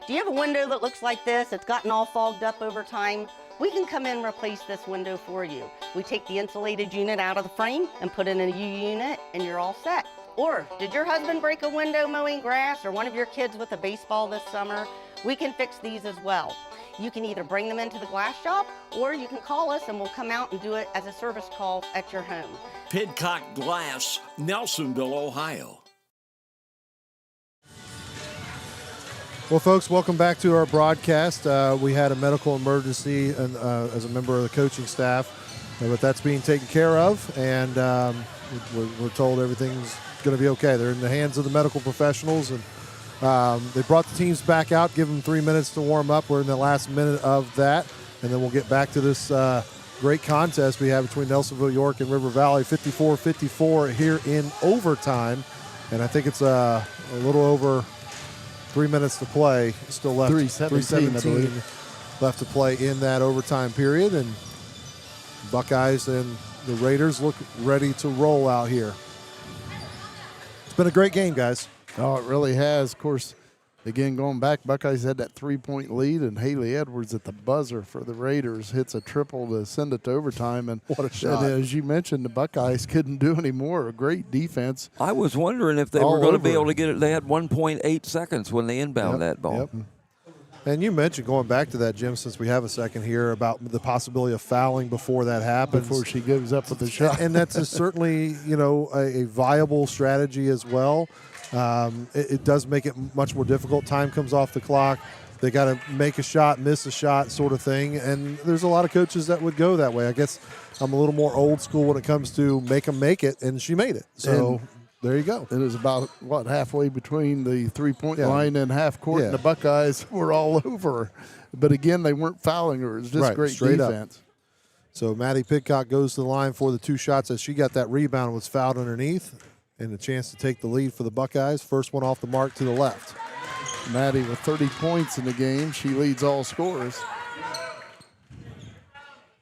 Do you have a window that looks like this? It's gotten all fogged up over time. We can come in and replace this window for you. We take the insulated unit out of the frame and put in a U unit, and you're all set. Or, did your husband break a window mowing grass, or one of your kids with a baseball this summer? We can fix these as well. You can either bring them into the glass shop, or you can call us and we'll come out and do it as a service call at your home. Pidcock Glass, Nelsonville, Ohio. Well, folks, welcome back to our broadcast. We had a medical emergency as a member of the coaching staff, but that's being taken care of. And we're told everything's going to be okay. They're in the hands of the medical professionals, and they brought the teams back out, give them 3 minutes to warm up. We're in the last minute of that, and then we'll get back to this great contest we have between Nelsonville-York and River Valley, 54-54 here in overtime. And I think it's a little over 3 minutes to play. Still left 3:17 left to play in that overtime period. And Buckeyes and the Raiders look ready to roll out here. It's been a great game, guys. Oh, it really has. Of course, again, going back, Buckeyes had that 3-point lead, and Haley Edwards at the buzzer for the Raiders hits a triple to send it to overtime. And what a shot. And as you mentioned, the Buckeyes couldn't do any more. A great defense. I was wondering if they were going to be able to get it. They had 1.8 seconds when they inbound that ball. Yep. And you mentioned, going back to that, Jim, since we have a second here, about the possibility of fouling before that happens. Before she gives up with the shot. And that's certainly, a viable strategy as well. It does make it much more difficult. Time comes off the clock. They got to make a shot, miss a shot sort of thing. And there's a lot of coaches that would go that way. I guess I'm a little more old school when it comes to make them make it, and she made it. So there you go. It was about, halfway between the three-point line and half court, and the Buckeyes were all over her. But, again, they weren't fouling her. It was just great defense. Up. So Maddie Pidcock goes to the line for the 2 shots as she got that rebound, was fouled underneath, and a chance to take the lead for the Buckeyes. First one off the mark to the left. Maddie with 30 points in the game. She leads all scorers.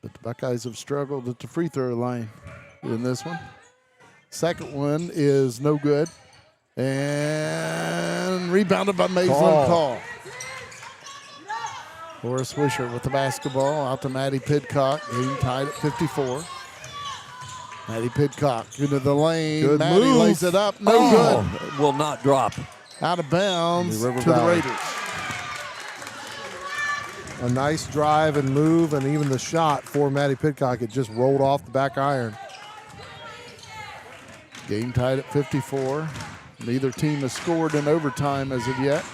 But the Buckeyes have struggled at the free throw line in this one. Second one is no good. And rebounded by Maislin Call. Laura Swisher with the basketball out to Maddie Pidcock. Game tied at 54. Maddie Pidcock into the lane. Good Maddie move. lays it up. No good. Will not drop. Out of bounds to the Raiders. A nice drive and move, and even the shot for Maddie Pidcock, it just rolled off the back iron. Game tied at 54. Neither team has scored in overtime as of yet.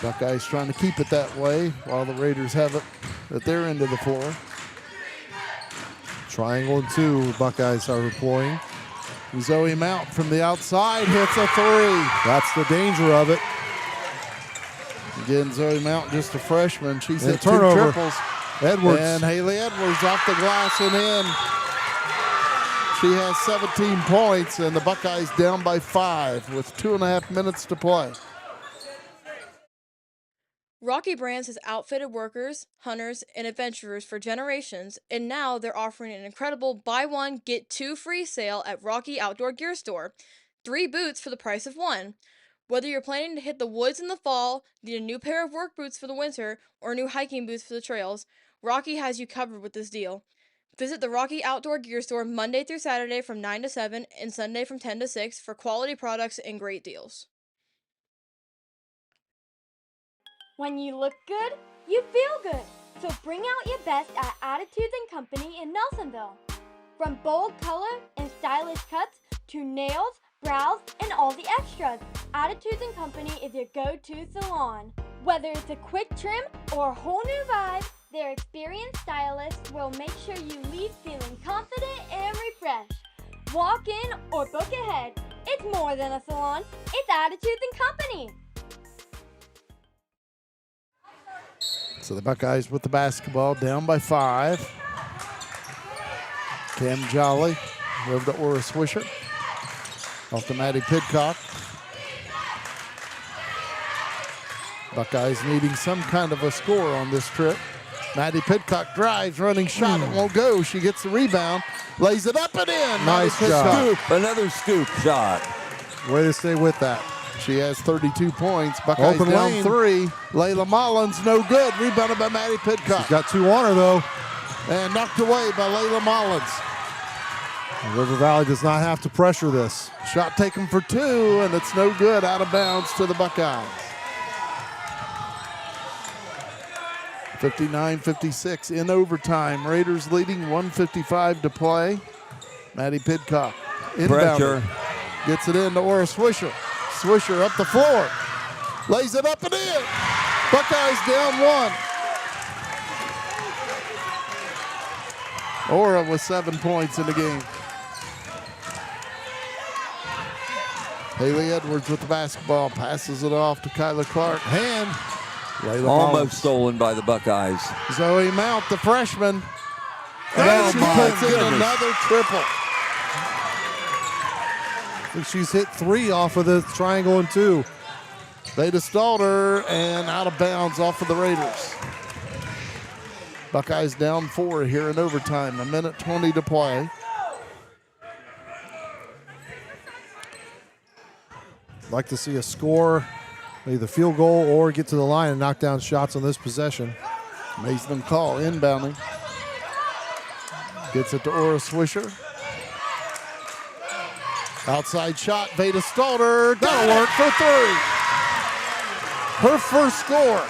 Buckeyes trying to keep it that way while the Raiders have it at their end of the floor. Triangle and 2, Buckeyes are deploying. Zoe Mount from the outside hits a 3. That's the danger of it. Again, Zoe Mount, just a freshman. She's hit 2 turnover. triples. Edwards. And Haley Edwards off the glass and in. She has 17 points, and the Buckeyes down by 5 with 2.5 minutes to play. Rocky Brands has outfitted workers, hunters, and adventurers for generations, and now they're offering an incredible buy one, get 2 free sale at Rocky Outdoor Gear Store. 3 boots for the price of 1. Whether you're planning to hit the woods in the fall, need a new pair of work boots for the winter, or new hiking boots for the trails, Rocky has you covered with this deal. Visit the Rocky Outdoor Gear Store Monday through Saturday from 9 to 7 and Sunday from 10 to 6 for quality products and great deals. When you look good, you feel good. So bring out your best at Attitudes & Company in Nelsonville. From bold color and stylish cuts to nails, brows, and all the extras, Attitudes & Company is your go-to salon. Whether it's a quick trim or a whole new vibe, their experienced stylists will make sure you leave feeling confident and refreshed. Walk in or book ahead. It's more than a salon, it's Attitudes & Company. So the Buckeyes with the basketball down by 5. Cam Jolly over to Ora Swisher. Off to Maddie Pidcock. Buckeyes needing some kind of a score on this trip. Maddie Pidcock drives, running shot. It won't go. She gets the rebound, lays it up and in. Nice job. Another scoop shot. Way to stay with that. She has 32 points. Buckeyes Open down lane. 3. Layla Mullins, no good. Rebounded by Maddie Pidcock. She's got 2 on her, though. And knocked away by Layla Mullins. River Valley does not have to pressure this. Shot taken for 2, and it's no good. Out of bounds to the Buckeyes. 59-56 in overtime. Raiders leading, 1:55 to play. Maddie Pidcock inbounded. Gets it in to Ora Swisher. Swisher up the floor. Lays it up and in. Buckeyes down 1. Ora with 7 points in the game. Haley Edwards with the basketball, passes it off to Kyler Clark. Hand. Almost stolen by the Buckeyes. Zoe Mount, the freshman. Oh, she my puts in goodness. another triple. I think she's hit 3 off of the triangle and 2. Veda Stalder and out of bounds off of the Raiders. Buckeyes down 4 here in overtime. 1:20 to play. Like to see a score, either field goal or get to the line and knock down shots on this possession. Mason Call inbounding. Gets it to Aura Swisher. Outside shot, Veda Stalder. That'll work for 3. Her first score.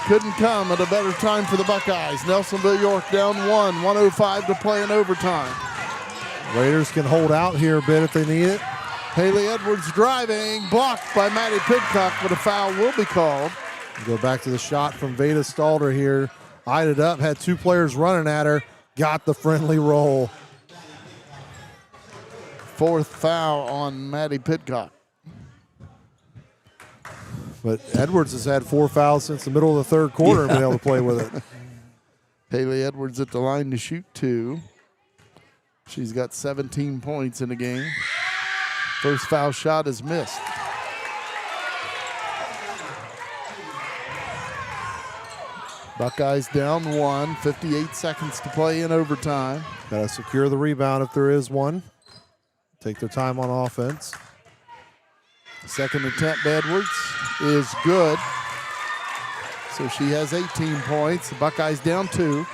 Couldn't come at a better time for the Buckeyes. Nelsonville-York down 1, 1:05 to play in overtime. Raiders can hold out here a bit if they need it. Haley Edwards driving, blocked by Maddie Pidcock, but a foul will be called. Go back to the shot from Veda Stalder here. Eyed it up, had 2 players running at her, got the friendly roll. 4th foul on Maddie Pidcock. But Edwards has had 4 fouls since the middle of the 3rd quarter and been able to play with it. Haley Edwards at the line to shoot 2. She's got 17 points in the game. First foul shot is missed. Buckeyes down 1, 58 seconds to play in overtime. Got to secure the rebound if there is one. Take their time on offense. Second attempt, Edwards, is good. So she has 18 points. The Buckeyes down 2.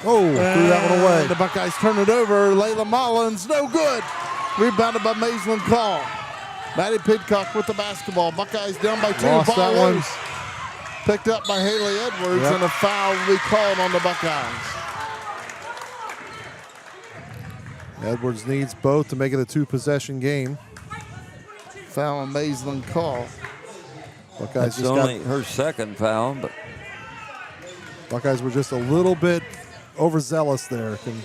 Oh, threw that one away. The Buckeyes turn it over. Layla Mullins, no good. Rebounded by Maislin Call. Maddie Pidcock with the basketball. Buckeyes down by 2. Lost Ball that one. loose. Picked up by Haley Edwards, and a foul will be called on the Buckeyes. Edwards needs both to make it a 2-possession game. Foul on Maislin Call. Buckeyes That's only her 2nd foul, but Buckeyes were just a little bit overzealous there. Can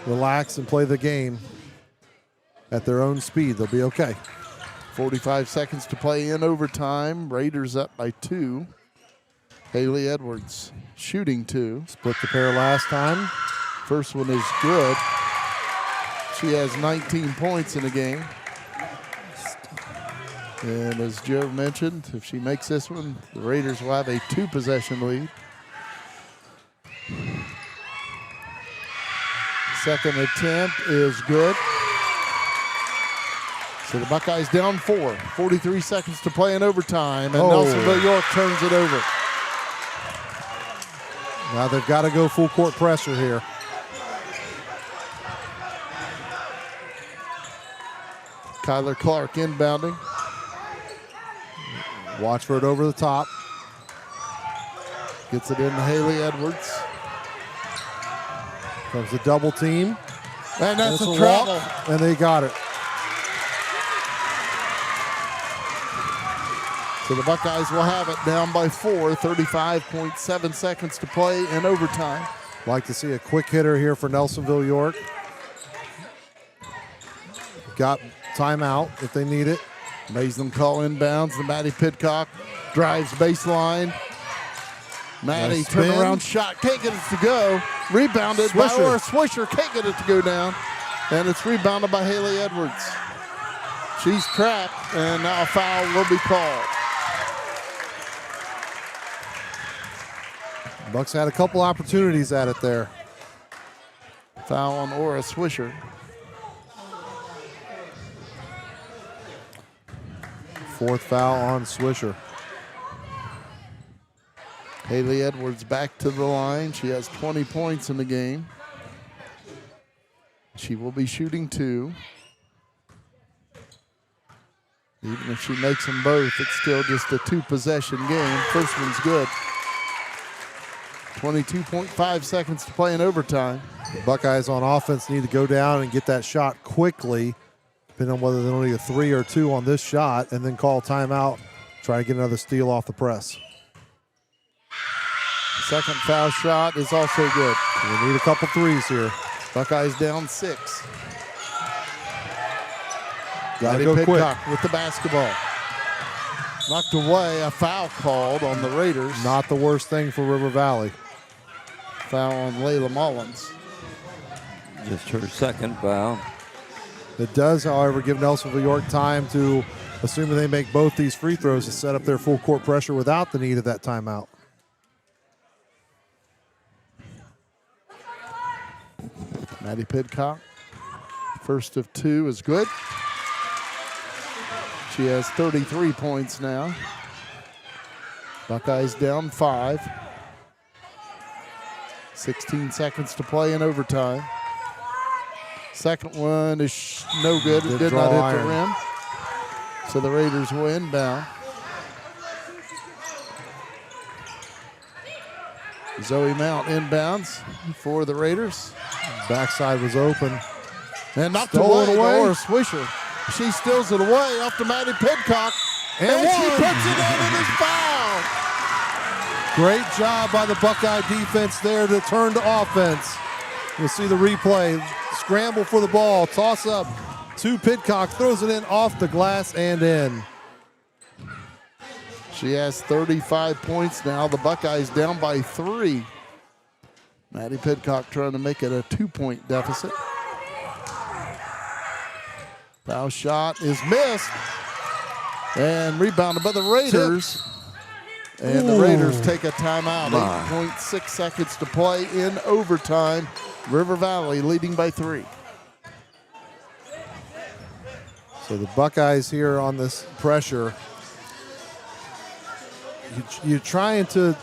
relax and play the game at their own speed. They'll be okay. 45 seconds to play in overtime. Raiders up by 2. Haley Edwards shooting 2. Split the pair last time. First one is good. She has 19 points in the game. And as Joe mentioned, if she makes this one, the Raiders will have a 2-possession lead. Second attempt is good. So the Buckeyes down 4. 43 seconds to play in overtime, and Nelsonville-York turns it over. Now they've got to go full court pressure here. Kyler Clark inbounding. Watch for it over the top. Gets it into Haley Edwards. Comes the double team. And that's a walk, travel. and they got it. So the Buckeyes will have it down by 4, 35.7 seconds to play in overtime. Like to see a quick hitter here for Nelsonville-York. Got timeout if they need it. Maislin Call inbounds. The Maddie Pidcock drives baseline. Maddie Nice spin. turnaround shot. Can't get it to go. Rebounded by Swisher. Aura Swisher. Can't get it to go down. And it's rebounded by Haley Edwards. She's trapped, and now a foul will be called. Bucks had a couple opportunities at it there. Foul on Aura Swisher. Fourth foul on Swisher. Haley Edwards back to the line. She has 20 points in the game. She will be shooting 2. Even if she makes them both, it's still just a 2-possession game. First one's good. 22.5 seconds to play in overtime. The Buckeyes on offense need to go down and get that shot quickly, depending on whether they only get 3 or 2 on this shot, and then call timeout, try to get another steal off the press. Second foul shot is also good. We need a couple threes here. Buckeyes down 6. Gotta go quick. Pidcock with the basketball. Knocked away, a foul called on the Raiders. Not the worst thing for River Valley. Foul on Layla Mullins. Just her second foul. It does, however, give Nelsonville-York time to, assuming they make both these free throws, to set up their full court pressure without the need of that timeout. Maddie Pidcock, first of two is good. She has 33 points now. Buckeyes down 5. 16 seconds to play in overtime. Second one is no good. It did not hit the rim. So the Raiders will inbound. Zoe Mount inbounds for the Raiders. Backside was open. And knocked away. Laura Swisher. She steals it away off to Maddie Pidcock. And she puts it in and is fouled. Great job by the Buckeye defense there to turn to offense. You'll see the replay. Scramble for the ball. Toss up to Pidcock. Throws it in off the glass and in. She has 35 points now. The Buckeyes down by 3. Maddie Pidcock trying to make it a 2-point deficit. Foul shot is missed. And rebounded by the Raiders. And the Raiders take a timeout. 8.6 seconds to play in overtime. River Valley leading by 3. So the Buckeyes here on this pressure. You're trying to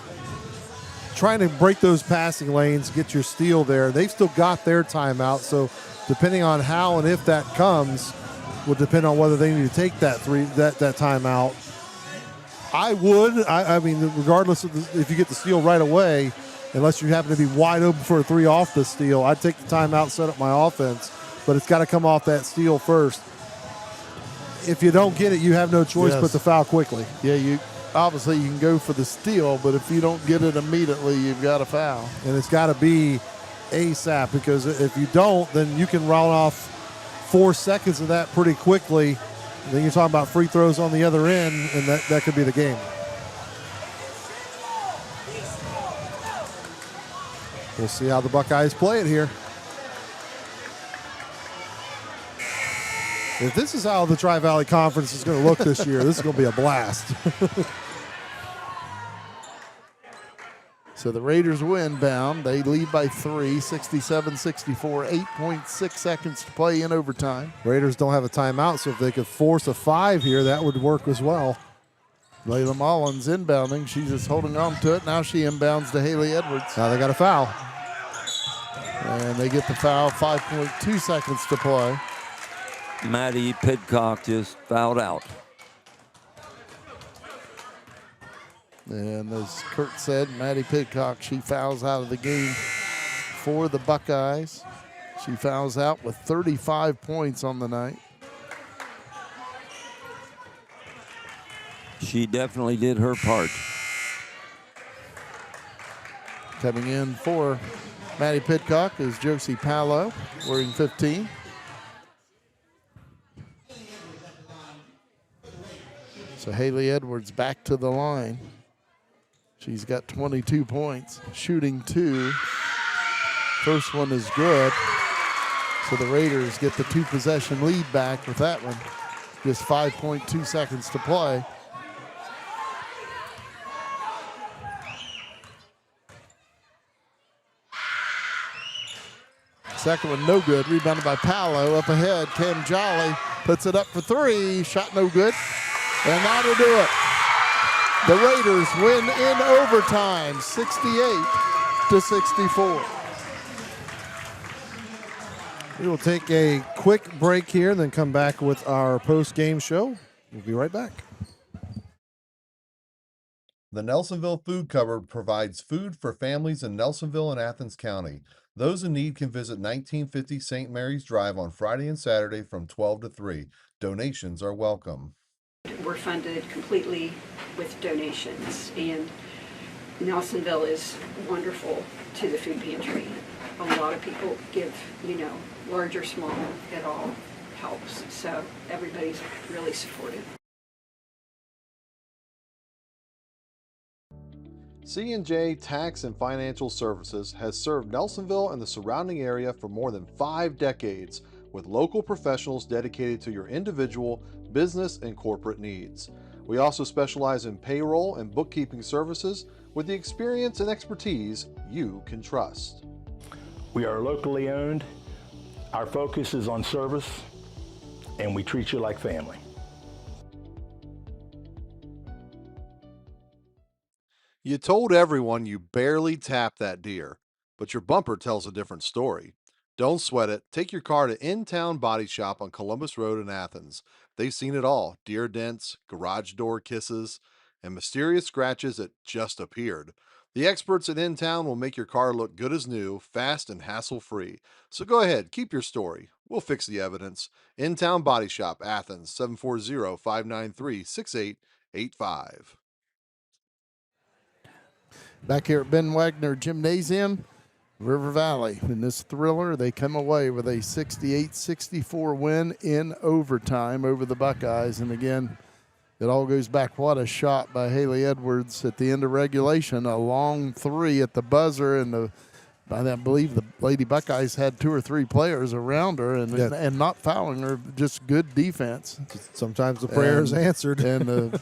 break those passing lanes, get your steal there. They've still got their timeout, so depending on how and if that comes will depend on whether they need to take that timeout. I mean, regardless of if you get the steal right away, unless you happen to be wide open for a 3 off the steal, I'd take the timeout, set up my offense, but it's got to come off that steal first. If you don't get it, you have no choice but to foul quickly. Yeah, obviously you can go for the steal, but if you don't get it immediately, you've got to foul. And it's got to be ASAP, because if you don't, then you can round off 4 seconds of that pretty quickly. And then you're talking about free throws on the other end, and that could be the game. We'll see how the Buckeyes play it here. If this is how the Tri-Valley Conference is going to look this year, this is going to be a blast. So the Raiders will inbound. They lead by 3, 67-64, 8.6 seconds to play in overtime. Raiders don't have a timeout, so if they could force a 5 here, that would work as well. Layla Mullins inbounding. She's just holding on to it. Now she inbounds to Haley Edwards. Now they got a foul. And they get the foul, 5.2 seconds to play. Maddie Pidcock just fouled out. And as Kurt said, Maddie Pidcock, she fouls out of the game for the Buckeyes. She fouls out with 35 points on the night. She definitely did her part. Coming in for Maddie Pidcock is Josie Palo, wearing 15. So Haley Edwards back to the line. She's got 22 points, shooting 2. First one is good. So the Raiders get the 2-possession lead back with that one. Just 5.2 seconds to play. Second one no good, rebounded by Palo. Up ahead, Cam Jolly puts it up for 3. Shot no good, and that'll do it. The Raiders win in overtime, 68-64. We will take a quick break here and then come back with our post-game show. We'll be right back. The Nelsonville Food Cupboard provides food for families in Nelsonville and Athens County. Those in need can visit 1950 St. Mary's Drive on Friday and Saturday from 12 to 3. Donations are welcome. We're funded completely with donations, and Nelsonville is wonderful to the food pantry. A lot of people give, large or small at all, helps. So everybody's really supportive. C&J Tax and Financial Services has served Nelsonville and the surrounding area for more than 5 decades with local professionals dedicated to your individual, business, and corporate needs. We also specialize in payroll and bookkeeping services with the experience and expertise you can trust. We are locally owned. Our focus is on service, and we treat you like family. You told everyone you barely tapped that deer, but your bumper tells a different story. Don't sweat it. Take your car to In-Town Body Shop on Columbus Road in Athens. They've seen it all: deer dents, garage door kisses, and mysterious scratches that just appeared. The experts at In-Town will make your car look good as new, fast and hassle-free. So go ahead, keep your story. We'll fix the evidence. In-Town Body Shop, Athens, 740-593-6885. Back here at Ben Wagner Gymnasium, River Valley. In this thriller, they come away with a 68-64 win in overtime over the Buckeyes. And again, it all goes back. What a shot by Haley Edwards at the end of regulation. A long three at the buzzer, and I believe the Lady Buckeyes had 2 or 3 players around her and not fouling her. Just good defense. Sometimes the prayer is answered. And the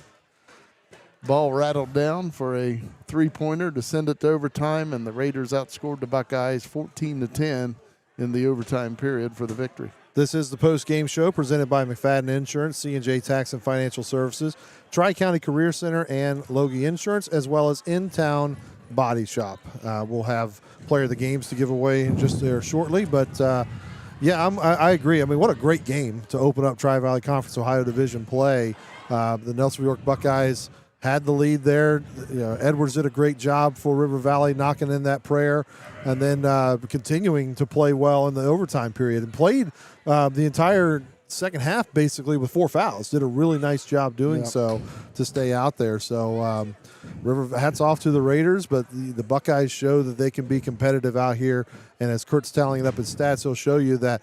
ball rattled down for a 3-pointer to send it to overtime, and the Raiders outscored the Buckeyes 14-10 in the overtime period for the victory. This is the post-game show presented by McFadden Insurance, C&J Tax and Financial Services, Tri-County Career Center, and Loge Insurance, as well as In-Town Body Shop. We'll have player of the games to give away just there shortly, but yeah, I agree. I mean, what a great game to open up Tri-Valley Conference Ohio Division play. The Nelsonville-York Buckeyes had the lead there. Edwards did a great job for River Valley, knocking in that prayer, and then continuing to play well in the overtime period, and played the entire second half basically with 4 fouls. Did a really nice job doing so to stay out there. So River, hats off to the Raiders, but the Buckeyes show that they can be competitive out here. And as Kurt's tallying up his stats, he'll show you that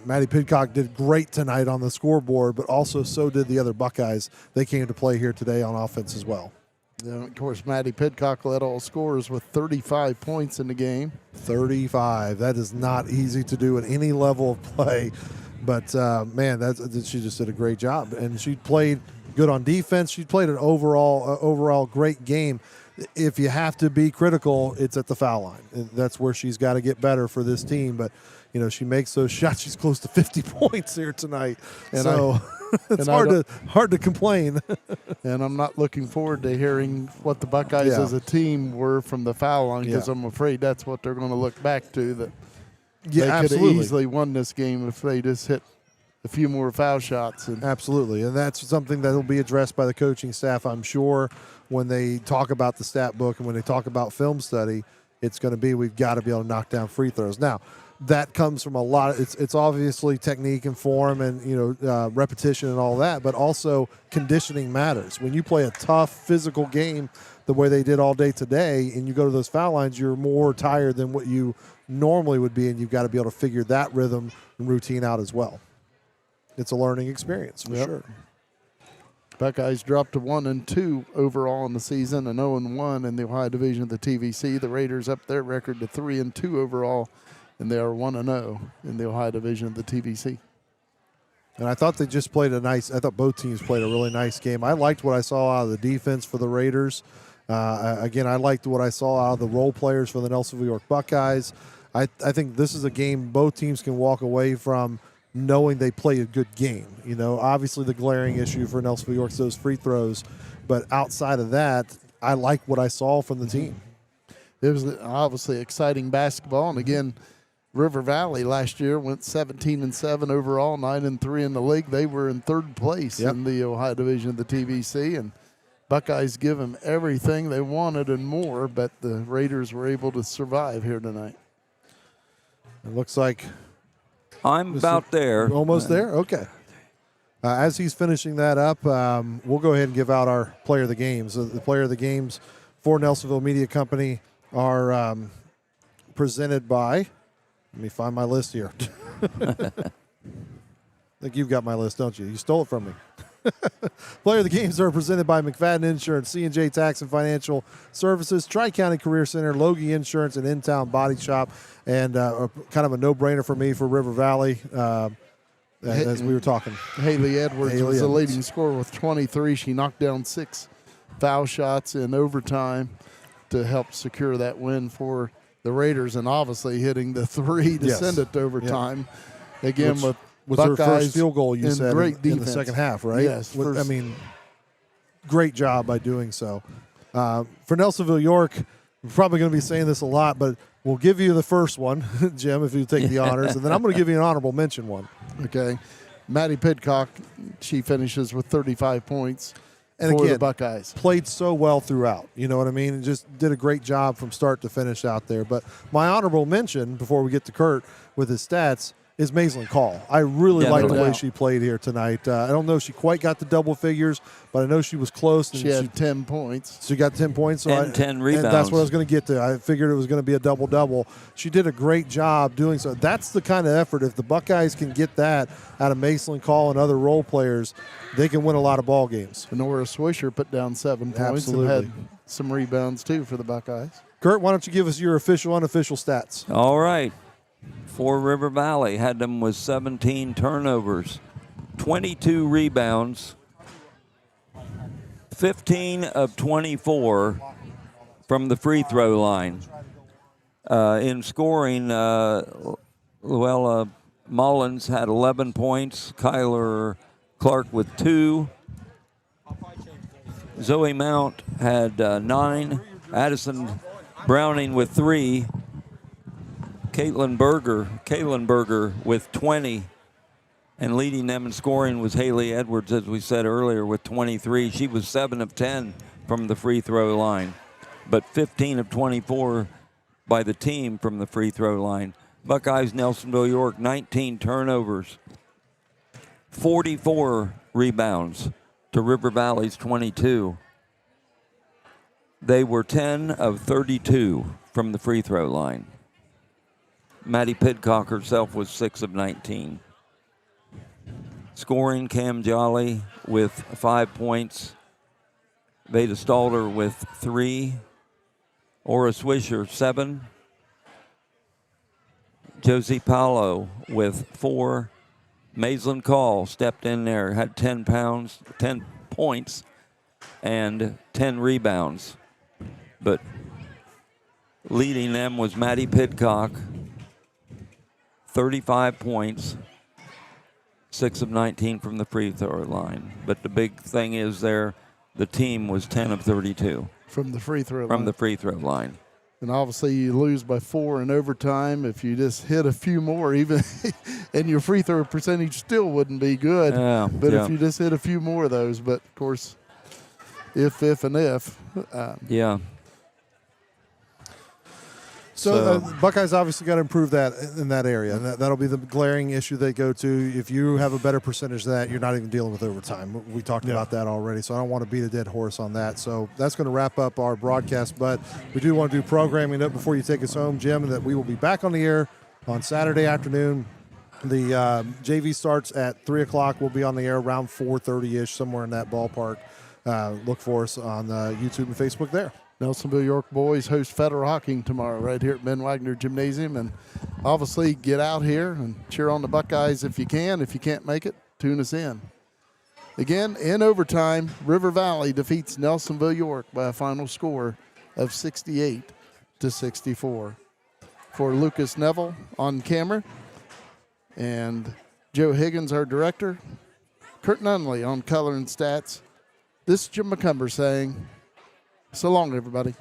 Maddie Pidcock did great tonight on the scoreboard, but also so did the other Buckeyes. They came to play here today on offense as well. Yeah, of course, Maddie Pidcock led all scorers with 35 points in the game. 35. That is not easy to do at any level of play. But, man, she just did a great job. And she played good on defense. She played an overall great game. If you have to be critical, it's at the foul line. That's where she's got to get better for this team. But, she makes those shots. She's close to 50 points here tonight. And so it's hard to complain. And I'm not looking forward to hearing what the Buckeyes as a team were from the foul line, because I'm afraid that's what they're going to look back to, that they could have easily won this game if they just hit a few more foul shots. Absolutely, and that's something that will be addressed by the coaching staff, I'm sure, when they talk about the stat book and when they talk about film study. It's going to be, we've got to be able to knock down free throws. Now, that comes from a lot of, it's obviously technique and form and repetition and all that, but also conditioning matters. When you play a tough physical game the way they did all day today, and you go to those foul lines, you're more tired than what you normally would be, and you've got to be able to figure that rhythm and routine out as well. It's a learning experience for sure. Buckeyes dropped to 1-2 overall in the season, and 0-1 in the Ohio Division of the TVC. The Raiders up their record to 3-2 overall, and they are 1-0 in the Ohio Division of the TVC. And I thought they just played I thought both teams played a really nice game. I liked what I saw out of the defense for the Raiders. Again, I liked what I saw out of the role players for the Nelsonville-York Buckeyes. I think this is a game both teams can walk away from knowing they play a good game. Obviously the glaring issue for Nelsonville-York is those free throws, but outside of that, I like what I saw from the team. It was obviously exciting basketball, and again, River Valley last year went 17-7 overall, 9-3 in the league. They were in third place in the Ohio Division of the TVC, and Buckeyes give them everything they wanted and more, but the Raiders were able to survive here tonight. It looks like I'm about there. Almost there? Okay. As he's finishing that up, we'll go ahead and give out our player of the games. The player of the games for Nelsonville Media Company are presented by, let me find my list here. think you've got my list, don't you? You stole it from me. Player of the games are presented by McFadden Insurance, C&J Tax and Financial Services, Tri-County Career Center, Loge Insurance, and In-Town Body Shop. And kind of a no-brainer for me for River Valley, as we were talking. Haley Edwards was the leading scorer with 23. She knocked down 6 foul shots in overtime to help secure that win for the Raiders, and obviously hitting the 3 to send it to overtime. Again, with her Buckeyes first field goal, you said, in the second half, right? Yes. I mean, great job by doing so. For Nelsonville-York, we're probably going to be saying this a lot, but we'll give you the first one, Jim, if you take the honors, and then I'm going to give you an honorable mention one. Okay. Maddie Pidcock, she finishes with 35 points and for again, the Buckeyes. Played so well throughout. You know what I mean? And just did a great job from start to finish out there. But my honorable mention, before we get to Kurt with his stats, is Maislin Call. I really like the way she played here tonight. I don't know if she quite got the double figures, but I know she was close. She had 10 points. She got 10 points. So and 10 rebounds. And that's what I was going to get to. I figured it was going to be a double-double. She did a great job doing so. That's the kind of effort. If the Buckeyes can get that out of Maislin Call and other role players, they can win a lot of ball games. Nora Swisher put down 7 points. Absolutely. And had some rebounds, too, for the Buckeyes. Kurt, why don't you give us your official, unofficial stats? All right. For River Valley, had them with 17 turnovers, 22 rebounds, 15 of 24 from the free throw line. In scoring, Luella Mullins had 11 points, Kyler Clark with 2, Zoe Mount had 9, Addison Browning with 3, Caitlin Berger with 20, and leading them in scoring was Haley Edwards, as we said earlier, with 23. She was 7 of 10 from the free throw line, but 15 of 24 by the team from the free throw line. Buckeyes Nelsonville-York, 19 turnovers, 44 rebounds to River Valley's 22. They were 10 of 32 from the free throw line. Maddie Pidcock herself was 6 of 19. Scoring, Cam Jolly with 5 points. Veda Stalder with 3. Ora Swisher, 7. Josie Paolo with 4. Maislin Call stepped in there, had 10 points, and 10 rebounds. But leading them was Maddie Pidcock, 35 points, 6 of 19 from the free throw line. But the big thing is there, the team was 10 of 32. From the free throw line. From the free throw line. And obviously you lose by 4 in overtime. If you just hit a few more, even, and your free throw percentage still wouldn't be good. But if you just hit a few more of those, but of course, if. Yeah. So Buckeyes obviously got to improve that in that area. And that'll be the glaring issue they go to. If you have a better percentage of that, you're not even dealing with overtime. We talked about that already, so I don't want to beat a dead horse on that. So that's going to wrap up our broadcast. But we do want to do programming up before you take us home, Jim, that we will be back on the air on Saturday afternoon. The JV starts at 3 o'clock. We'll be on the air around 4:30-ish, somewhere in that ballpark. Look for us on YouTube and Facebook there. Nelsonville-York boys host Federal Hockey tomorrow right here at Ben Wagner Gymnasium. And obviously get out here and cheer on the Buckeyes if you can. If you can't make it, tune us in. Again, in overtime, River Valley defeats Nelsonville-York by a final score of 68-64. For Lukas Neville on camera and Joe Higgins, our director, Kurt Nunnally on color and stats, this is Jim McCumber saying, so long, everybody.